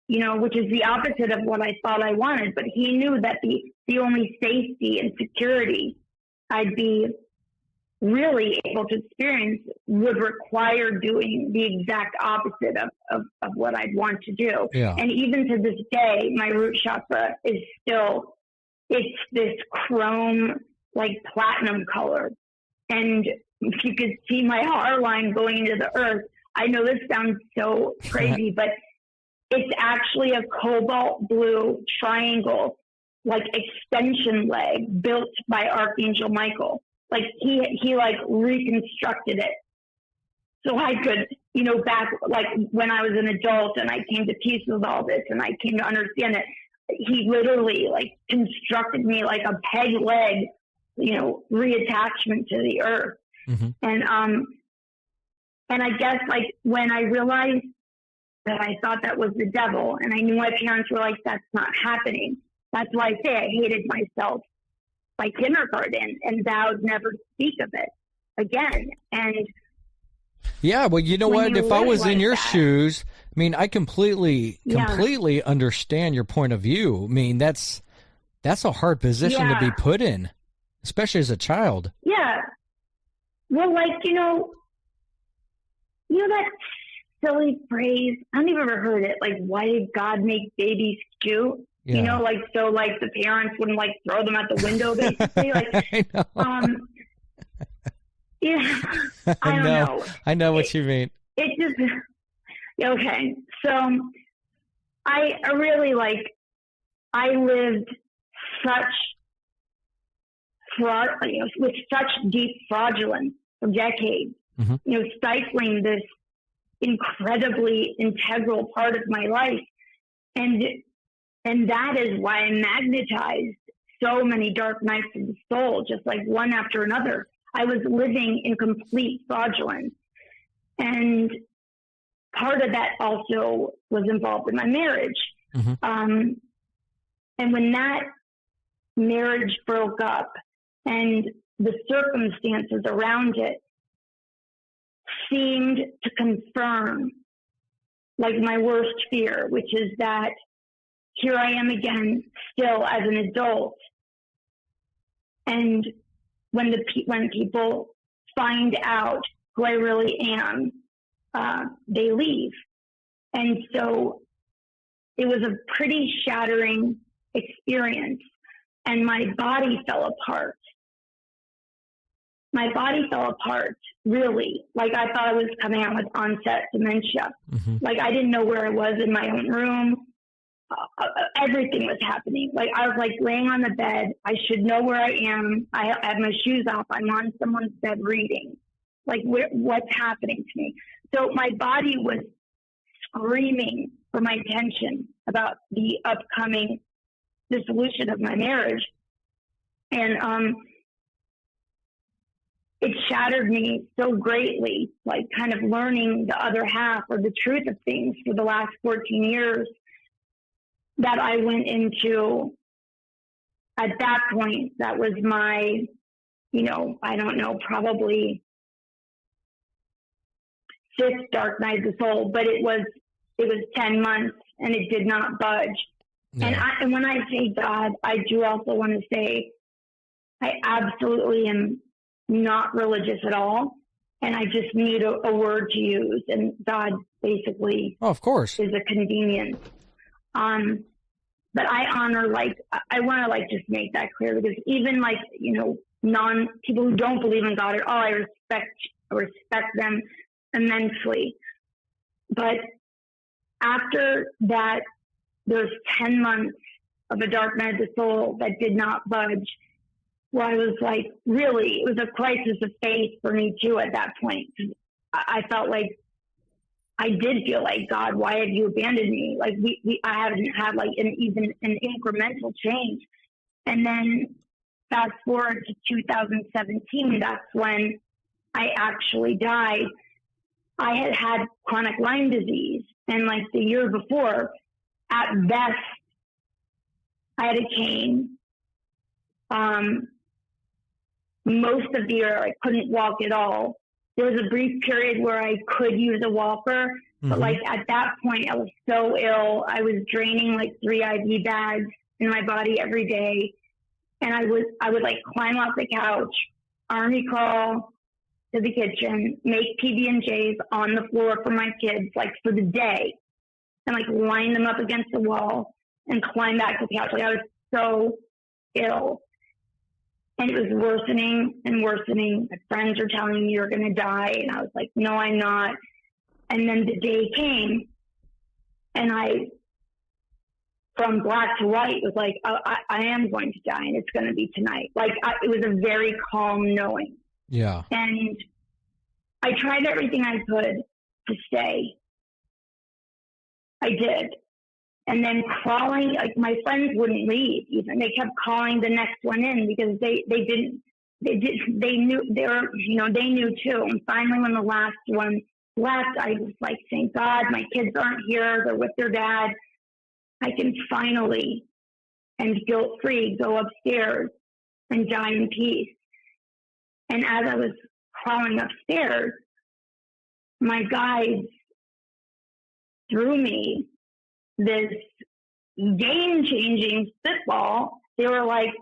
which is the opposite of what I thought I wanted. But he knew that the only safety and security I'd be really able to experience would require doing the exact opposite of what I'd want to do. Yeah. And even to this day, my root chakra is still, it's this chrome, like platinum color. And if you could see my heart line going into the earth, I know this sounds so crazy, but it's actually a cobalt blue triangle, like extension leg built by Archangel Michael. Like he like reconstructed it. So I could, back like when I was an adult and I came to peace with all this and I came to understand it, he literally like constructed me like a peg leg, reattachment to the earth. Mm-hmm. And I guess like when I realized that I thought that was the devil and I knew my parents were like, that's not happening. That's why I say I hated myself by kindergarten and vowed never to speak of it again. And yeah, well, you know what? If I was in your shoes, I mean, I completely understand your point of view. I mean, that's a hard position to be put in, especially as a child. Yeah. Well, like, that silly phrase, I don't even ever heard it. Like, why did God make babies cute? Yeah. So like the parents wouldn't like throw them out the window, basically. Like, I know. Yeah, I don't know. I know what you mean. It just, okay. So I really I lived with such deep fraudulence for decades, mm-hmm. Stifling this incredibly integral part of my life. And that is why I magnetized so many dark nights of the soul, just like one after another. I was living in complete fraudulence. And part of that also was involved in my marriage. Mm-hmm. And when that marriage broke up and the circumstances around it seemed to confirm like my worst fear, which is that here I am again, still as an adult. And when people find out who I really am, they leave. And so it was a pretty shattering experience, and my body fell apart. My body fell apart, really. Like I thought I was coming out with onset dementia. Mm-hmm. Like I didn't know where I was in my own room. Everything was happening. Like I was like laying on the bed. I should know where I am. I have my shoes off. I'm on someone's bed reading. Like what's happening to me? So my body was screaming for my attention about the upcoming dissolution of my marriage. And it shattered me so greatly, like kind of learning the other half or the truth of things for the last 14 years, that I went into, at that point, that was my, I don't know, probably 5th dark night of the soul, but it was 10 months and it did not budge. Yeah. And when I say God, I do also want to say I absolutely am not religious at all. And I just need a word to use. And God basically, of course, is a convenience. But I honor, I want to just make that clear, because even people who don't believe in God at all, I respect them immensely. But after that, there's 10 months of a dark night of the soul that did not budge, where I was really, it was a crisis of faith for me too at that point. I felt like, I did feel like, God, why have you abandoned me? I haven't had even an incremental change. And then fast forward to 2017, that's when I actually died. I had chronic Lyme disease, and the year before, at best, I had a cane. Most of the year, I couldn't walk at all. There was a brief period where I could use a walker, but at that point I was so ill. I was draining 3 IV bags in my body every day. And I would like climb off the couch, army crawl to the kitchen, make PB&Js on the floor for my kids, like for the day, and like line them up against the wall and climb back to the couch. Like I was so ill. And it was worsening and worsening. My friends were telling me you're going to die. And I was like, no, I'm not. And then the day came and from black to white, was like, I am going to die and it's going to be tonight. Like it was a very calm knowing. Yeah. And I tried everything I could to stay. I did. And then crawling, like my friends wouldn't leave even. They kept calling the next one in because they knew too. And finally when the last one left, I was like, thank God my kids aren't here. They're with their dad. I can finally and guilt-free go upstairs and die in peace. And as I was crawling upstairs, my guides threw me this game-changing spitball. They were like,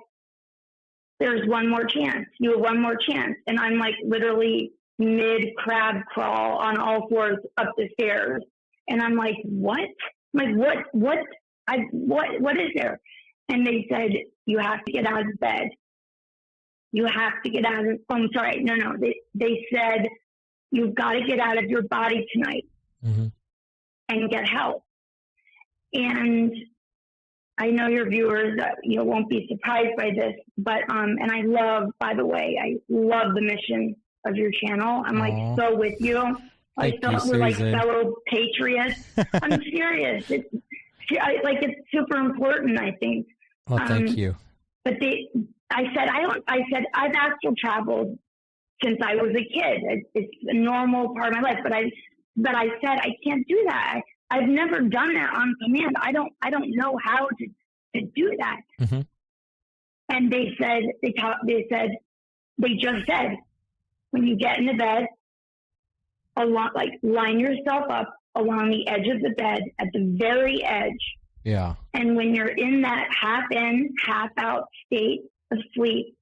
there's one more chance. You have one more chance. And I'm like literally mid-crab crawl on all fours up the stairs. And I'm like, what? I'm like, what is there? And they said, you have to get out of bed. You have to get out of, I'm sorry. No. They said, you've got to get out of your body tonight and get help. And I know your viewers, won't be surprised by this, but, and I love, by the way, I love the mission of your channel. I'm like so with you. We're like fellow patriots. I'm serious. It's super important, I think. Well, thank you. But I said I've astral traveled since I was a kid. It's a normal part of my life. But I said I can't do that. I've never done that on command. I don't know how to do that. Mm-hmm. And they just said when you get into bed, line yourself up along the edge of the bed at the very edge. Yeah. And when you're in that half in, half out state of sleep,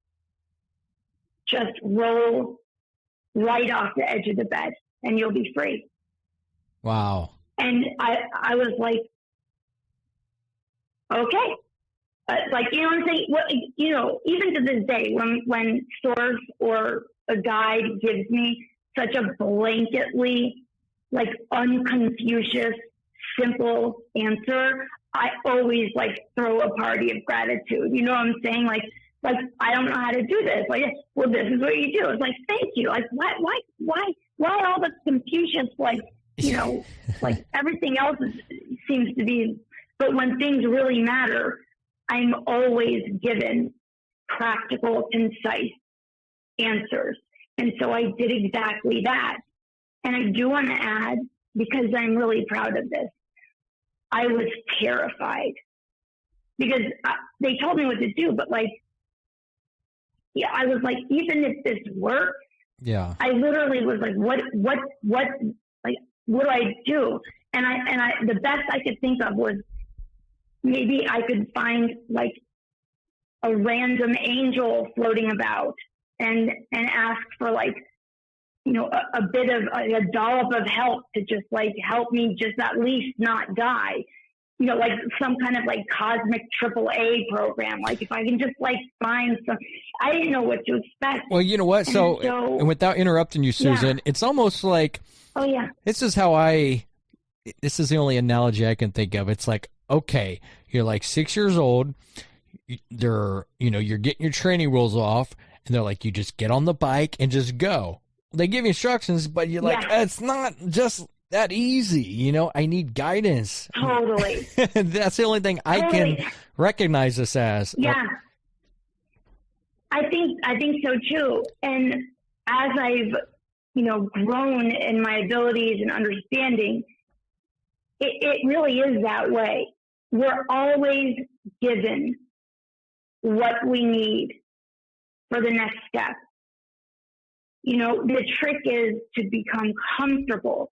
just roll right off the edge of the bed and you'll be free. Wow. And I was like, okay. Like, you know what I'm saying? Even to this day, when Source or a guide gives me such a blanketly, like, unconfucius, simple answer, I always, like, throw a party of gratitude. You know what I'm saying? Like, I don't know how to do this. Like, well, this is what you do. It's like, thank you. Like, why all the Confucius, like, like everything else seems to be, but when things really matter, I'm always given practical, concise answers. And so I did exactly that. And I do want to add, because I'm really proud of this, I was terrified because they told me what to do, but I was like, even if this works, I literally was like, what do I do? And I the best I could think of was maybe I could find like a random angel floating about and ask for like, a bit of a dollop of help to just like help me just at least not die. Like some kind of like cosmic AAA program. Like if I can just like find some, I didn't know what to expect. Well, you know what? And without interrupting you, Susan, it's almost like, this is the only analogy I can think of. It's like, okay, you're like 6 years old. You're getting your training wheels off and they're like, you just get on the bike and just go. They give you instructions, but you're like, it's not just that easy. I need guidance. Totally. That's the only thing I can recognize this as. Yeah. I think so too. And as I've, grown in my abilities and understanding, it really is that way. We're always given what we need for the next step. The trick is to become comfortable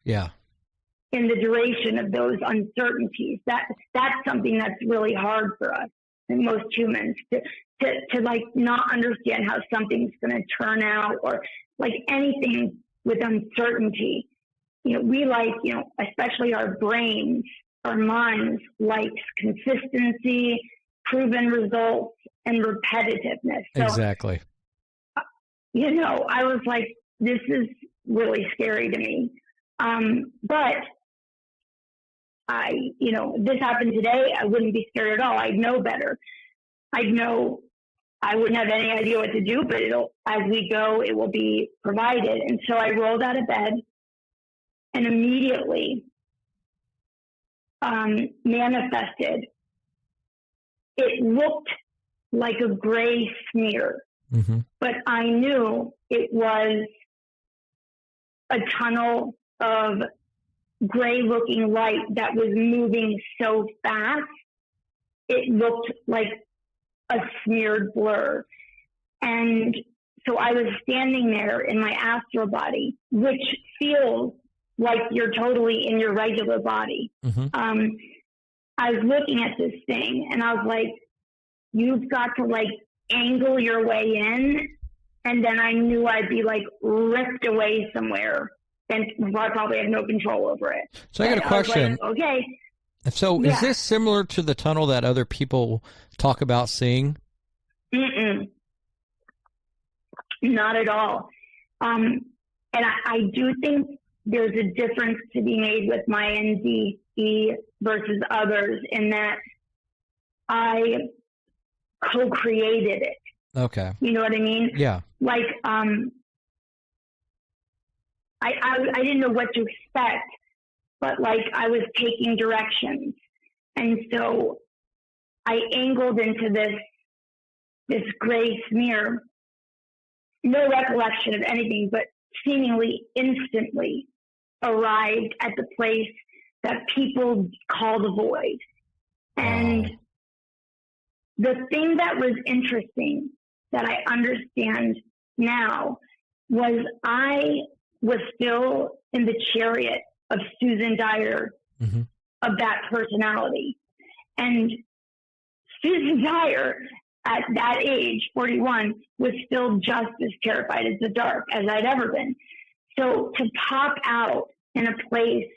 in the duration of those uncertainties. That's something that's really hard for us. than most humans to like not understand how something's going to turn out, or like anything with uncertainty. We like, especially our brains, our minds likes consistency, proven results, and repetitiveness. So, exactly. I was like, this is really scary to me. But this happened today, I wouldn't be scared at all. I'd know better. I'd know I wouldn't have any idea what to do, but as we go, it will be provided. And so I rolled out of bed and immediately manifested. It looked like a gray smear, but I knew it was a tunnel of gray-looking light that was moving so fast, it looked like a smeared blur. And so I was standing there in my astral body, which feels like you're totally in your regular body. I was looking at this thing, and I was like, you've got to, like, angle your way in, and then I knew I'd be, like, ripped away somewhere, and I probably have no control over it. So I got a question. Like, okay. So is this similar to the tunnel that other people talk about seeing? Not at all. And I do think there's a difference to be made with my NDE versus others in that I co-created it. Okay. You know what I mean? Yeah. Like, I didn't know what to expect, but like I was taking directions. And so I angled into this gray smear, no recollection of anything, but seemingly instantly arrived at the place that people call the void. And the thing that was interesting that I understand now was I was still in the chariot of Susan Dyer, of that personality. And Susan Dyer, at that age, 41, was still just as terrified as the dark as I'd ever been. So to pop out in a place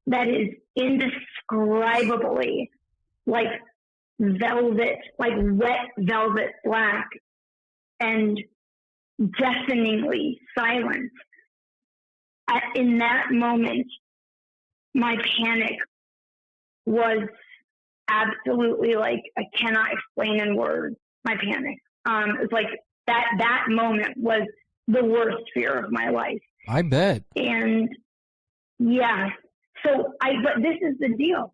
that is indescribably like velvet, like wet velvet black, and deafeningly silent, in that moment, my panic was absolutely like, I cannot explain in words my panic. It was like that moment was the worst fear of my life. I bet. And yeah, but this is the deal.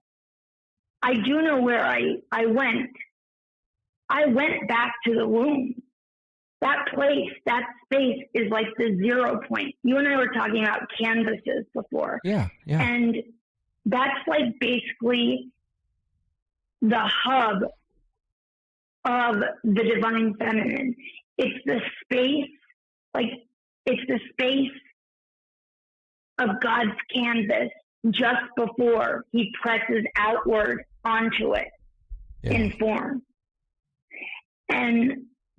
I do know where I went. I went back to the womb. That place, that space is like the 0 point. You and I were talking about canvases before. Yeah. And that's like basically the hub of the divine feminine. It's the space, of God's canvas just before he presses outward onto it in form.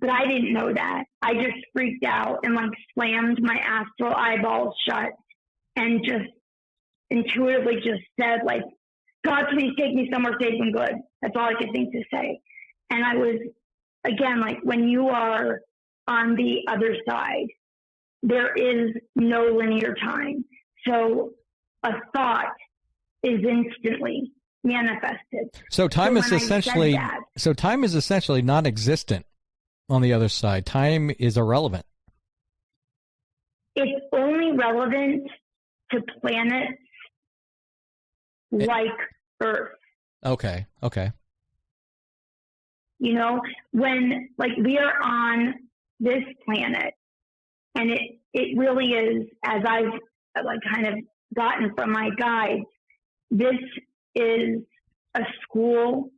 But I didn't know that. I just freaked out and like slammed my astral eyeballs shut and just intuitively just said like, God, please take me somewhere safe and good. That's all I could think to say. And I was, again, like when you are on the other side, there is no linear time. So a thought is instantly manifested. So time is essentially non-existent on the other side. Time is irrelevant. It's only relevant to planets like Earth. Okay. You know, when like we are on this planet, and it really is, as I've like kind of gotten from my guides, this is a school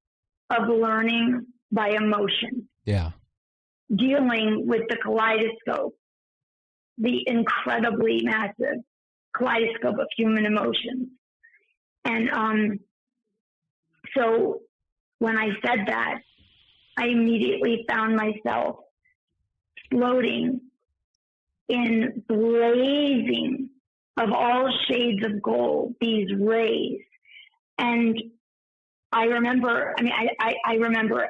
of learning by emotion. Yeah. Dealing with the kaleidoscope, the incredibly massive kaleidoscope of human emotions. And so when I said that, I immediately found myself floating in blazing of all shades of gold, these rays. And I remember, I remember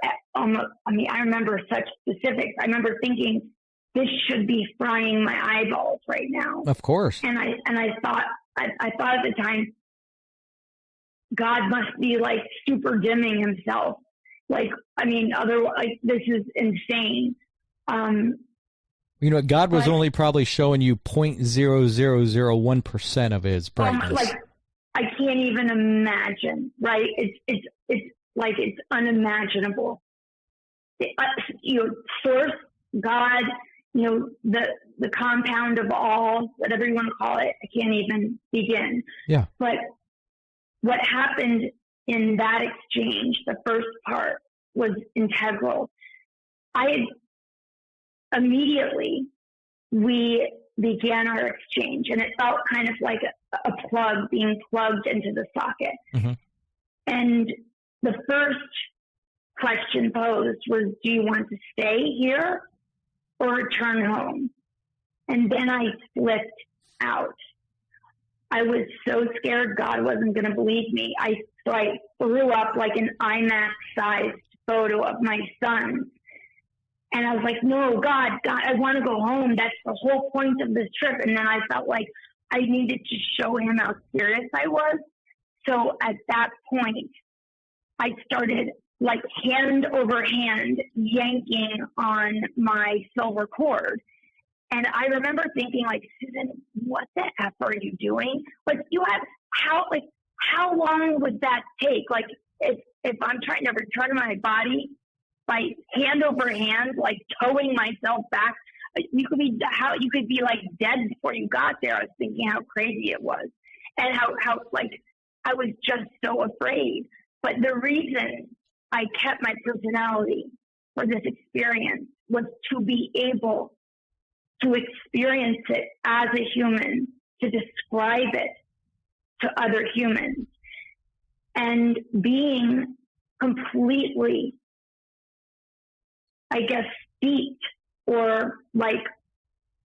such specifics. I remember thinking, this should be frying my eyeballs right now. Of course. And I thought at the time, God must be like super dimming himself. Like, this is insane. God was only probably showing you 0.0001% of his brightness. I can't even imagine, right? It's like it's unimaginable. Source, God, the compound of all, whatever you want to call it, I can't even begin. Yeah. But what happened in that exchange, the first part, was integral. Immediately, we began our exchange, and it felt kind of like a plug being plugged into the socket. Mm-hmm. And the first question posed was, do you want to stay here or return home? And then I flipped out. I was so scared God wasn't going to believe me. So I threw up like an IMAX-sized photo of my son. And I was like, no, God, I want to go home. That's the whole point of this trip. And then I felt like I needed to show him how serious I was. So at that point, I started like hand over hand yanking on my silver cord. And I remember thinking, like, Susan, what the F are you doing? Like, how long would that take? Like, if I'm trying to return my body by hand over hand, like towing myself back, you could be like dead before you got there. I was thinking how crazy it was, and how like I was just so afraid. But the reason I kept my personality for this experience was to be able to experience it as a human, to describe it to other humans, and being completely, I guess, steeped, or like,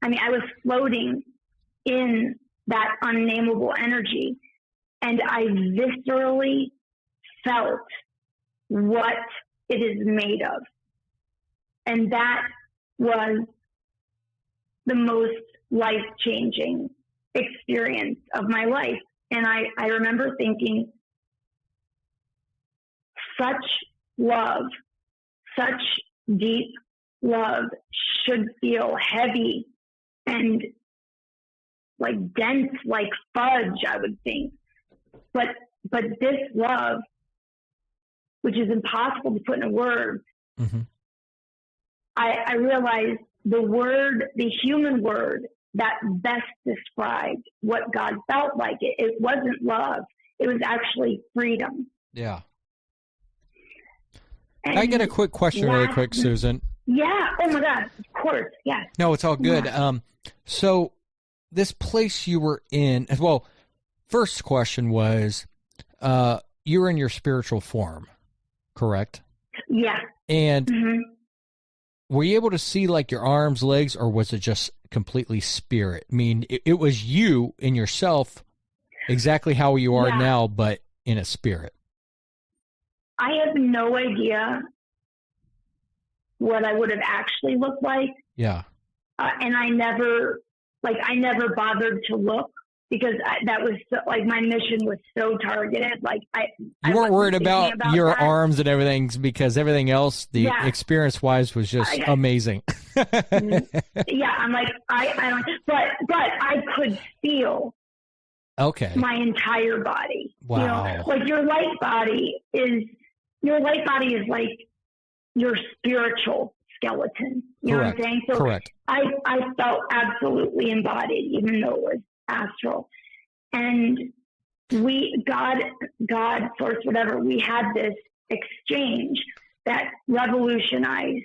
I was floating in that unnameable energy, and I viscerally felt what it is made of. And that was the most life-changing experience of my life. And I remember thinking, such love, such deep love should feel heavy and like dense, like fudge, I would think. But this love, which is impossible to put in a word, mm-hmm. I realized the human word that best described what God felt like. It wasn't love. It was actually freedom. Yeah. And can I get a quick question really quick, Susan? Yeah. Oh, my God. Of course. Yes. No, it's all good. Yeah. So this place you were in, well, first question was, you were in your spiritual form, correct? Yeah. And mm-hmm. were you able to see like your arms, legs, or was it just completely spirit? I mean, it was you in yourself, exactly how you are now, but in a spirit. I have no idea what I would have actually looked like. Yeah. And I never bothered to look, because that was so, like, my mission was so targeted. Like you weren't worried about your that. arms and everything, because everything else, the experience wise, was just amazing. Yeah. I'm like, I don't, but I could feel my entire body. Wow. Like your light body is like your spiritual skeleton. You know what I'm saying? So correct. I felt absolutely embodied, even though it was astral. And God, source, whatever, we had this exchange that revolutionized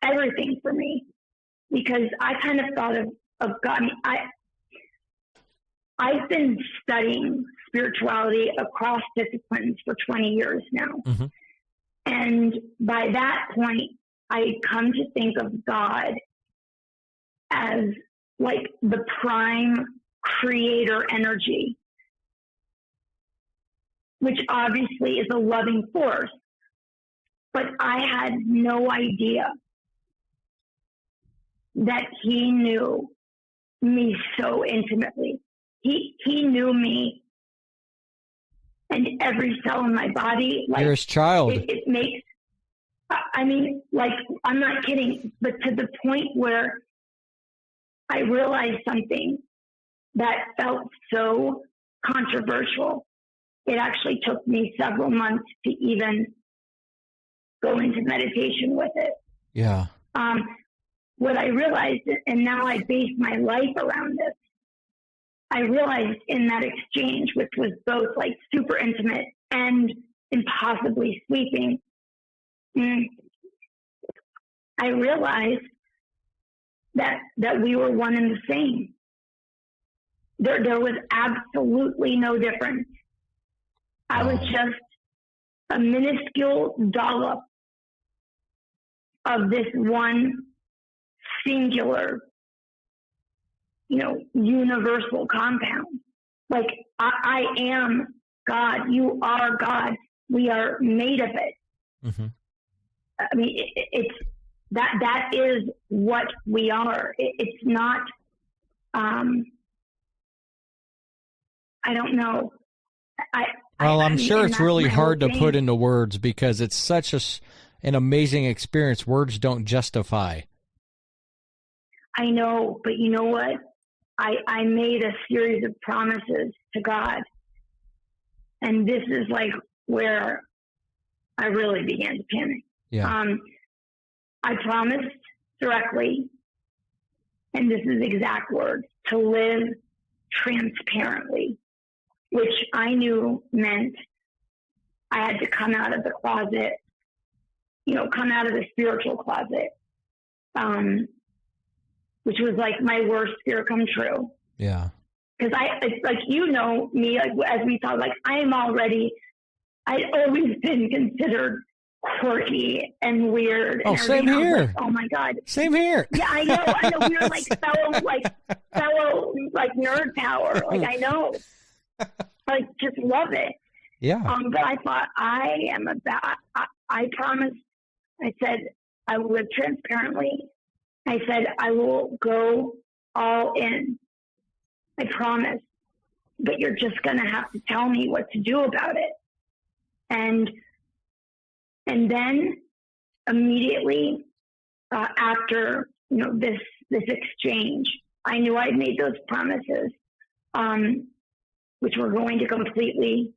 everything for me, because I kind of thought of God. I've been studying spirituality across disciplines for 20 years now. Mm-hmm. And by that point, I come to think of God as like the prime creator energy, which obviously is a loving force. But I had no idea that he knew me so intimately. He knew me and every cell in my body. Like, you're his child. It makes, I mean, like, I'm not kidding, but to the point where I realized something that felt so controversial. It actually took me several months to even go into meditation with it. Yeah. What I realized, and now I base my life around this, I realized in that exchange, which was both like super intimate and impossibly sweeping, I realized that we were one and the same. There was absolutely no difference. I was just a minuscule dollop of this one singular, universal compound. Like, I am God. You are God. We are made of it. Mm-hmm. I mean, it's that is what we are. It's not, I don't know. I'm sure it's really hard to put into words because it's such an amazing experience. Words don't justify. I know, but you know what? I made a series of promises to God. And this is like where I really began to panic. Yeah. I promised directly, and this is exact words, to live transparently, which I knew meant I had to come out of the closet, come out of the spiritual closet, which was like my worst fear come true. Yeah. Because it's like, me, like, as we talk, like I'd always been considered quirky and weird. Oh, and same here. like, oh my God. Same here. Yeah, I know. We were like fellow nerd power. Like, I know. I just love it. Yeah. But I thought I promised, I said, I will live transparently. I said, I will go all in. I promise. But you're just going to have to tell me what to do about it. And then immediately after, this exchange, I knew I'd made those promises, which were going to completely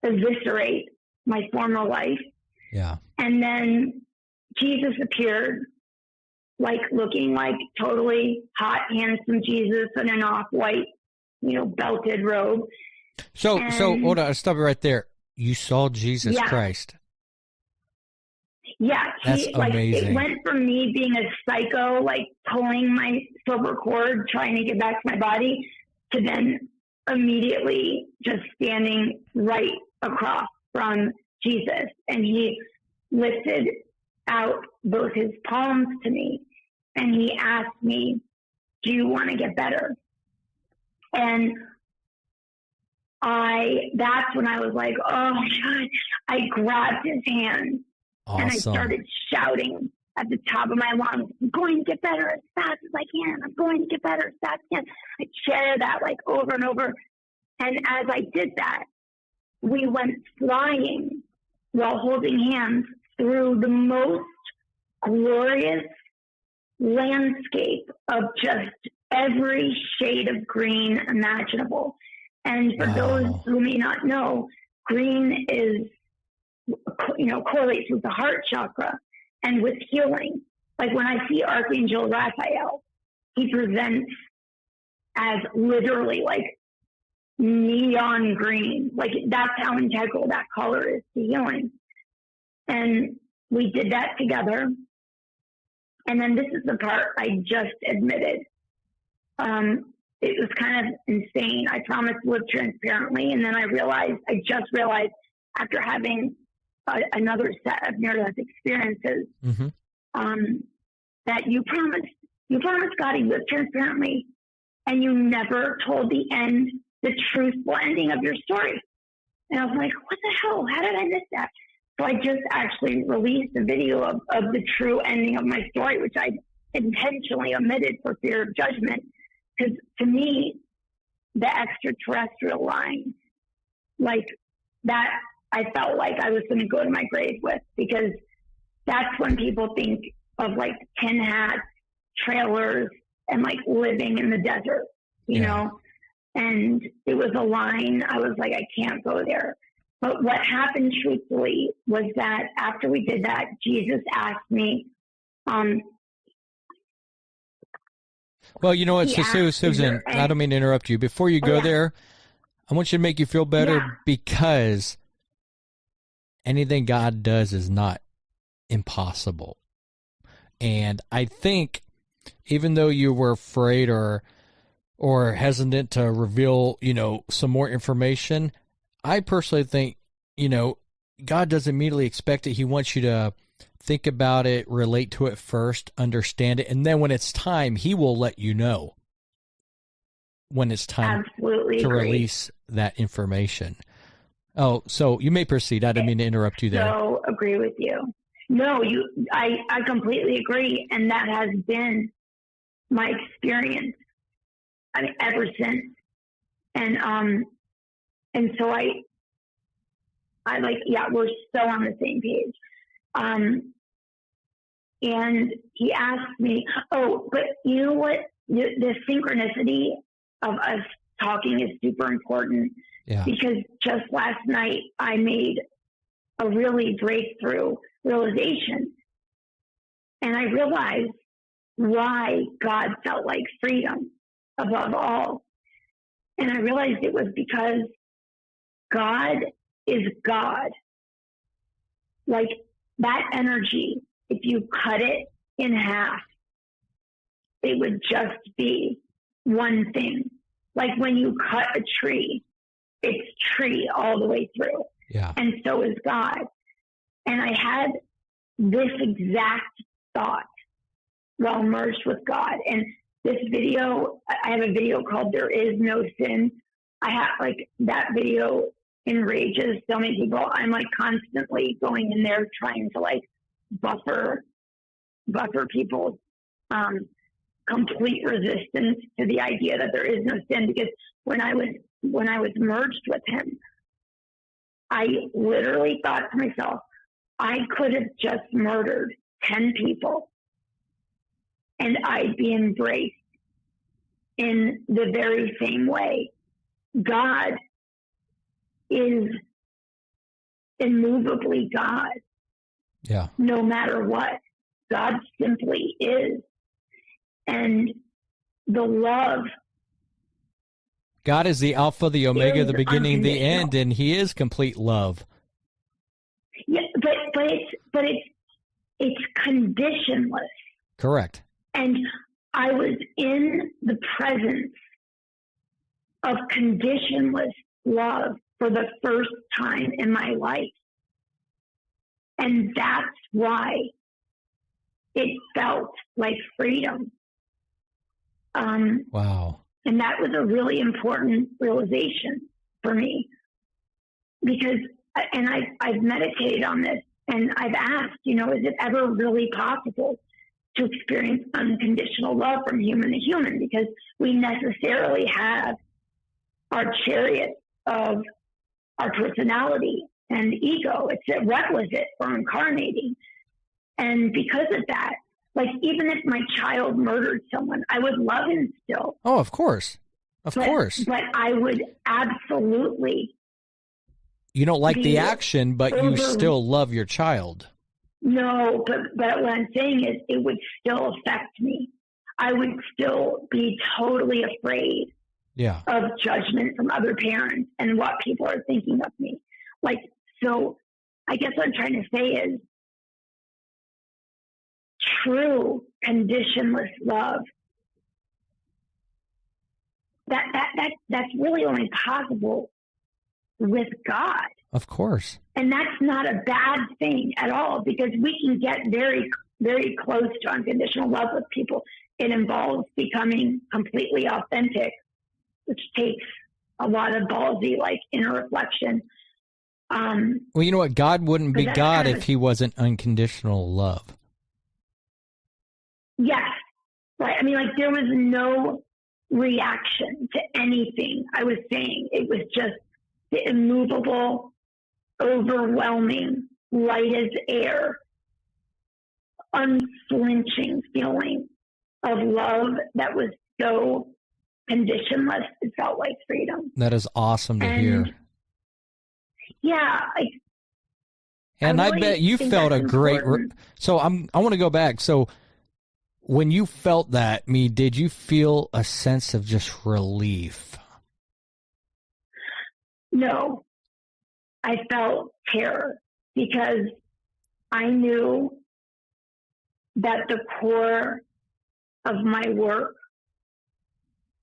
eviscerate my former life. Yeah. And then Jesus appeared, like looking like totally hot, handsome Jesus in an off-white, belted robe. So hold on, I'll stop you right there. You saw Jesus Christ. Yeah, that's amazing. It went from me being a psycho, like pulling my silver cord, trying to get back to my body, to then immediately just standing right across from Jesus. And he lifted out both his palms to me, and he asked me, do you want to get better? And that's when I was like, oh my God. I grabbed his hand. Awesome. And I started shouting at the top of my lungs, I'm going to get better as fast as I can. I'm going to get better as fast as I can. I share that like over and over. And as I did that, we went flying while holding hands through the most glorious landscape of just every shade of green imaginable. And for those who may not know, green is, correlates with the heart chakra and with healing. Like when I see Archangel Raphael, he presents as literally like neon green. Like that's how integral that color is to healing. And we did that together. And then this is the part I just admitted. It was kind of insane. I promised to live transparently. And then I just realized after having another set of near-death experiences, Mm-hmm. that you promised God you lived transparently, and you never told the truthful ending of your story. And I was like, what the hell? How did I miss that? So I just actually released a video of the true ending of my story, which I intentionally omitted for fear of judgment. Because to me, the extraterrestrial line, like that, I felt like I was going to go to my grave with, because that's when people think of like tin hats, trailers, and like living in the desert, you know? And it was a line. I was like, I can't go there. But what happened truthfully was that after we did that, Jesus asked me, well, you know what, Susan, I don't mean to interrupt you. Before you go there, I want you to make you feel better, because anything God does is not impossible. And I think even though you were afraid or hesitant to reveal, some more information, I personally think, God doesn't immediately expect it. He wants you to think about it, relate to it first, understand it, and then when it's time, he will let you know when it's time to release that information. Oh, so you may proceed. I didn't mean to interrupt you there. So agree with you. No, I completely agree, and that has been my experience. I mean, ever since, and so I like, we're so on the same page. And he asked me, but you know what? The synchronicity of us talking is super important, because just last night I made a really breakthrough realization, and I realized why God felt like freedom above all. And I realized it was because God is God. Like that energy, if you cut it in half, it would just be one thing. Like when you cut a tree, it's tree all the way through. Yeah. And so is God. And I had this exact thought while merged with God. And this video, I have a video called There Is No Sin. I have like that video enrages so many people. I'm like constantly going in there trying to like buffer people's complete resistance to the idea that there is no sin. Because when I was merged with him, I literally thought to myself, I could have just murdered 10 people and I'd be embraced in the very same way. God is immovably God. Yeah. No matter what, God simply is. And the love. God is the Alpha, the Omega, the beginning, the end, and he is complete love. Yeah, but it's conditionless. Correct. And I was in the presence of conditionless love for the first time in my life. And that's why it felt like freedom. Wow. And that was a really important realization for me. Because, and I've meditated on this, and I've asked, is it ever really possible to experience unconditional love from human to human? Because we necessarily have our chariot of our personality and ego. It's a requisite for incarnating. And because of that, like, even if my child murdered someone, I would love him still. Oh, of course. Of course. But I would absolutely. You don't like the action, but you still love your child. No, but what I'm saying is it would still affect me. I would still be totally afraid of judgment from other parents and what people are thinking of me. Like, so I guess what I'm trying to say is true conditionless love. That's really only possible with God. Of course. And that's not a bad thing at all, because we can get very, very close to unconditional love with people. It involves becoming completely authentic, which takes a lot of ballsy, like, inner reflection. Well, you know what? God wouldn't be God if he wasn't unconditional love. Yes. Right. I mean, like, there was no reaction to anything I was saying. It was just the immovable, overwhelming, light as air, unflinching feeling of love that was so conditionless. It felt like freedom. That is awesome to hear. Yeah. And I bet you felt a great... So I want to go back. So when you felt that, did you feel a sense of just relief? No. I felt terror, because I knew that the core of my work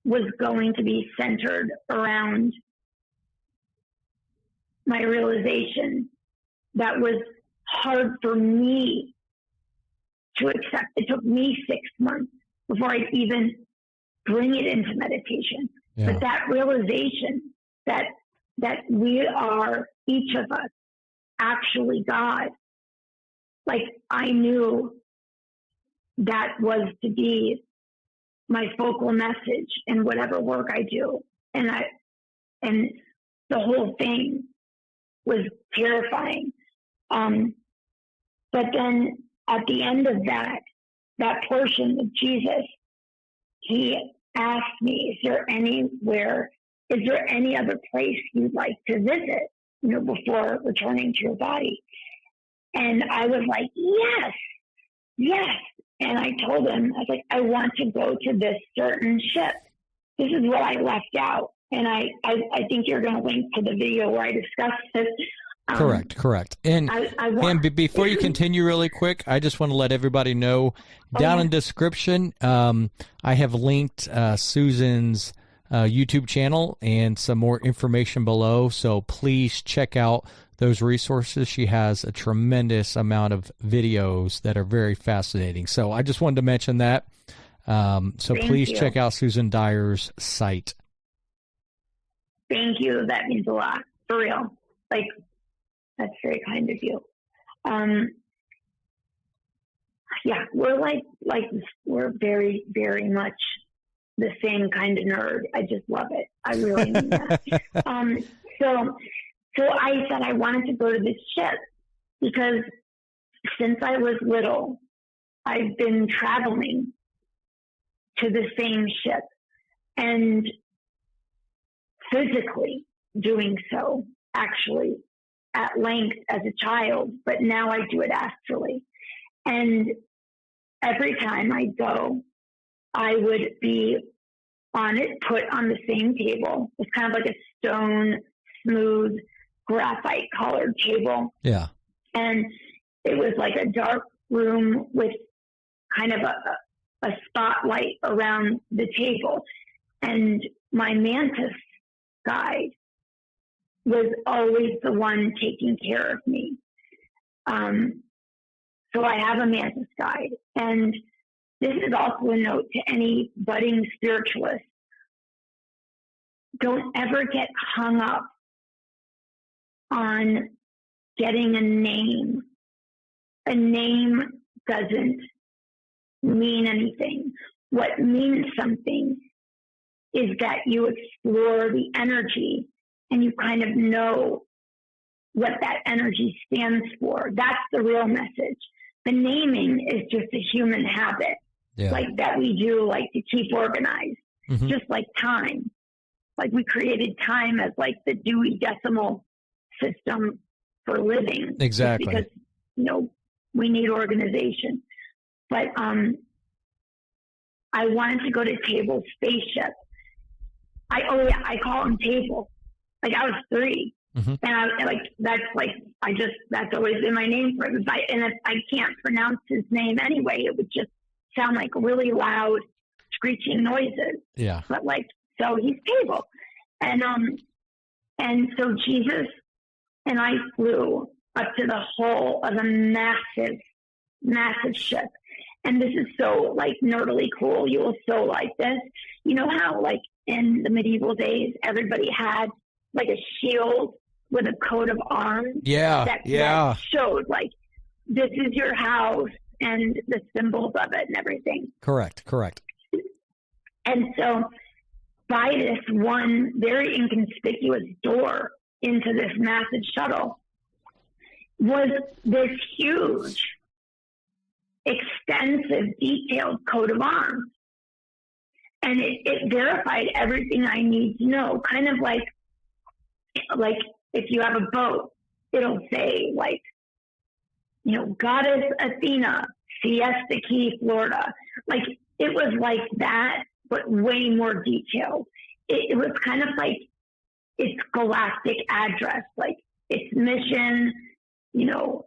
was going to be centered around my realization that was hard for me to accept. It took me 6 months before I'd even bring it into meditation. Yeah. But that realization that we are, each of us, actually God, like, I knew that was to be my focal message in whatever work I do. And the whole thing was terrifying. But then at the end of that portion of Jesus, he asked me, is there any other place you'd like to visit, before returning to your body? And I was like, yes. And I told him, I was like, I want to go to this certain ship. This is what I left out. And I think you're going to link to the video where I discussed this. Correct. And before you continue really quick, I just want to let everybody know, down in description, I have linked Susan's YouTube channel and some more information below. So please check out those resources. She has a tremendous amount of videos that are very fascinating. So I just wanted to mention that. So please check out Susan Dyer's site. Thank you. That means a lot. For real. Like, that's very kind of you. Yeah, we're we're very, very much the same kind of nerd. I just love it. I really mean that. So I said I wanted to go to this ship because since I was little, I've been traveling to the same ship and physically doing so, actually, at length as a child, but now I do it astrally. And every time I go, I would be on it, put on the same table. It's kind of like a stone, smooth, graphite-colored table. Yeah. And it was like a dark room with kind of a spotlight around the table. And my mantis guide was always the one taking care of me. So I have a mantis guide. And this is also a note to any budding spiritualist. Don't ever get hung up on getting a name. A name doesn't mean anything. What means something is that you explore the energy and you kind of know what that energy stands for. That's the real message. The naming is just a human habit, like that we do, like to keep organized, just like time. Like we created time as like the Dewey Decimal System for living. Exactly. Because, we need organization. But I wanted to go to Table's spaceship. I call him Table. Like I was 3. And that's always been my name for him. And if I can't pronounce his name anyway, it would just sound like really loud, screeching noises. Yeah. But so he's Table. And so Jesus and I flew up to the hull of a massive, massive ship. And this is so, like, nerdily cool. You will so like this. You know how, like, in the medieval days, everybody had, like, a shield with a coat of arms? Yeah, that showed, like, this is your house and the symbols of it and everything. Correct. And so by this one very inconspicuous door into this massive shuttle was this huge, extensive, detailed coat of arms. And it verified everything I need to know, kind of like if you have a boat, it'll say, like, you know, Goddess Athena, Siesta Key, Florida. Like, it was like that, but way more detailed. It was kind of like its galactic address, like its mission, you know,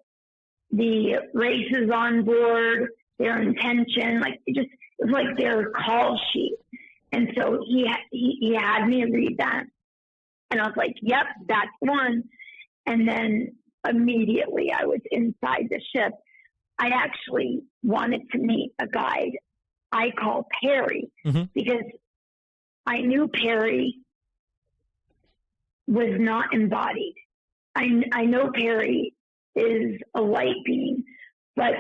the races on board, their intention, like it was like their call sheet. And so he had me read that. And I was like, yep, that's one. And then immediately I was inside the ship. I actually wanted to meet a guide I call Perry, because I knew Perry was not embodied. I know Perry is a light being, but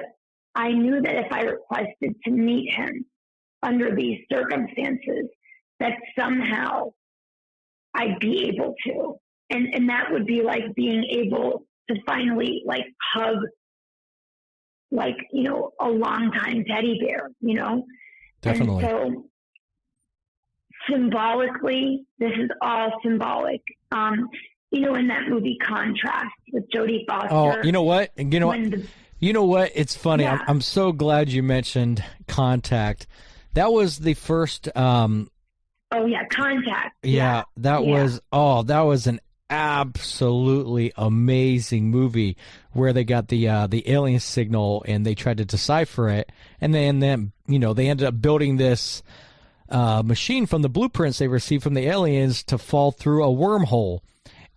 I knew that if I requested to meet him under these circumstances, that somehow I'd be able to. And that would be like being able to finally, like, hug, like, you know, a longtime teddy bear, you know? Definitely. And so symbolically, this is all symbolic. You know, in that movie Contrast with Jodie Foster. Oh, you know what? You know what? It's funny. Yeah. I'm so glad you mentioned Contact. That was the first. Oh yeah, Contact. Yeah, that was an absolutely amazing movie where they got the alien signal and they tried to decipher it, and then you know, they ended up building this machine from the blueprints they received from the aliens to fall through a wormhole.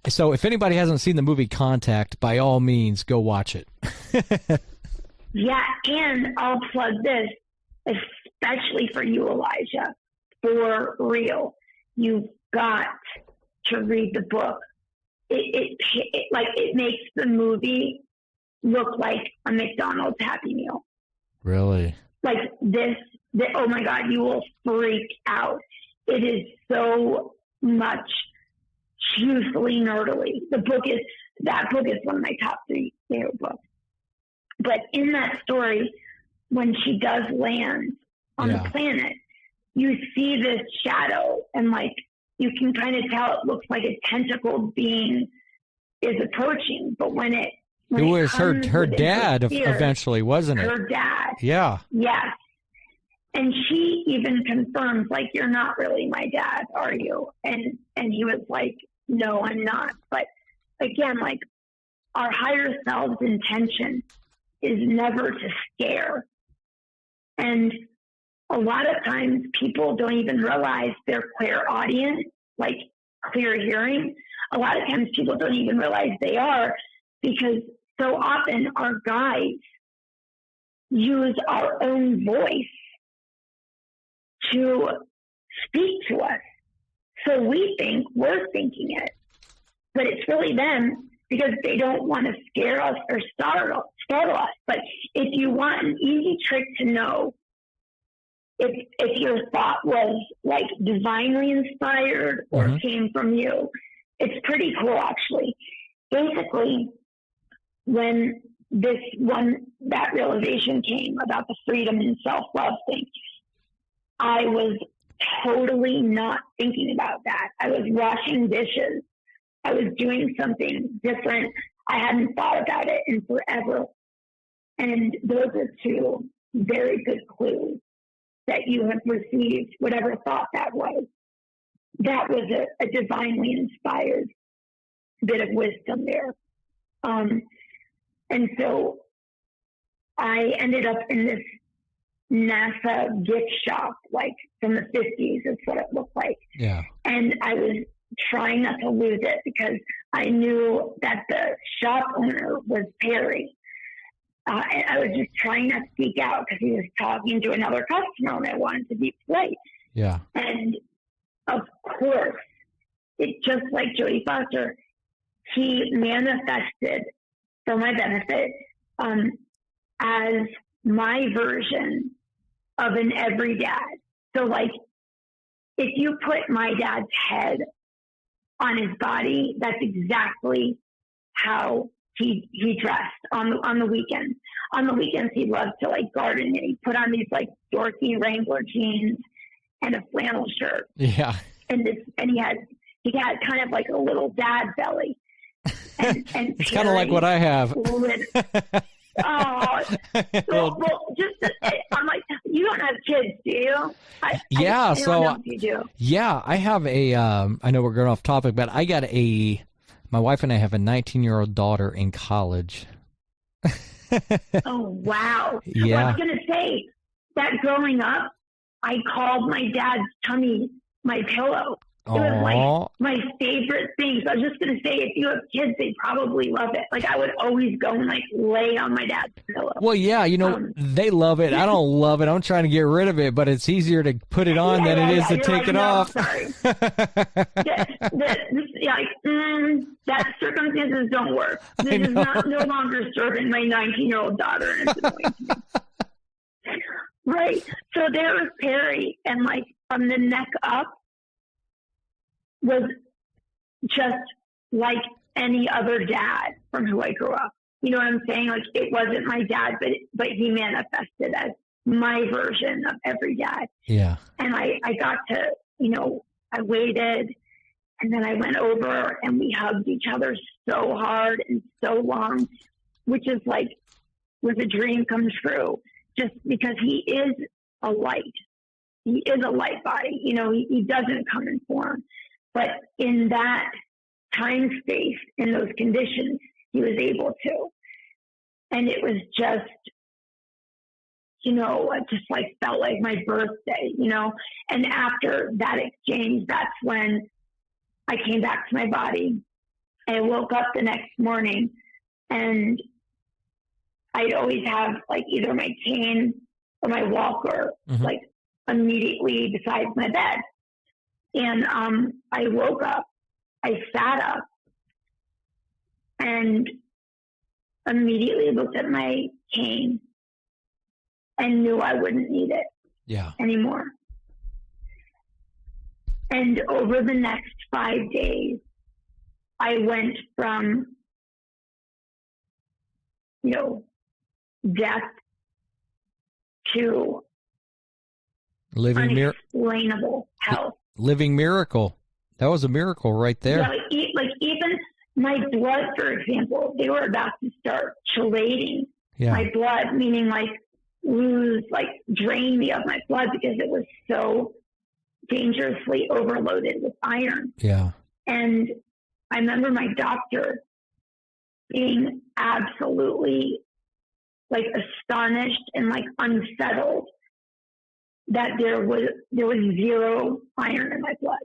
So if anybody hasn't seen the movie Contact, by all means, go watch it. Yeah, and I'll plug this, especially for you, Elijah, for real. You've got to read the book. It makes the movie look like a McDonald's Happy Meal. Really? Like oh my God, you will freak out. It is so much hugely nerdily. That book is one of my top 3 favorite books. But in that story, when she does land on the planet, you see this shadow, and like you can kind of tell it looks like a tentacled being is approaching. But when it was her dad eventually, wasn't it? Her dad. Yeah. Yes. And she even confirms, like, you're not really my dad, are you? And he was like, no, I'm not. But again, like, our higher self's intention is never to scare. And a lot of times people don't even realize they're clairaudient, like clear hearing. A lot of times people don't even realize they are, because so often our guides use our own voice to speak to us. So we think we're thinking it, but it's really them, because they don't want to scare us or startle us. But if you want an easy trick to know if your thought was like divinely inspired or came from you, it's pretty cool, actually. Basically, when that realization came about the freedom and self-love thing, I was totally not thinking about that. I was washing dishes. I was doing something different. I hadn't thought about it in forever. And those are 2 very good clues that you have received, whatever thought that was. That was a divinely inspired bit of wisdom there. And so I ended up in this NASA gift shop, like from the 50s is what it looked like. Yeah. And I was trying not to lose it because I knew that the shop owner was Perry. And I was just trying not to speak out because he was talking to another customer and I wanted to be polite. Yeah. And of course, it just like Jodie Foster, he manifested for my benefit as my version of an every dad. So like, if you put my dad's head on his body, that's exactly how he dressed on the weekends. On the weekends, he loved to like garden and he put on these like dorky Wrangler jeans and a flannel shirt. Yeah. And he had kind of like a little dad belly. And it's kind of like what I have. I'm like, you don't have kids, do you? I don't know if you do. Yeah, I have I know we're going off topic, but I got my wife and I have a 19-year-old daughter in college. Oh, wow. Yeah. Well, I was going to say that growing up, I called my dad's tummy my pillow. It was like my favorite thing. So I was just going to say, if you have kids, they probably love it. Like I would always go and like lay on my dad's pillow. Well, yeah, they love it. I don't love it. I'm trying to get rid of it, but it's easier to put it on than it is to take it off. Sorry. That circumstances don't work. This is no longer serving my 19-year-old daughter. And it's annoying to me. Right. So there was Perry, and like from the neck up, was just like any other dad from who I grew up. You know what I'm saying? Like it wasn't my dad, but he manifested as my version of every dad. Yeah. And I got to, I waited and then I went over and we hugged each other so hard and so long, which is like was a dream come true just because he is a light. He is a light body. He doesn't come in form. But in that time space, in those conditions, he was able to. And it was just, I just like felt like my birthday, And after that exchange, that's when I came back to my body. I woke up the next morning and I'd always have like either my cane or my walker, like immediately beside my bed. And I woke up, I sat up, and immediately looked at my cane and knew I wouldn't need it anymore. And over the next 5 days, I went from, death to unexplainable health. Living miracle. That was a miracle right there. Yeah, like even my blood, for example, they were about to start chelating my blood, meaning like drain me of my blood because it was so dangerously overloaded with iron. Yeah. And I remember my doctor being absolutely like astonished and like unsettled that there was zero iron in my blood.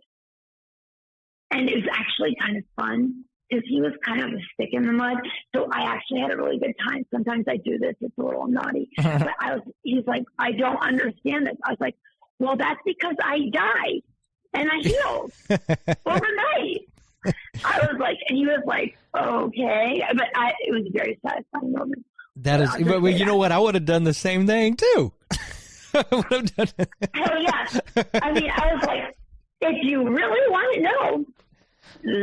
And it was actually kind of fun because he was kind of a stick in the mud. So I actually had a really good time. Sometimes I do this. It's a little naughty. But he's like, I don't understand this. I was like, well, that's because I died and I healed overnight. I was like, and he was like, okay. But it was a very satisfying moment. That is, but you know what? I would have done the same thing too. Hell yeah. I mean, I was like, if you really want to know,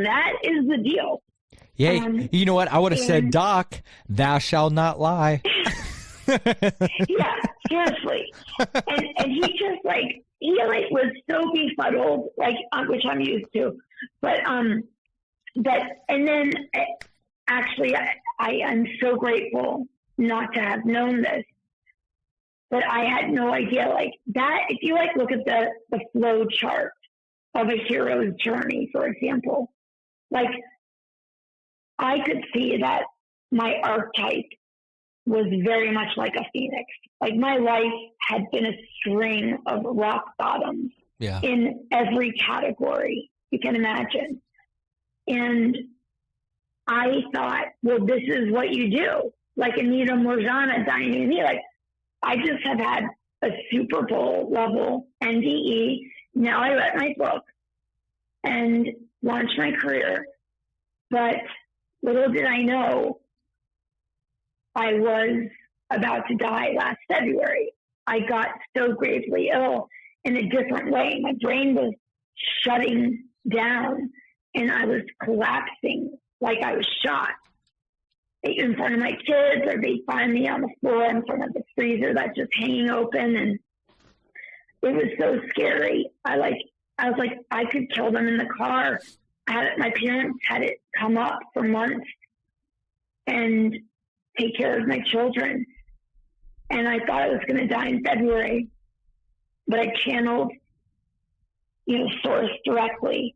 that is the deal. Yeah, you know what? I would have said, Doc, thou shalt not lie. Yeah, seriously. And he just was so befuddled, which I'm used to. But and then actually, I am so grateful not to have known this. But I had no idea that. If you look at the flow chart of a hero's journey, for example, I could see that my archetype was very much like a phoenix. My life had been a string of rock bottoms in every category. you can imagine. And I thought, well, this is what you do. Like Anita Morjana dining with me. Like, I just have had a Super Bowl level NDE. Now I write my book and launch my career. But little did I know I was about to die last February. I got so gravely ill in a different way. My brain was shutting down and I was collapsing like I was shot in front of my kids, or they'd find me on the floor in front of the freezer that's just hanging open. And it was so scary. I was like, I could kill them in the car. My parents had it come up for months and take care of my children. And I thought I was going to die in February, but I channeled, Source directly.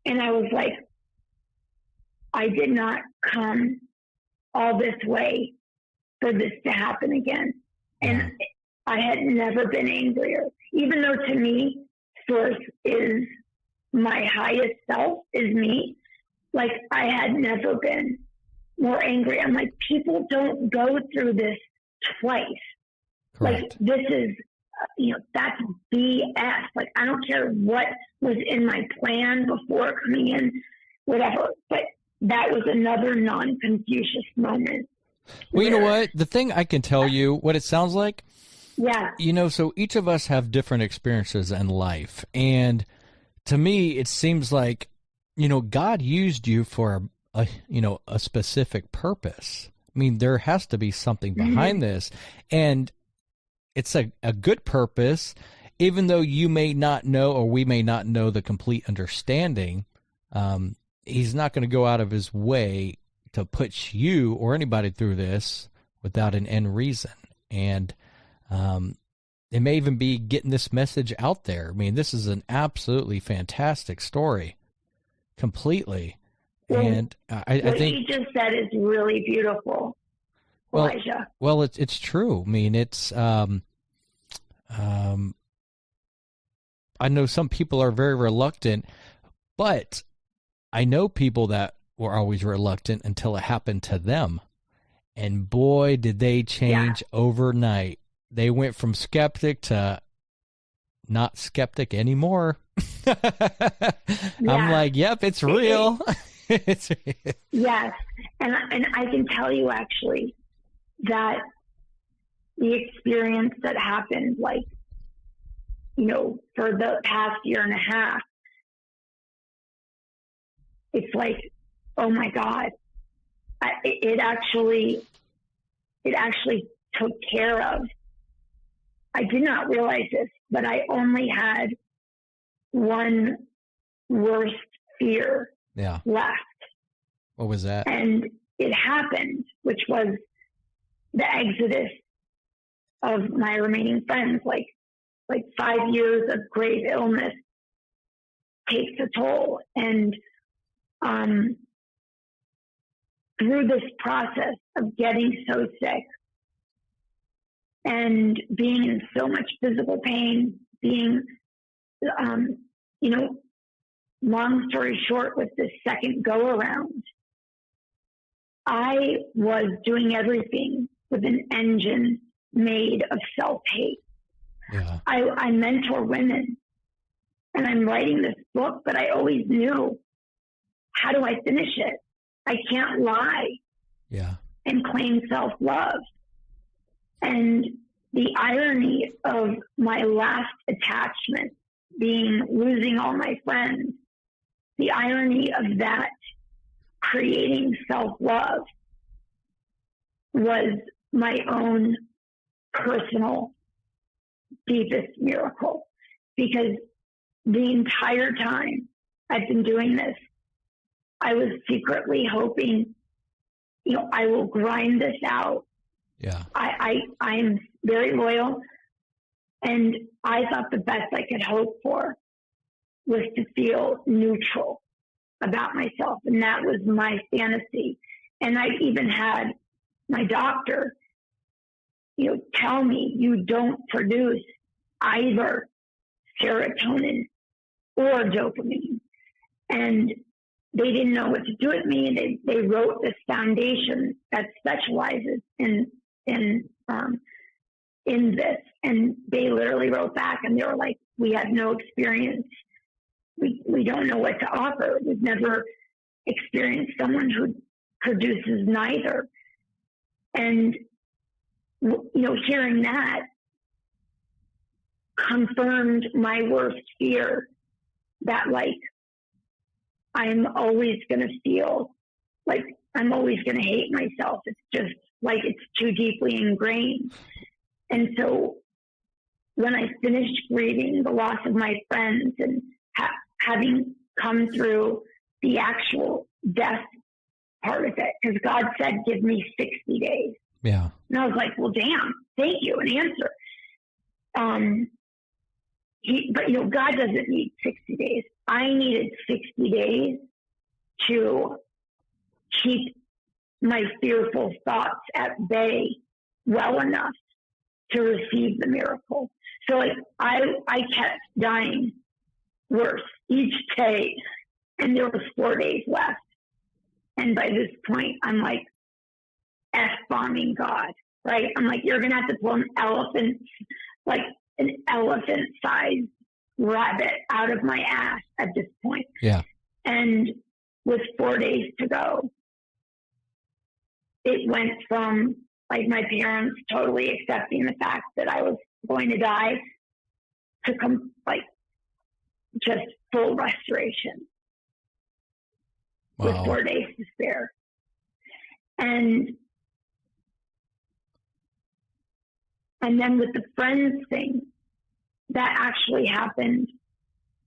And I was like, I did not come all this way for this to happen again. And I had never been angrier, even though to me, Source is my highest self, is me. Like, I had never been more angry. I'm like, people don't go through this twice. Correct. Like, this is, that's BS. Like, I don't care what was in my plan before coming in, whatever. But that was another non-Confucius moment. Well, you know what? The thing I can tell you, what it sounds like, yeah. So each of us have different experiences in life. And to me, it seems like, God used you for a specific purpose. I mean, there has to be something behind this. And it's a good purpose, even though you may not know, or we may not know the complete understanding. He's not going to go out of his way to put you or anybody through this without an end reason. And it may even be getting this message out there. I mean, this is an absolutely fantastic story, completely. Well, and I what think you just said is really beautiful, Elijah. Well, it's true. I mean, it's I know some people are very reluctant, but I know people that were always reluctant until it happened to them. And boy, did they change overnight. They went from skeptic to not skeptic anymore. I'm like, yep, it's real. Yes. And I can tell you actually that the experience that happened, like, for the past year and a half, it's like, oh my God, it actually took care of. I did not realize this, but I only had one worst fear left. What was that? And it happened, which was the exodus of my remaining friends. Like 5 years of grave illness takes a toll. And through this process of getting so sick and being in so much physical pain, being, long story short, with this second go around, I was doing everything with an engine made of self-hate. Yeah. I mentor women, and I'm writing this book, but I always knew, how do I finish it? I can't lie and claim self-love. And the irony of my last attachment being losing all my friends, the irony of that creating self-love was my own personal deepest miracle. Because the entire time I've been doing this, I was secretly hoping, I will grind this out. Yeah. I'm very loyal, and I thought the best I could hope for was to feel neutral about myself, and that was my fantasy. And I even had my doctor, tell me, you don't produce either serotonin or dopamine. And they didn't know what to do with me. They wrote this foundation that specializes in this. And they literally wrote back and they were like, we had no experience. We don't know what to offer. We've never experienced someone who produces neither. And, hearing that confirmed my worst fear that, like, I'm always going to feel like I'm always going to hate myself. It's just like it's too deeply ingrained. And so when I finished grieving the loss of my friends and having come through the actual death part of it, because God said, give me 60 days. Yeah. And I was like, well, damn, thank you, an answer. But God doesn't need 60 days. I needed 60 days to keep my fearful thoughts at bay well enough to receive the miracle. So I kept dying worse each day, and there was 4 days left. And by this point, I'm like F-bombing God, right? I'm like, you're going to have to pull an elephant-sized rabbit out of my ass at this point. Yeah. And with 4 days to go, it went from like my parents totally accepting the fact that I was going to die to just full restoration. Wow. With 4 days to spare. And then with the friends thing, that actually happened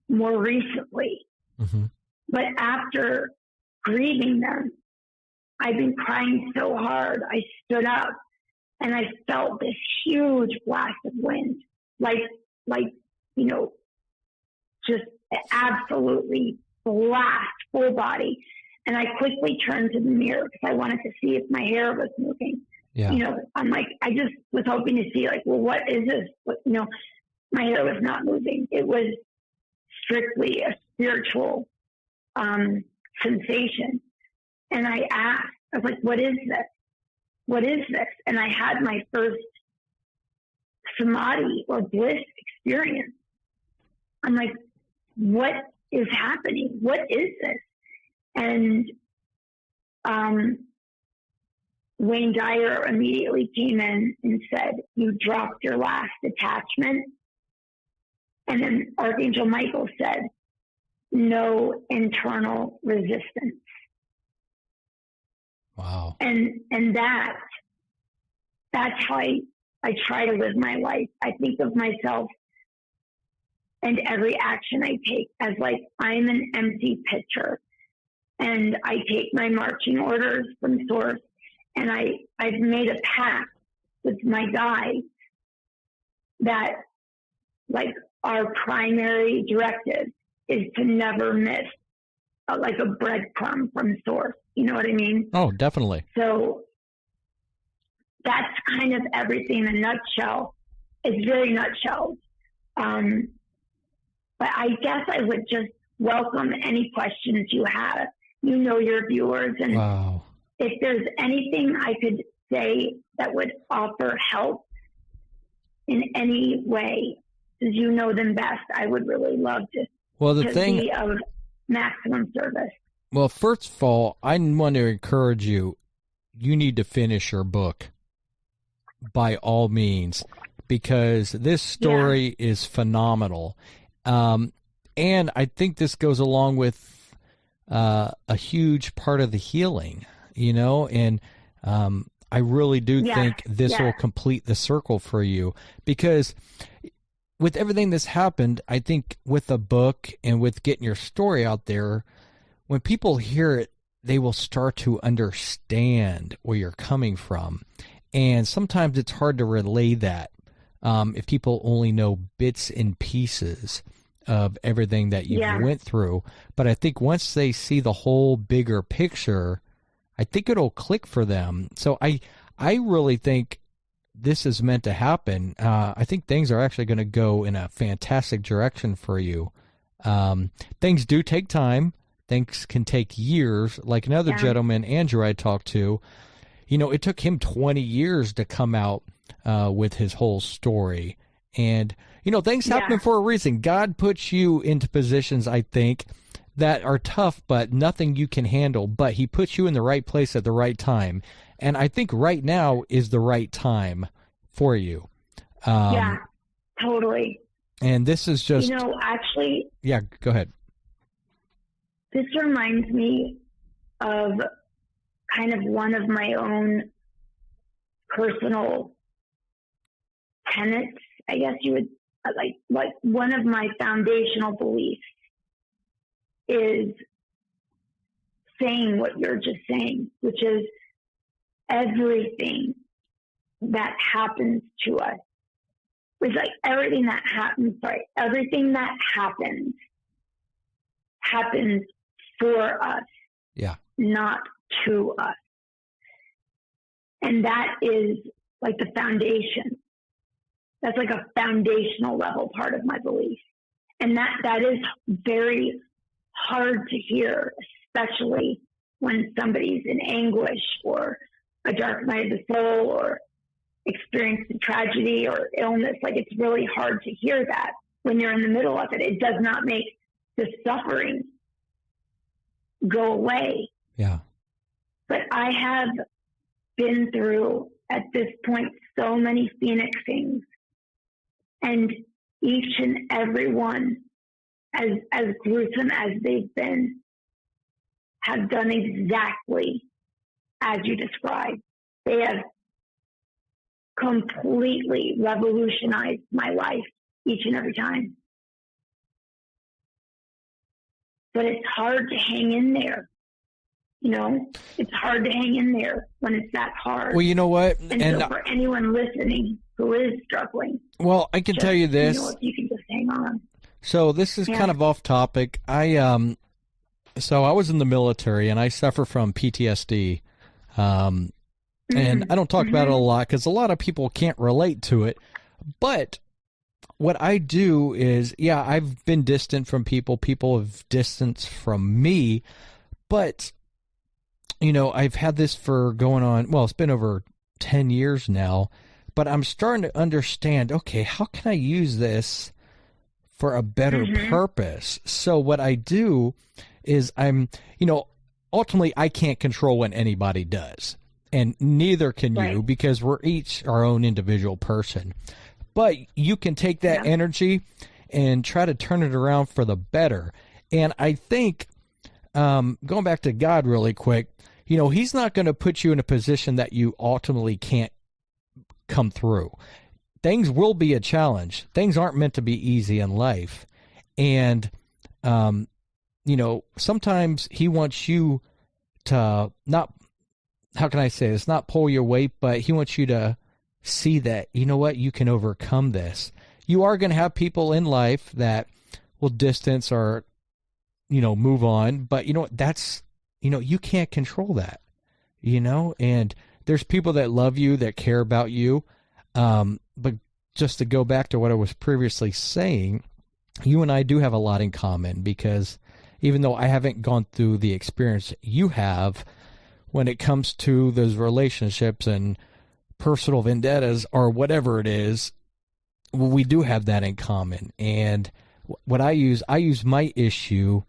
more recently. Mm-hmm. But after grieving them, I've been crying so hard. I stood up and I felt this huge blast of wind, just absolutely blast full body. And I quickly turned to the mirror because I wanted to see if my hair was moving. Yeah. I'm like, I just was hoping to see like, well, what is this? My hair was not moving. It was strictly a spiritual sensation. And I asked, I was like, what is this? What is this? And I had my first samadhi or bliss experience. I'm like, what is happening? What is this? And Wayne Dyer immediately came in and said, you dropped your last attachment. And then Archangel Michael said, no internal resistance. Wow. And that's how I try to live my life. I think of myself and every action I take as like I'm an empty pitcher. And I take my marching orders from Source, and I've made a pact with my guides that like our primary directive is to never miss like a breadcrumb from Source. You know what I mean? Oh, definitely. So that's kind of everything in a nutshell. It's very nutshelled. But I guess I would just welcome any questions you have. Your viewers. And wow. If there's anything I could say that would offer help in any way, as you know them best, I would really love to, be of maximum service. Well, first of all, I want to encourage you. You need to finish your book by all means, because this story is phenomenal. And I think this goes along with a huge part of the healing, and I really do think this will complete the circle for you, because with everything that's happened, I think with the book and with getting your story out there, when people hear it, they will start to understand where you're coming from. And sometimes it's hard to relay that if people only know bits and pieces of everything that you went through. But I think once they see the whole bigger picture, I think it'll click for them. So I really think this is meant to happen. I think things are actually going to go in a fantastic direction for you. Things do take time. Things can take years. Like another gentleman, Andrew, I talked to, it took him 20 years to come out with his whole story. And, things happen for a reason. God puts you into positions, I think, that are tough, but nothing you can handle. But he puts you in the right place at the right time. And I think right now is the right time for you. Yeah, totally. And this is just... actually... Yeah, go ahead. This reminds me of kind of one of my own personal tenets, I guess you would, like one of my foundational beliefs is saying what you're just saying, which is everything that happens to us, with like everything that happens for us, not to us. And that is like the foundation. That's like a foundational level part of my belief. And that is very hard to hear, especially when somebody's in anguish or a dark night of the soul or experienced a tragedy or illness. Like, it's really hard to hear that when you're in the middle of it. It does not make the suffering go away. Yeah. But I have been through, at this point, so many Phoenix things, and each and every one, as gruesome as they've been, have done exactly as you described. They have completely revolutionized my life each and every time. But it's hard to hang in there. It's hard to hang in there when it's that hard. Well, you know what? And so for anyone listening who is struggling, well, I can tell you this. If you can just hang on. So this is kind of off topic. So I was in the military and I suffer from PTSD. And I don't talk about it a lot because a lot of people can't relate to it. But what I do is, I've been distant from people. People have distanced from me. But, I've had this for going on, well, it's been over 10 years now. But I'm starting to understand, okay, how can I use this for a better purpose? So what I do is ultimately I can't control what anybody does. And neither can you, because we're each our own individual person. But you can take that energy and try to turn it around for the better. And I think, going back to God really quick, he's not going to put you in a position that you ultimately can't come through. Things will be a challenge. Things aren't meant to be easy in life. And, sometimes he wants you to not, how can I say this, not pull your weight, but he wants you to see that, you can overcome this. You are going to have people in life that will distance or, move on, but that's, you can't control that, and there's people that love you, that care about you. But just to go back to what I was previously saying, you and I do have a lot in common, because even though I haven't gone through the experience you have when it comes to those relationships and personal vendettas or whatever it is, we do have that in common. And what I use my issue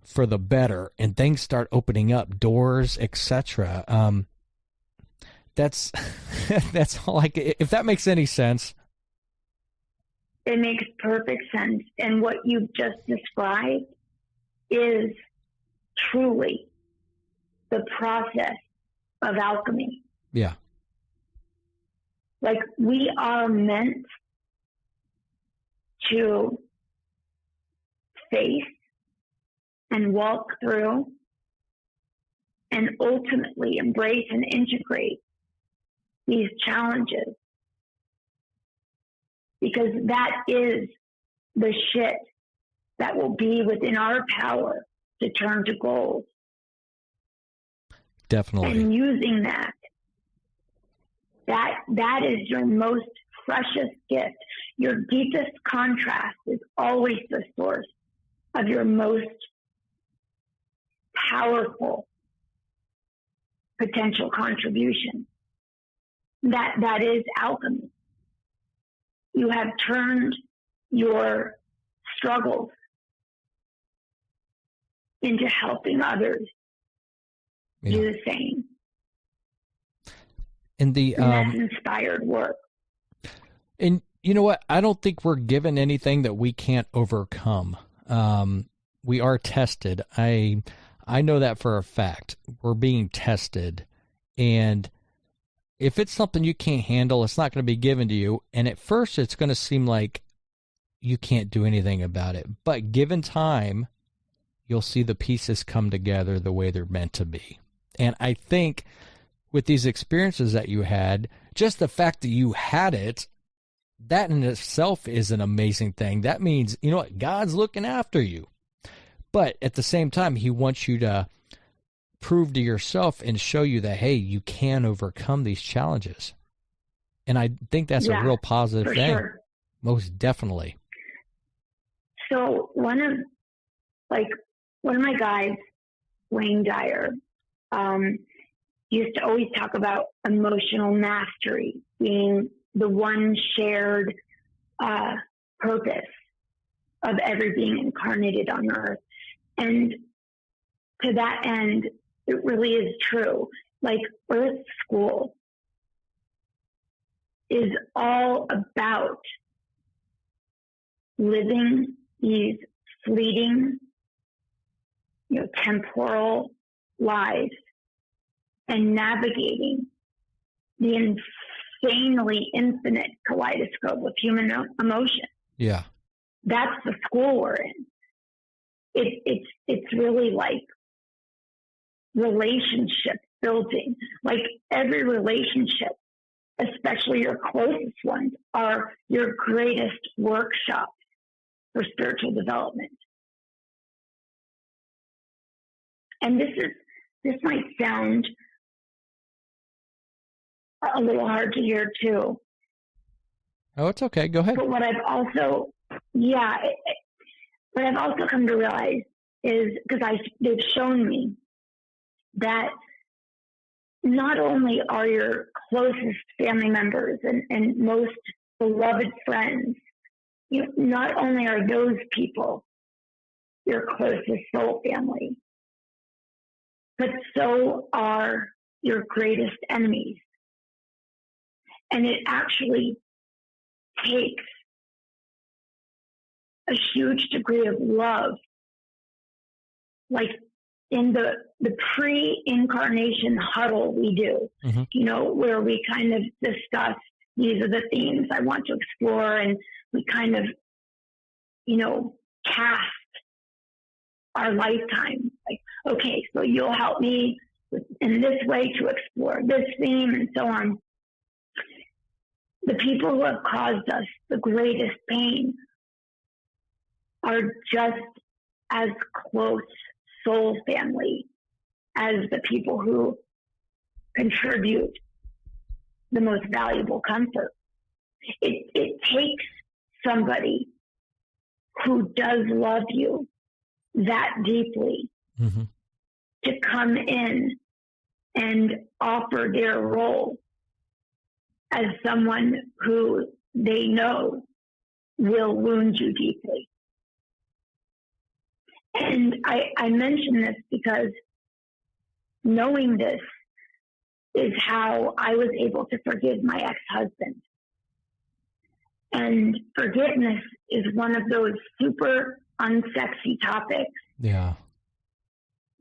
for the better, and things start opening up doors, etc. That's all if that makes any sense. It makes perfect sense. And what you've just described is truly the process of alchemy. Yeah. Like, we are meant to face and walk through and ultimately embrace and integrate these challenges, because that is the shit that will be within our power to turn to gold. Definitely. And using that is your most precious gift. Your deepest contrast is always the source of your most powerful potential contribution. That is alchemy. You have turned your struggles into helping others do the same. And that's inspired work. And you know what? I don't think we're given anything that we can't overcome. We are tested. I know that for a fact. We're being tested. And if it's something you can't handle, it's not going to be given to you. And at first, it's going to seem like you can't do anything about it. But given time, you'll see the pieces come together the way they're meant to be. And I think with these experiences that you had, just the fact that you had it, that in itself is an amazing thing. That means, you know what, God's looking after you. But at the same time, he wants you to prove to yourself and show you that, hey, you can overcome these challenges. And I think that's a real positive thing. Sure. Most definitely. So one of my guys, Wayne Dyer, used to always talk about emotional mastery being the one shared purpose of every being incarnated on earth. And to that end, it really is true. Like, Earth School is all about living these fleeting, temporal lives and navigating the insanely infinite kaleidoscope of human emotion. Yeah. That's the school we're in. It's really like relationship building. Like, every relationship, especially your closest ones, are your greatest workshops for spiritual development. And this might sound a little hard to hear too. Oh, it's okay. Go ahead. But what I've also come to realize is, because they've shown me that not only are your closest family members and most beloved friends, not only are those people your closest soul family, but so are your greatest enemies. And it actually takes a huge degree of love, like in the pre-incarnation huddle we do, where we kind of discuss, these are the themes I want to explore, and we kind of, cast our lifetime. Like, okay, so you'll help me in this way to explore this theme, and so on. The people who have caused us the greatest pain are just as close soul family as the people who contribute the most valuable comfort. It takes somebody who does love you that deeply to come in and offer their role as someone who they know will wound you deeply. And I mention this because knowing this is how I was able to forgive my ex-husband. And forgiveness is one of those super unsexy topics. Yeah.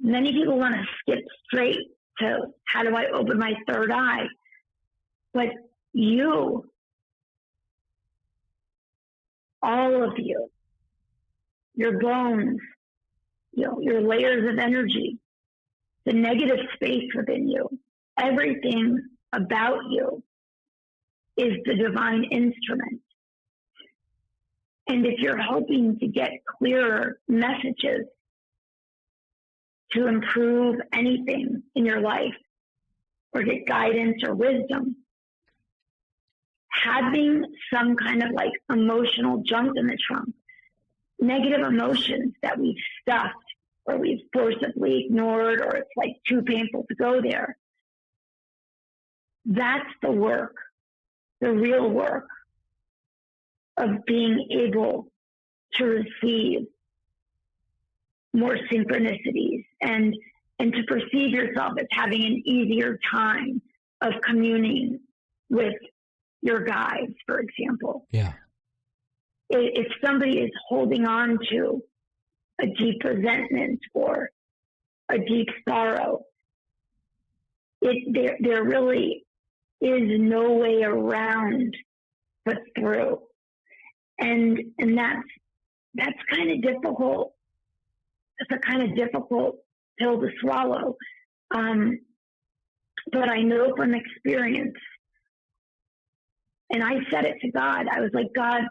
Many people want to skip straight to, how do I open my third eye? But you, all of you, your bones, your layers of energy, the negative space within you, everything about you is the divine instrument. And if you're hoping to get clearer messages to improve anything in your life or get guidance or wisdom, having some kind of like emotional junk in the trunk, negative emotions that we've stuffed or we've forcibly ignored, or it's like too painful to go there. That's the work, the real work of being able to receive more synchronicities and to perceive yourself as having an easier time of communing with your guides, for example. Yeah. If somebody is holding on to a deep resentment or a deep sorrow, there really is no way around but through. And that's kind of difficult. It's a kind of difficult pill to swallow. But I know from experience, and I said it to God, I was like, God,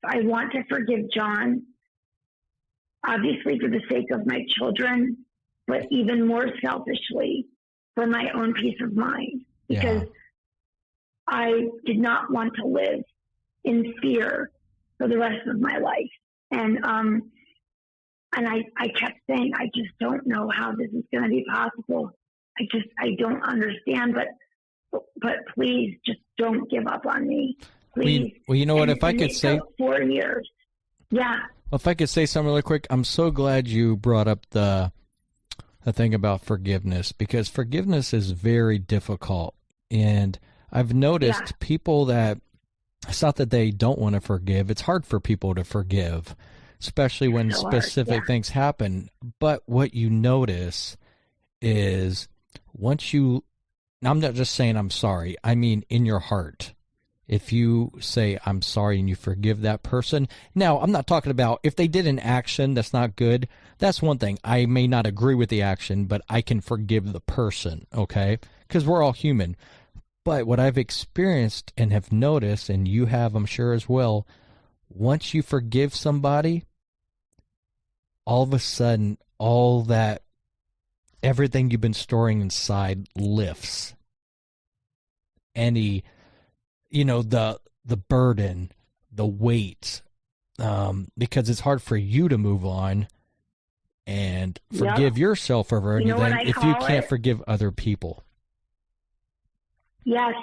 I want to forgive John, obviously for the sake of my children, but even more selfishly for my own peace of mind, because I did not want to live in fear for the rest of my life. And I kept saying, I just don't know how this is going to be possible. I don't understand, but please just don't give up on me. Please. Well, you know what, if I could say 4 years. Yeah. Well, if I could say something really quick, I'm so glad you brought up the thing about forgiveness, because forgiveness is very difficult. And I've noticed people that, it's not that they don't want to forgive. It's hard for people to forgive, especially when specific things happen. But what you notice is once you, I'm not just saying I'm sorry, I mean in your heart. If you say, I'm sorry, and you forgive that person. Now, I'm not talking about if they did an action that's not good. That's one thing. I may not agree with the action, but I can forgive the person, okay? Because we're all human. But what I've experienced and have noticed, and you have, I'm sure, as well, once you forgive somebody, all of a sudden, all that, everything you've been storing inside lifts. Any, the burden, the weight, because it's hard for you to move on and forgive yourself for anything if you can't forgive other people. Yes.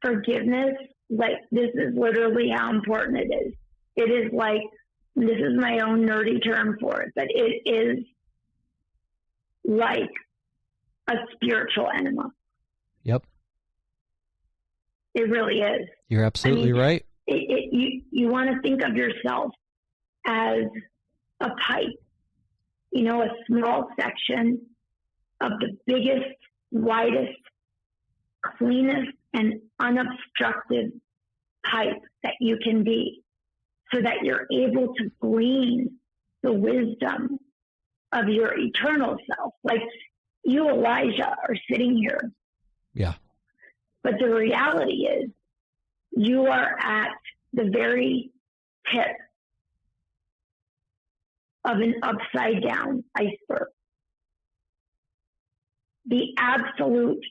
Forgiveness, like, this is literally how important it is. It is like, this is my own nerdy term for it, but it is like a spiritual enema. Yep. It really is. You're absolutely right. You want to think of yourself as a pipe, a small section of the biggest, widest, cleanest, and unobstructed pipe that you can be, so that you're able to glean the wisdom of your eternal self. Like, you, Elijah, are sitting here. Yeah. But the reality is, you are at the very tip of an upside down iceberg. The absolute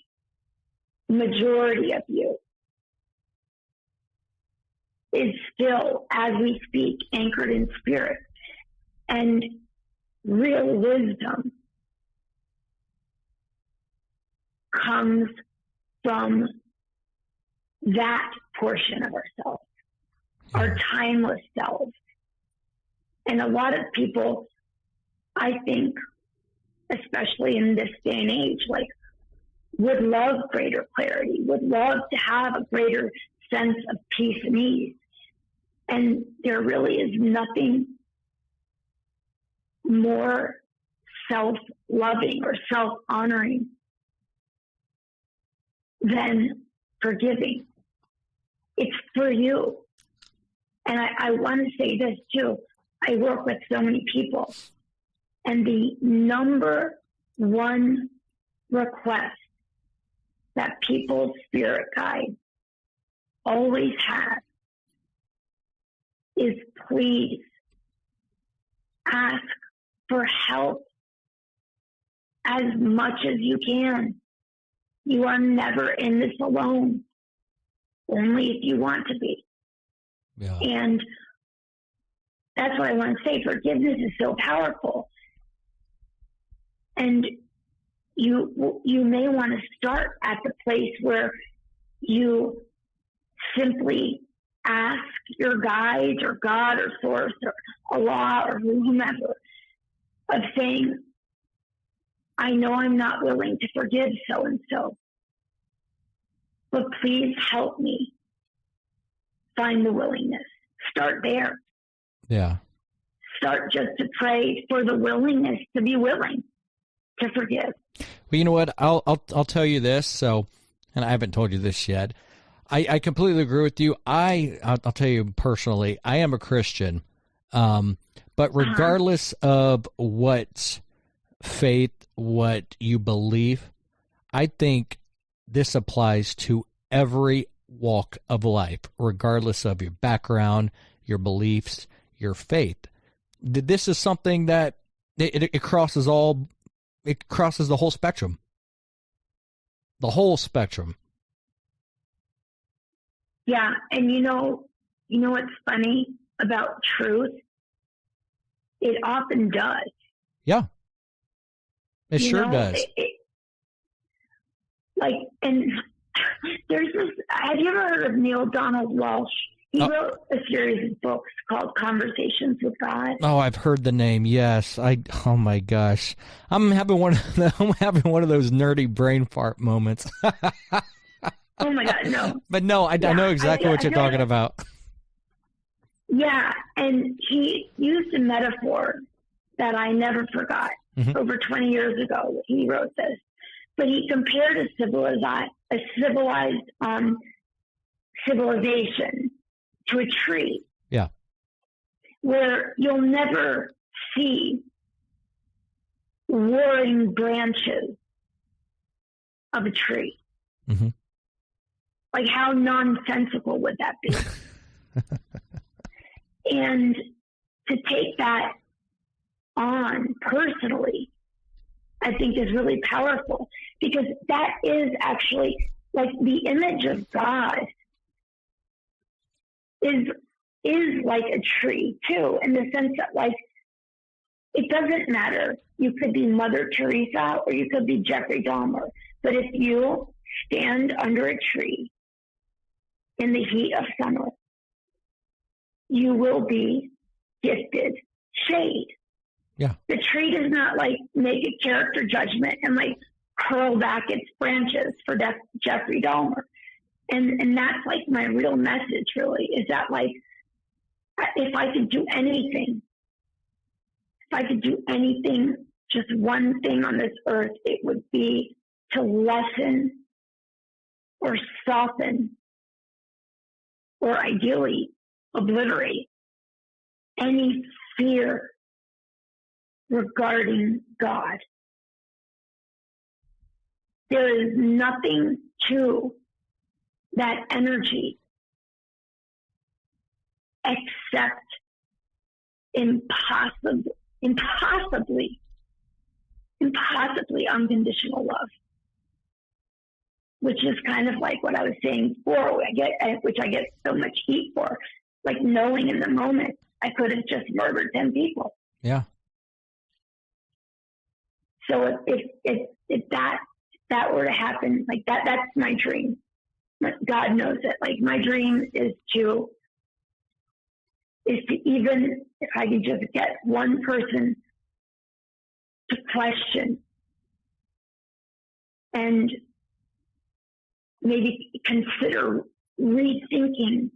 majority of you is still, as we speak, anchored in spirit. And real wisdom comes from that portion of ourselves, our timeless selves. And a lot of people, I think, especially in this day and age, like, would love greater clarity, would love to have a greater sense of peace and ease. And there really is nothing more self-loving or self-honoring than forgiving. It's for you. And I want to say this too. I work with so many people, and the number one request that people's spirit guide always have is, please ask for help as much as you can. You are never in this alone, only if you want to be. Yeah. And that's what I want to say. Forgiveness is so powerful. And you may want to start at the place where you simply ask your guide or God or source or Allah or whomever of saying, I know I'm not willing to forgive so-and-so, but please help me find the willingness. Start there. Yeah. Start just to pray for the willingness to be willing to forgive. Well, you know what? I'll tell you this. So, and I haven't told you this yet. I completely agree with you. I'll tell you personally, I am a Christian, but regardless of what faith, what you believe, I think this applies to every walk of life, regardless of your background, your beliefs, your faith. This is something that it crosses all. It crosses the whole spectrum. The whole spectrum. Yeah, and you know what's funny about truth? It often does. Yeah. It sure does. And there's this, have you ever heard of Neil Donald Walsh? He wrote a series of books called Compilations with God. Oh, I've heard the name. Yes. Oh my gosh. I'm having one of those nerdy brain fart moments. Oh my God, no. But no, I know exactly what you're talking about. Yeah, and he used a metaphor that I never forgot. Over 20 years ago, he wrote this. But he compared a civilized civilization to a tree. Yeah. Where you'll never see warring branches of a tree. Mm-hmm. Like, how nonsensical would that be? And to take that on personally, I think is really powerful, because that is actually, like, the image of God is like a tree too, in the sense that, like, it doesn't matter. You could be Mother Teresa or you could be Jeffrey Dahmer, but if you stand under a tree in the heat of summer, you will be gifted shade. Yeah. The tree does not, like, make a character judgment and, like, curl back its branches for Jeffrey Dahmer. And that's, like, my real message, really, is that, like, if I could do anything, just one thing on this earth, it would be to lessen or soften or ideally obliterate any fear regarding God. There is nothing to that energy except impossibly unconditional love, which is kind of like what I was saying before, which I get so much heat for, like, knowing in the moment I could have just murdered 10 people. Yeah. So if that were to happen, like, that's my dream. God knows it. Like, my dream is to even, if I could just get one person to question and maybe consider rethinking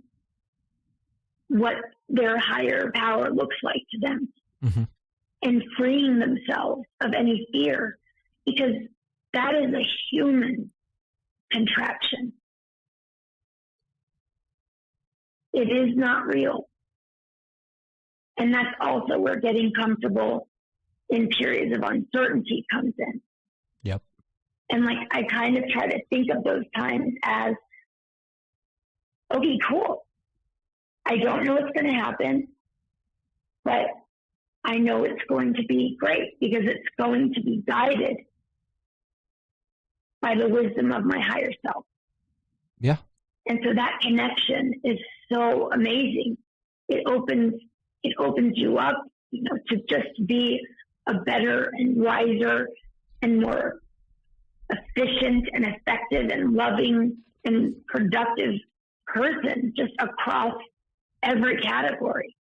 what their higher power looks like to them, mm-hmm. and freeing themselves of any fear, because that is a human contraption. It is not real. And that's also where getting comfortable in periods of uncertainty comes in. Yep. And, like, I kind of try to think of those times as, okay, cool. I don't know what's going to happen, but I know it's going to be great, because it's going to be guided by the wisdom of my higher self. Yeah. And so that connection is so amazing. It opens it opens you up, to just be a better and wiser and more efficient and effective and loving and productive person just across every category.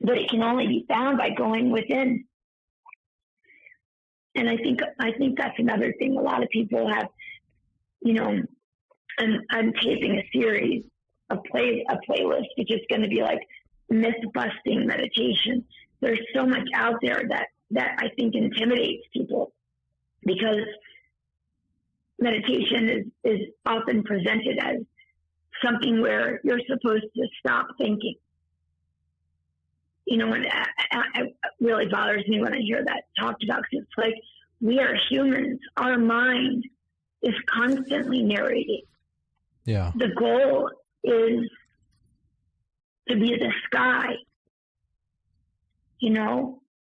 But it can only be found by going within. And I think that's another thing. A lot of people have, I'm taping a series, a playlist, which is going to be like myth-busting meditation. There's so much out there that I think intimidates people, because meditation is often presented as something where you're supposed to stop thinking. And it really bothers me when I hear that talked about, because it's like, we are humans. Our mind is constantly narrating. Yeah. The goal is to be the sky,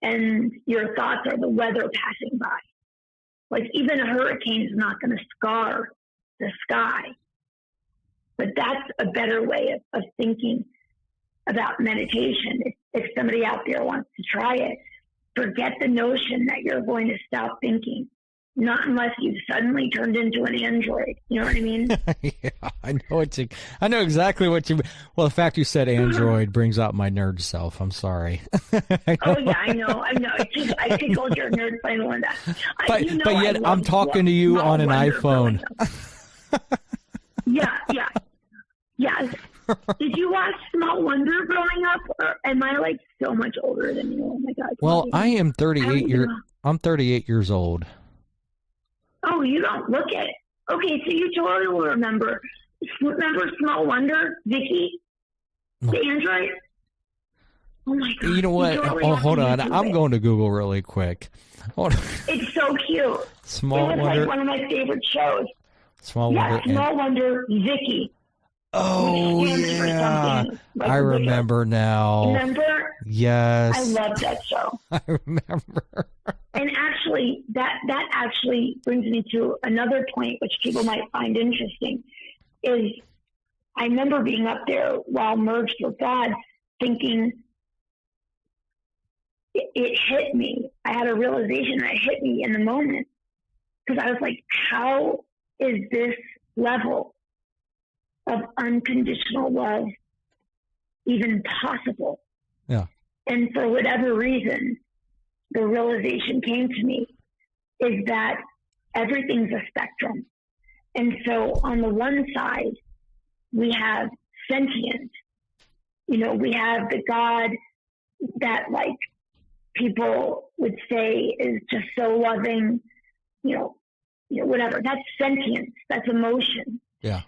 and your thoughts are the weather passing by. Like, even a hurricane is not going to scar the sky. But that's a better way of thinking about meditation. If somebody out there wants to try it, forget the notion that you're going to stop thinking. Not unless you've suddenly turned into an android. You know what I mean? Yeah, I know exactly what you. Well, the fact you said android brings out my nerd self. I'm sorry. Oh yeah, I know. I tickled your nerd brain, Linda. But yet I'm talking to you on an iPhone. Yeah. Did you watch Small Wonder growing up, or am I like so much older than you? Oh my God. Well, I am 38 I'm 38 years old. Oh, you don't look at it. Okay, so you totally will remember. Remember Small Wonder, Vicky, the android? Oh my God. You know what? Totally hold on. I'm going to Google really quick. Hold on. It's so cute. Small Wonder. Like one of my favorite shows. Small Wonder. Small Wonder, Vicky. Oh, yeah. Like I remember now. Remember? Yes. I love that show. I remember. And actually, that actually brings me to another point, which people might find interesting, is I remember being up there while merged with God, thinking, it hit me. I had a realization that hit me in the moment, because I was like, how is this level of unconditional love even possible? Yeah. And for whatever reason, the realization came to me is that everything's a spectrum. And so on the one side, we have sentient, we have the God that like people would say is just so loving, whatever. That's sentience. That's emotion. Yeah.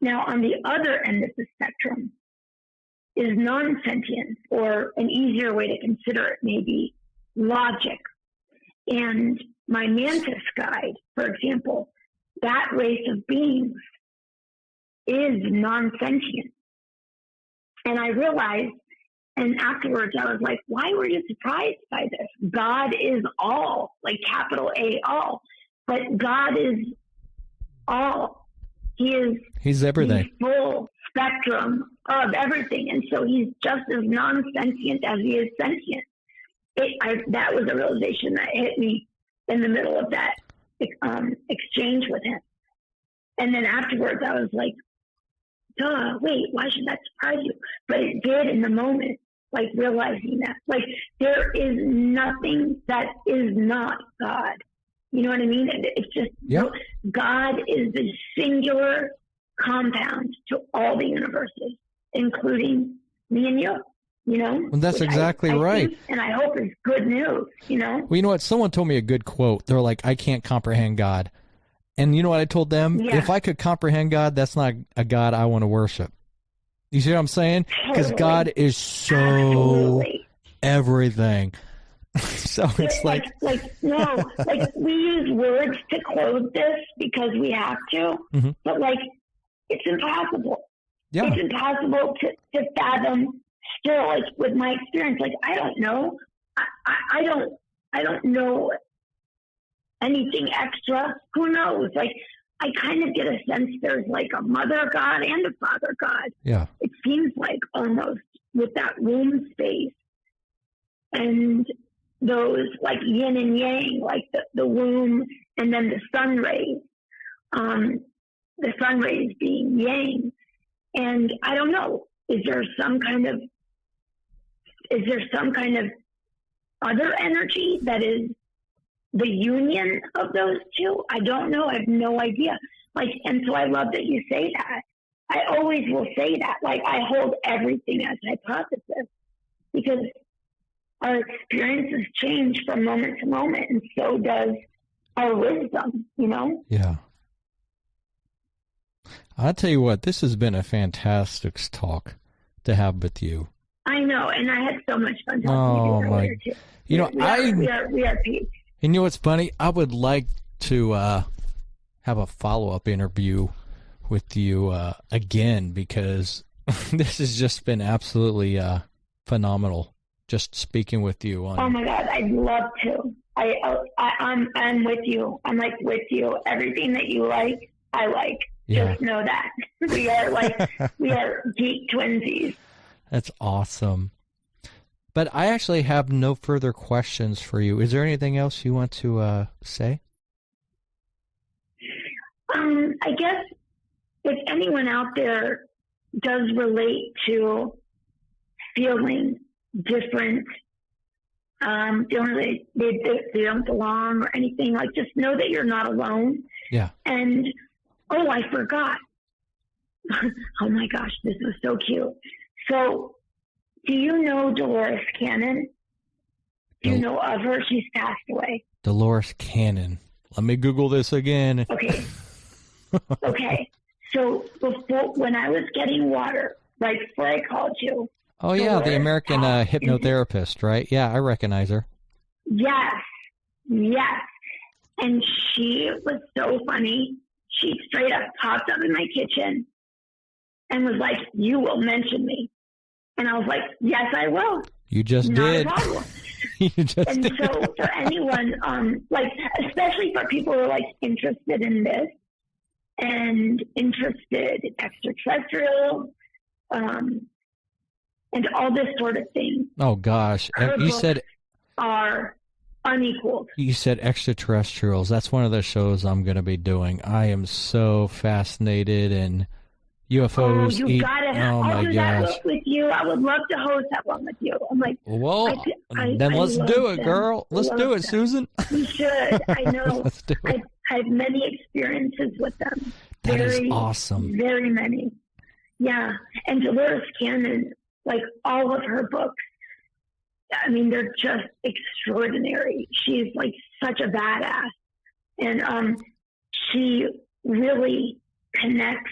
Now, on the other end of the spectrum is non-sentience, or an easier way to consider it maybe logic. And my mantis guide, for example, that race of beings is non-sentient. And I realized, and afterwards I was like, why were you surprised by this? God is all, like capital A, all. But God is all. He's everything. He's full spectrum of everything. And so he's just as non-sentient as he is sentient. That was a realization that hit me in the middle of that exchange with him. And then afterwards I was like, duh, wait, why should that surprise you? But it did in the moment, like realizing that. Like, there is nothing that is not God. You know what I mean? It's just, God is the singular compound to all the universes, including me and you, Well, that's exactly right. Think, and I hope it's good news, Well, you know what? Someone told me a good quote. They're like, I can't comprehend God. And you know what I told them? Yeah. If I could comprehend God, that's not a God I want to worship. You see what I'm saying? Because God is so everything. So it's like we use words to close this because we have to, but like, it's impossible. Yeah. It's impossible to fathom still, like with my experience. Like, I don't know. I don't know anything extra. Who knows? Like, I kind of get a sense there's like a mother God and a father God. Yeah. It seems like almost, with that womb space and those like yin and yang, like the womb and then the sun rays being yang. And I don't know, is there some kind of other energy that is the union of those two? I don't know. I have no idea. Like, and so I love that you say that. I always will say that. Like, I hold everything as hypothesis because our experiences change from moment to moment, and so does our wisdom, you know? Yeah. I'll tell you what, this has been a fantastic talk to have with you. I know, and I had so much fun talking to you earlier, too. You know, we are peeps. And you know what's funny? I would like to have a follow-up interview with you again, because this has just been absolutely phenomenal, just speaking with you. Oh, my God, I'd love to. I'm with you. I'm, like, with you. Everything that you like, I like. Yeah. Just know that. We are geek twinsies. That's awesome. But I actually have no further questions for you. Is there anything else you want to say? I guess if anyone out there does relate to feeling different, feeling like they don't belong or anything, like, just know that you're not alone. Yeah. And, oh, I forgot. Oh, my gosh, this was so cute. So, do you know Dolores Cannon? Do you know of her? She's passed away. Dolores Cannon. Let me Google this again. Okay. Okay. So, when I was getting water, right before I called you. Oh, yeah, the American hypnotherapist, right? Yeah, I recognize her. Yes. Yes. And she was so funny. She straight up popped up in my kitchen and was like, "You will mention me." And I was like, "Yes, I will." You just Not did. a problem. You just and did. So for anyone, like, especially for people who are, like, interested in this and interested in extraterrestrial, and all this sort of thing. Oh, gosh. You said are unequaled. You said extraterrestrials. That's one of the shows I'm going to be doing. I am so fascinated in UFOs. Oh, you got it. I'll do that with you. I would love to host that one with you. I'm like, well, then let's do it, girl. Let's do it, Susan. We should. I know. Let's do it. I have many experiences with them. That is awesome. Very many. Yeah. And Dolores Cannon, like, all of her books, I mean, they're just extraordinary. She's, like, such a badass. And she really connects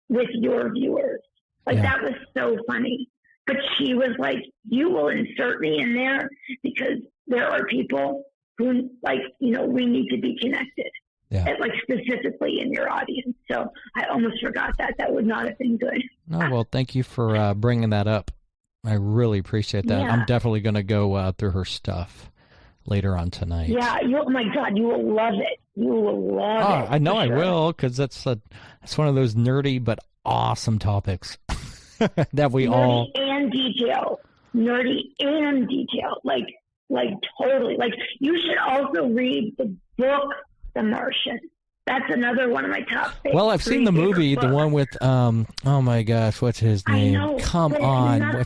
with your viewers. Like, that was so funny. But she was like, "You will insert me in there because there are people who, like, you know, we need to be connected." Yeah. And, like, specifically in your audience. So I almost forgot that. That would not have been good. Oh, well, thank you for bringing that up. I really appreciate that. Yeah. I'm definitely going to go through her stuff later on tonight. Yeah. Oh, my God. You will love it. You will love it. I know I will, because that's one of those nerdy but awesome topics that we all... Nerdy and detail. Like, totally. Like, you should also read the book, The Martian. That's another one of my top favorites. Well, I've seen the movie, the one with, oh my gosh, what's his name? I know, Come on,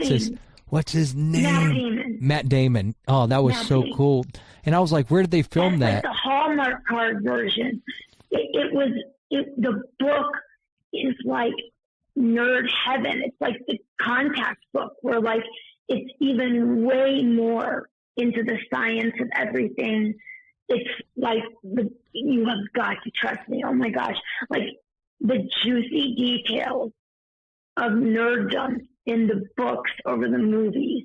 what's his name? Matt Damon. Oh, that was so cool. And I was like, where did they film that? Like the Hallmark card version. The book is like nerd heaven. It's like the Contact book, where, like, it's even way more into the science of everything. It's like, you have got to trust me. Oh my gosh. Like, the juicy details of nerddom in the books over the movies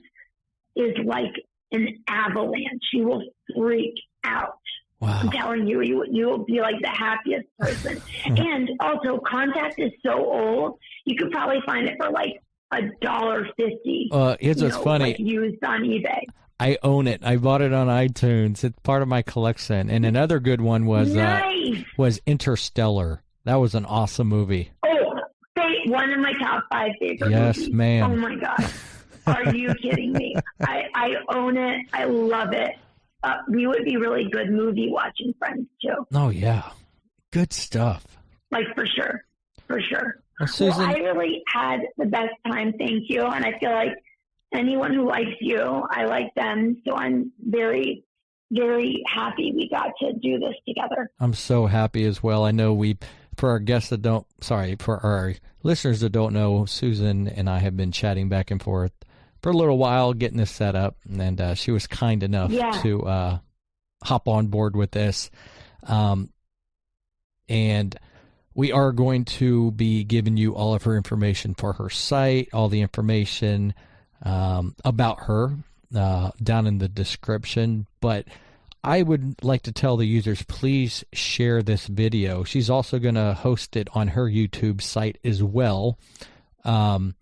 is like an avalanche. You will freak out. Wow. I'm telling you, you will be like the happiest person. And also, Contact is so old, you could probably find it for like $1.50. Here's what's funny. Like, used on eBay. I own it. I bought it on iTunes. It's part of my collection. And another good one was Interstellar. That was an awesome movie. Oh, one of my top 5 favorite movies. Yes, ma'am. Oh my gosh. Are you kidding me? I own it. I love it. We would be really good movie watching friends too. Oh yeah, good stuff. Like for sure. Well, Susan, I really had the best time. Thank you. And I feel like anyone who likes you, I like them. So I'm very, very happy we got to do this together. I'm so happy as well. I know for our guests that for our listeners that don't know, Susan and I have been chatting back and forth for a little while, getting this set up. And she was kind enough to hop on board with this. And we are going to be giving you all of her information for her site, all the information about her down in the description. But I would like to tell the users, please share this video. She's also going to host it on her YouTube site as well. So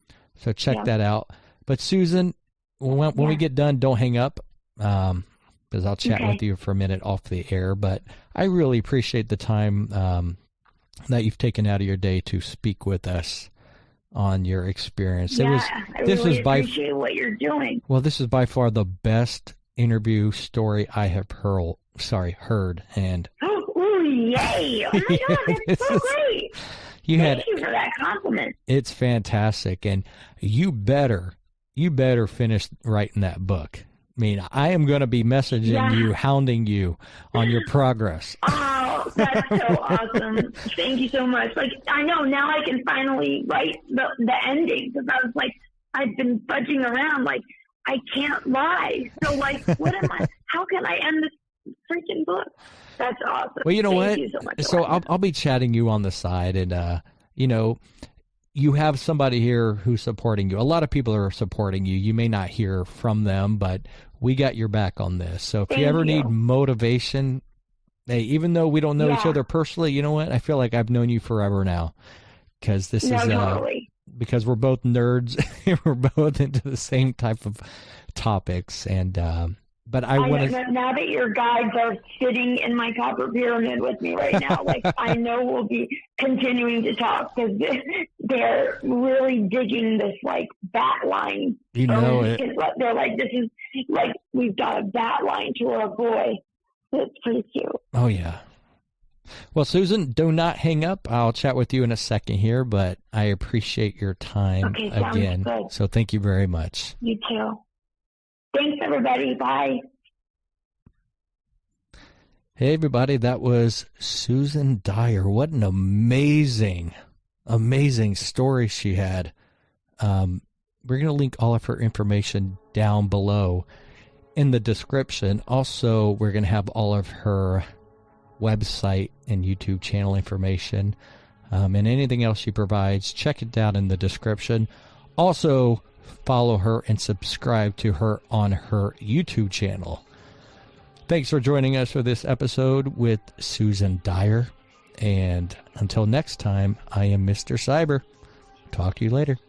check that out. But Susan, when we get done, don't hang up because I'll chat with you for a minute off the air. But I really appreciate the time that you've taken out of your day to speak with us on your experience. I really appreciate what you're doing. Well, this is by far the best interview story I have heard. And oh, yay! Oh my God, that's so great. Thank you for that compliment. It's fantastic, and you better finish writing that book. I mean, I am going to be messaging you, hounding you on your progress. Oh, that's so awesome. Thank you so much. Like, I know now I can finally write the ending, because I was like, I've been fudging around, like, I can't lie. So, like, how can I end this freaking book? That's awesome. Well, you know Thank you so much. So I'll be chatting you on the side, and, you have somebody here who's supporting you. A lot of people are supporting you. You may not hear from them, but we got your back on this. So if you ever need motivation, hey, even though we don't know each other personally, you know what? I feel like I've known you forever now, because this is totally. Because we're both nerds. We're both into the same type of topics, and but I want to. Now that your guides are sitting in my copper pyramid with me right now, like I know we'll be continuing to talk, because they're really digging this like bat line. You know it. They're like, this is like we've got a bat line to our boy. It's pretty cute. Oh yeah. Well, Susan, do not hang up. I'll chat with you in a second here, but I appreciate your time again. Good. So thank you very much. You too. Thanks, everybody. Bye. Hey, everybody. That was Susan Dyer. What an amazing story she had. We're going to link all of her information down below in the description. Also, we're going to have all of her website and YouTube channel information, and anything else she provides. Check it down in the description. Also, follow her and subscribe to her on her YouTube channel. Thanks for joining us for this episode with Susan Dyer. And until next time, I am Mr. Cyber. Talk to you later.